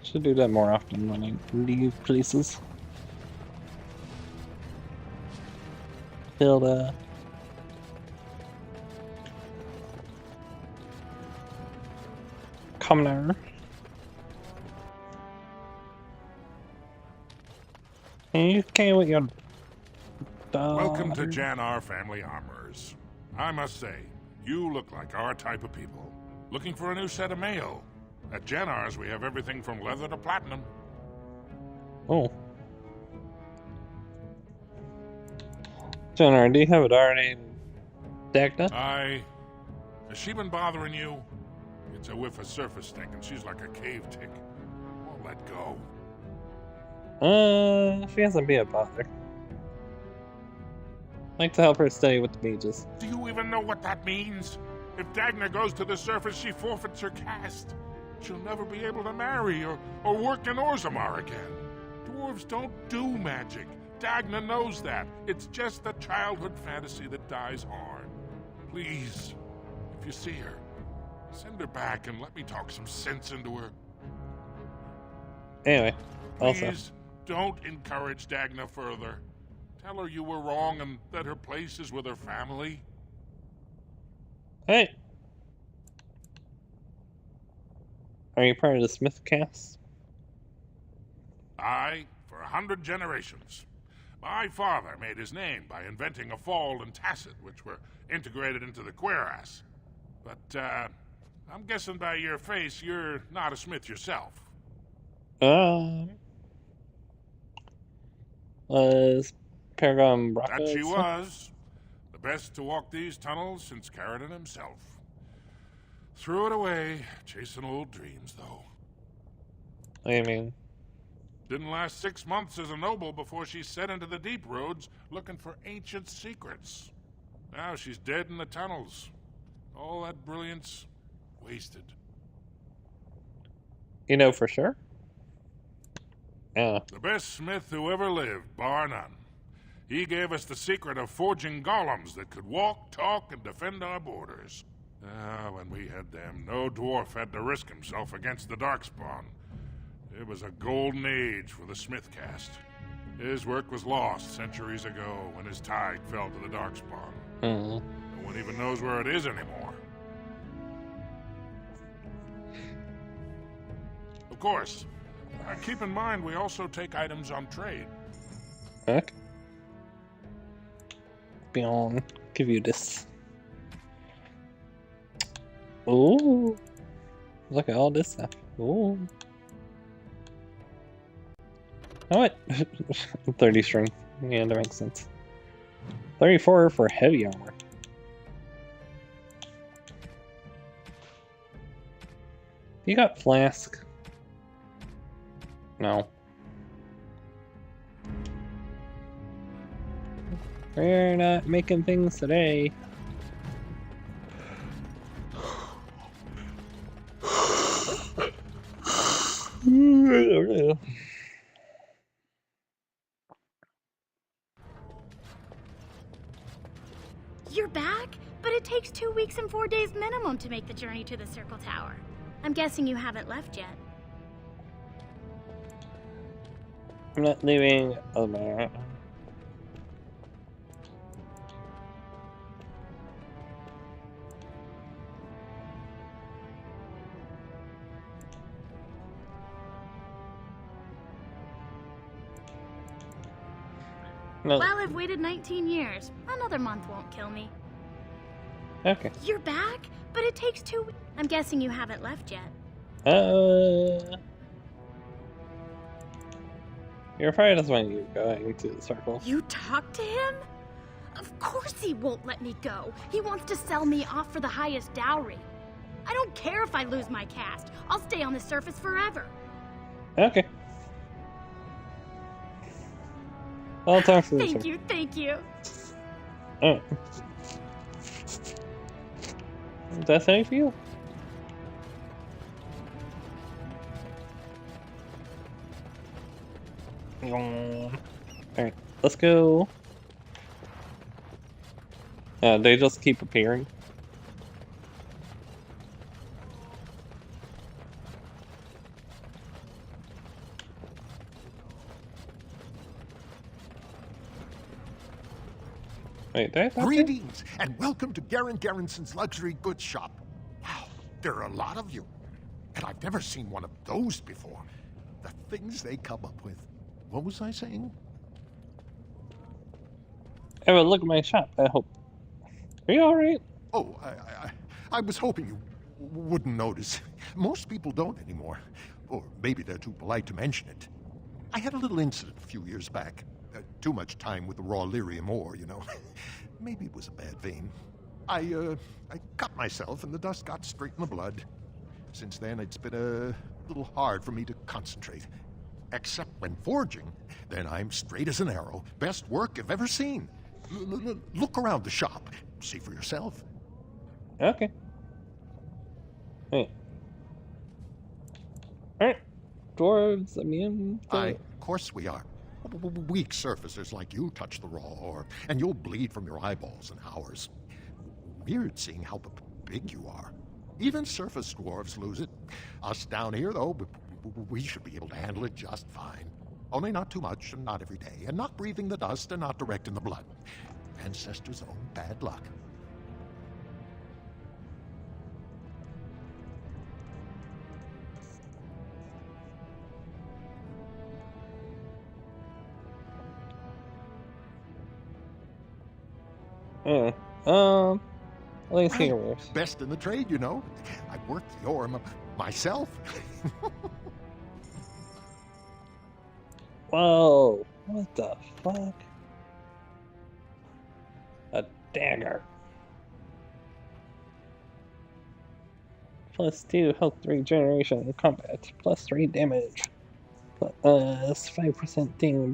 [SPEAKER 1] Should do that more often when I leave places. Hilda. Come there. You came with your
[SPEAKER 17] Welcome to Jannar Family Armorers. I must say, you look like our type of people. Looking for a new set of mail. At Jannar's, we have everything from leather to platinum.
[SPEAKER 1] Oh. Jannar, do you have a daughter named Dagna?
[SPEAKER 17] Has she been bothering you? It's a whiff of surface stink, and she's like a cave tick. Won't let go.
[SPEAKER 1] She hasn't been a bother. I'd like to help her study with the mages.
[SPEAKER 17] Do you even know what that means? If Dagna goes to the surface, she forfeits her caste. She'll never be able to marry or work in Orzammar again. Dwarves don't do magic. Dagna knows that. It's just a childhood fantasy that dies hard. Please, if you see her, send her back and let me talk some sense into her.
[SPEAKER 1] Anyway, also.
[SPEAKER 17] Please, don't encourage Dagna further. Tell her you were wrong and that her place is with her family.
[SPEAKER 1] Hey! Are you part of the Smith cast?
[SPEAKER 17] Aye, for 100 generations. My father made his name by inventing a fall and tacit, which were integrated into the cuirass. But, I'm guessing by your face, you're not a smith yourself.
[SPEAKER 1] Was Paragon Brocco?
[SPEAKER 17] That she was. The best to walk these tunnels since Carradine himself. Threw it away, chasing old dreams, though.
[SPEAKER 1] What do you mean?
[SPEAKER 17] Didn't last 6 months as a noble before she set into the deep roads looking for ancient secrets. Now she's dead in the tunnels. All that brilliance, wasted.
[SPEAKER 1] You know for sure? Yeah.
[SPEAKER 17] The best smith who ever lived, bar none. He gave us the secret of forging golems that could walk, talk, and defend our borders. When we had them, no dwarf had to risk himself against the Darkspawn. It was a golden age for the Smith caste. His work was lost centuries ago when his tide fell to the Darkspawn. No one even knows where it is anymore. Of course, keep in mind we also take items on trade.
[SPEAKER 1] Okay. Beyond, give you this. Ooh, look at all this stuff. Ooh. Oh, what? 30 strength. Yeah, that makes sense. 34 for heavy armor. You got flask? No. We're not making things today.
[SPEAKER 9] You're back? But it takes 2 weeks and 4 days minimum to make the journey to the Circle Tower. I'm guessing you haven't left yet.
[SPEAKER 1] I'm not leaving. Oh man. No.
[SPEAKER 9] Well, I've waited 19 years. Another month won't kill me.
[SPEAKER 1] Okay.
[SPEAKER 9] You're back? But it takes 2 weeks. I'm guessing you haven't left yet.
[SPEAKER 1] You're probably just when you're going to the circle.
[SPEAKER 9] You talked to him? Of course he won't let me go. He wants to sell me off for the highest dowry. I don't care if I lose my caste. I'll stay on the surface forever.
[SPEAKER 1] Okay. I'll talk to
[SPEAKER 9] Thank you, thank you.
[SPEAKER 1] Oh. That's how you feel? Alright, let's go. They just keep appearing. Wait,
[SPEAKER 4] Greetings, and welcome to Garen Garrison's luxury goods shop. Wow, there are a lot of you.
[SPEAKER 3] And I've never seen one of those before. The things they come up with. What was I saying?
[SPEAKER 1] Hey, well, look at my shop, I hope. Are you alright?
[SPEAKER 3] Oh, I was hoping you wouldn't notice. Most people don't anymore. Or maybe they're too polite to mention it. I had a little incident a few years back. Too much time with the raw lyrium ore, you know. Maybe it was a bad vein. I cut myself and the dust got straight in the blood. Since then, it's been a little hard for me to concentrate. Except when forging, then I'm straight as an arrow. Best work I've ever seen. Look around the shop. See for yourself.
[SPEAKER 1] Okay. Hey. Alright. Dwarves immune to...
[SPEAKER 3] Of course we are. Weak surfacers like you touch the raw ore, and you'll bleed from your eyeballs in hours. Weird seeing how big you are. Even surface dwarves lose it. Us down here, though, we should be able to handle it just fine. Only not too much, and not every day, and not breathing the dust, and not direct in the blood. Ancestors' own bad luck.
[SPEAKER 1] Let me see your
[SPEAKER 3] Best in the trade, you know. I worked the ore myself.
[SPEAKER 1] Whoa! What the fuck? A dagger. +2 health regeneration in combat. +3 damage. +5% thing.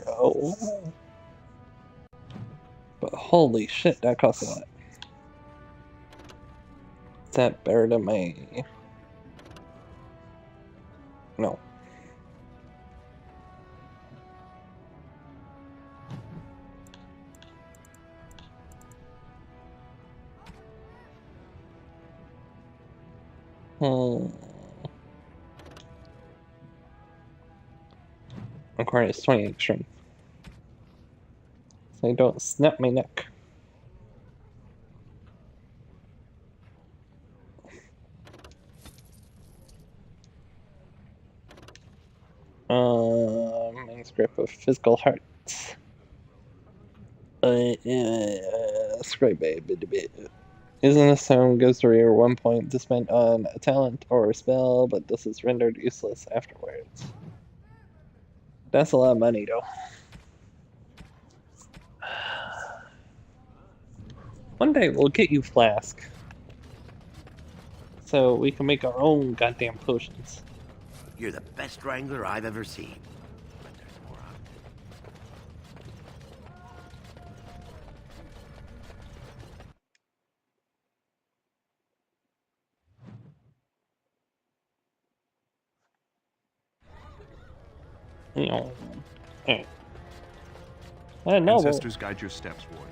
[SPEAKER 1] Oh. But holy shit, that costs a lot. Is that better than my... No. Requires 28 strength. So I don't snap my neck. Manuscript of Physical Hearts. Scribe. Isn't a sound gives the reader 1 point to spend on a talent or a spell, but this is rendered useless afterwards. That's a lot of money, though. One day we'll get you Flask. So we can make our own goddamn potions.
[SPEAKER 8] You're the best wrangler I've ever seen. But there's more
[SPEAKER 1] of it. No.
[SPEAKER 4] Ancestors guide your steps, warrior.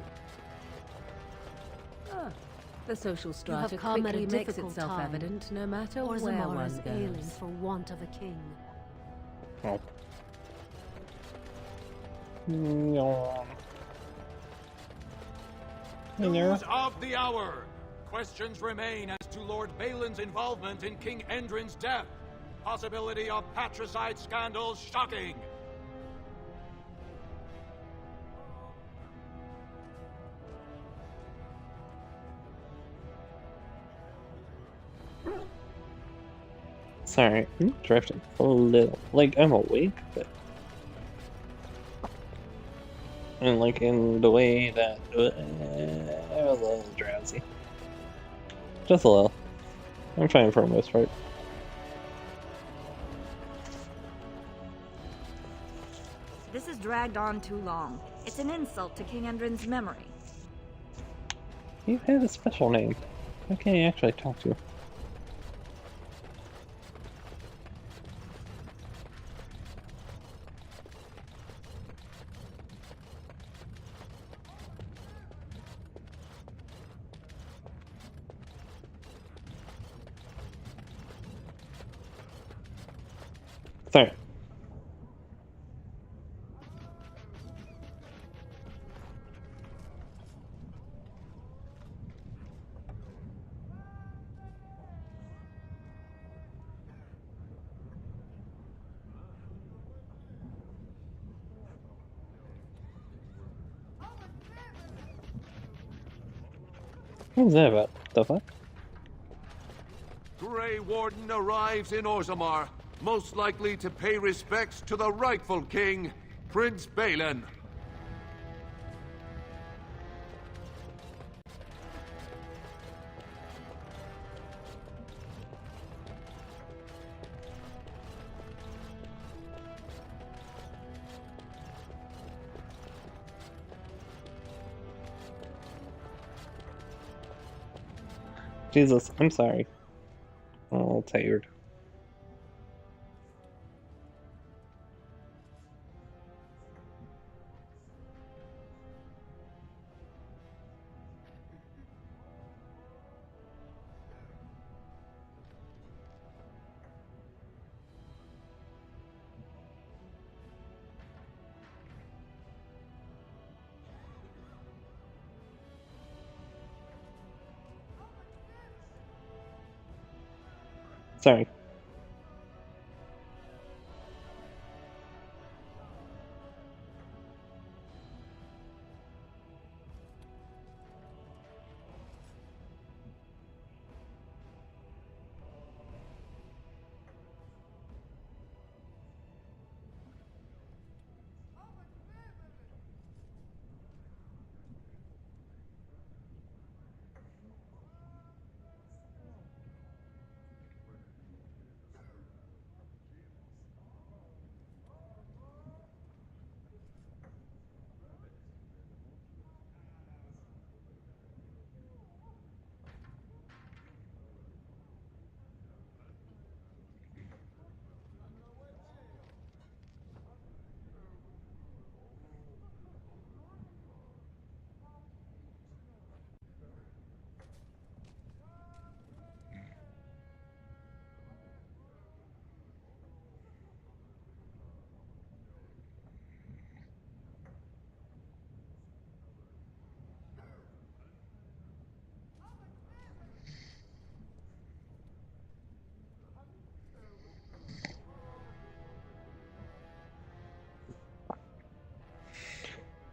[SPEAKER 2] The social strata
[SPEAKER 5] have come at a
[SPEAKER 2] quickly makes
[SPEAKER 5] difficult
[SPEAKER 2] itself
[SPEAKER 5] time.
[SPEAKER 2] evident no matter where
[SPEAKER 5] Orzammar
[SPEAKER 2] one
[SPEAKER 5] is ailing
[SPEAKER 2] goes.
[SPEAKER 5] for want of a king.
[SPEAKER 6] News of the hour. Questions remain as to Lord Balin's involvement in King Endrin's death. Possibility of patricide scandals shocking.
[SPEAKER 1] Sorry, I'm drifting a little. Like, I'm awake, but... And like, in the way that... I'm a little drowsy. Just a little. I'm fine for the most part.
[SPEAKER 16] This has dragged on too long. It's an insult to King Endrin's memory.
[SPEAKER 1] You had a special name. Why can't you actually talk to you? Sorry. What was that about? The fuck?
[SPEAKER 4] Grey Warden arrives in Orzammar, most likely to pay respects to the rightful king, Prince Balin.
[SPEAKER 1] Jesus, I'm sorry. I'm a little tired. Sorry.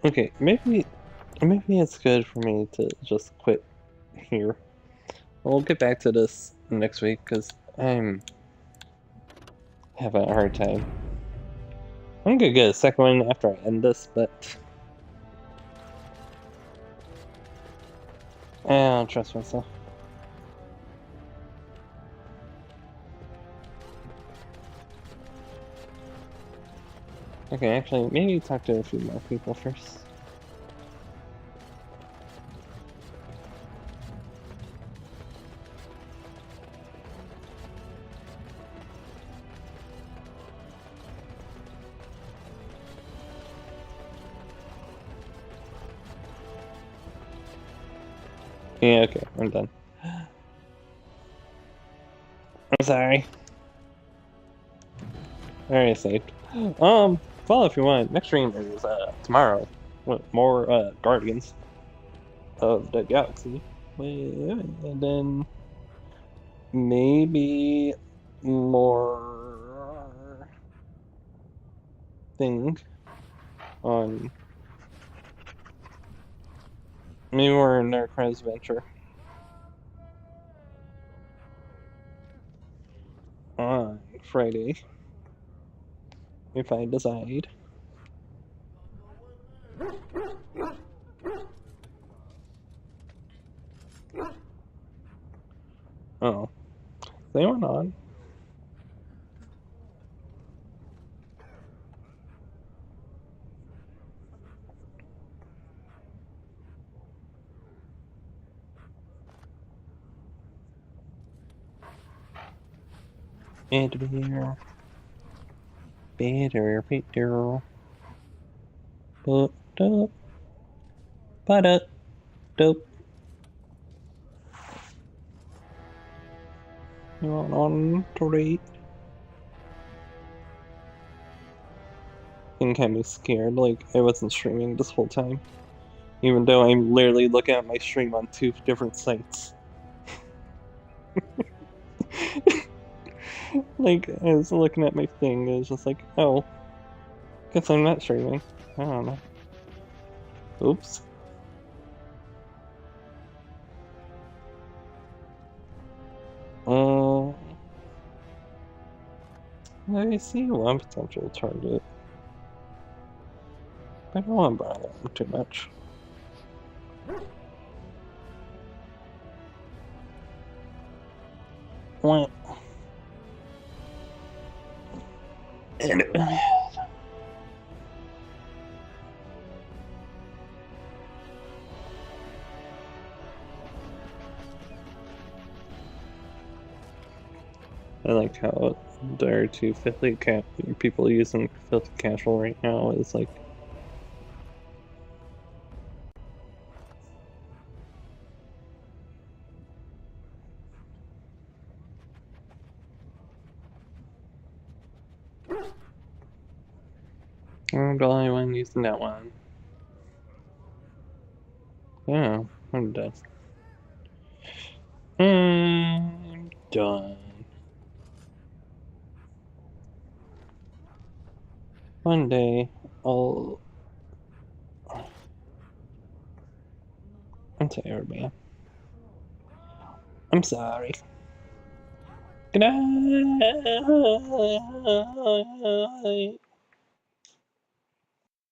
[SPEAKER 1] Okay, maybe it's good for me to just quit here. We'll get back to this next week because I'm having a hard time. I'm gonna get a second one after I end this, but I don't trust myself. Okay, actually, maybe talk to a few more people first. Yeah, okay, I'm done. I'm sorry. Alright, saved. Follow if you want. Next stream is tomorrow with more Guardians of the Galaxy. And then maybe more thing on maybe more Narcos Adventure on Friday if I decide. Oh, they went on. And better, but dope. You want on three? Can kind of scared, like I wasn't streaming this whole time, even though I'm literally looking at my stream on 2 different sites. Like I was looking at my thing, it was just like, oh, guess I'm not streaming. I don't know. Oops. I see one potential target. I don't want to bother them too much. Well, anyway. I like how there are two people using filthy casual right now. It's like, I'm the only one using that one. Yeah, I'm done. I'm done. One day, I'm sorry, man. I'm sorry. Good night.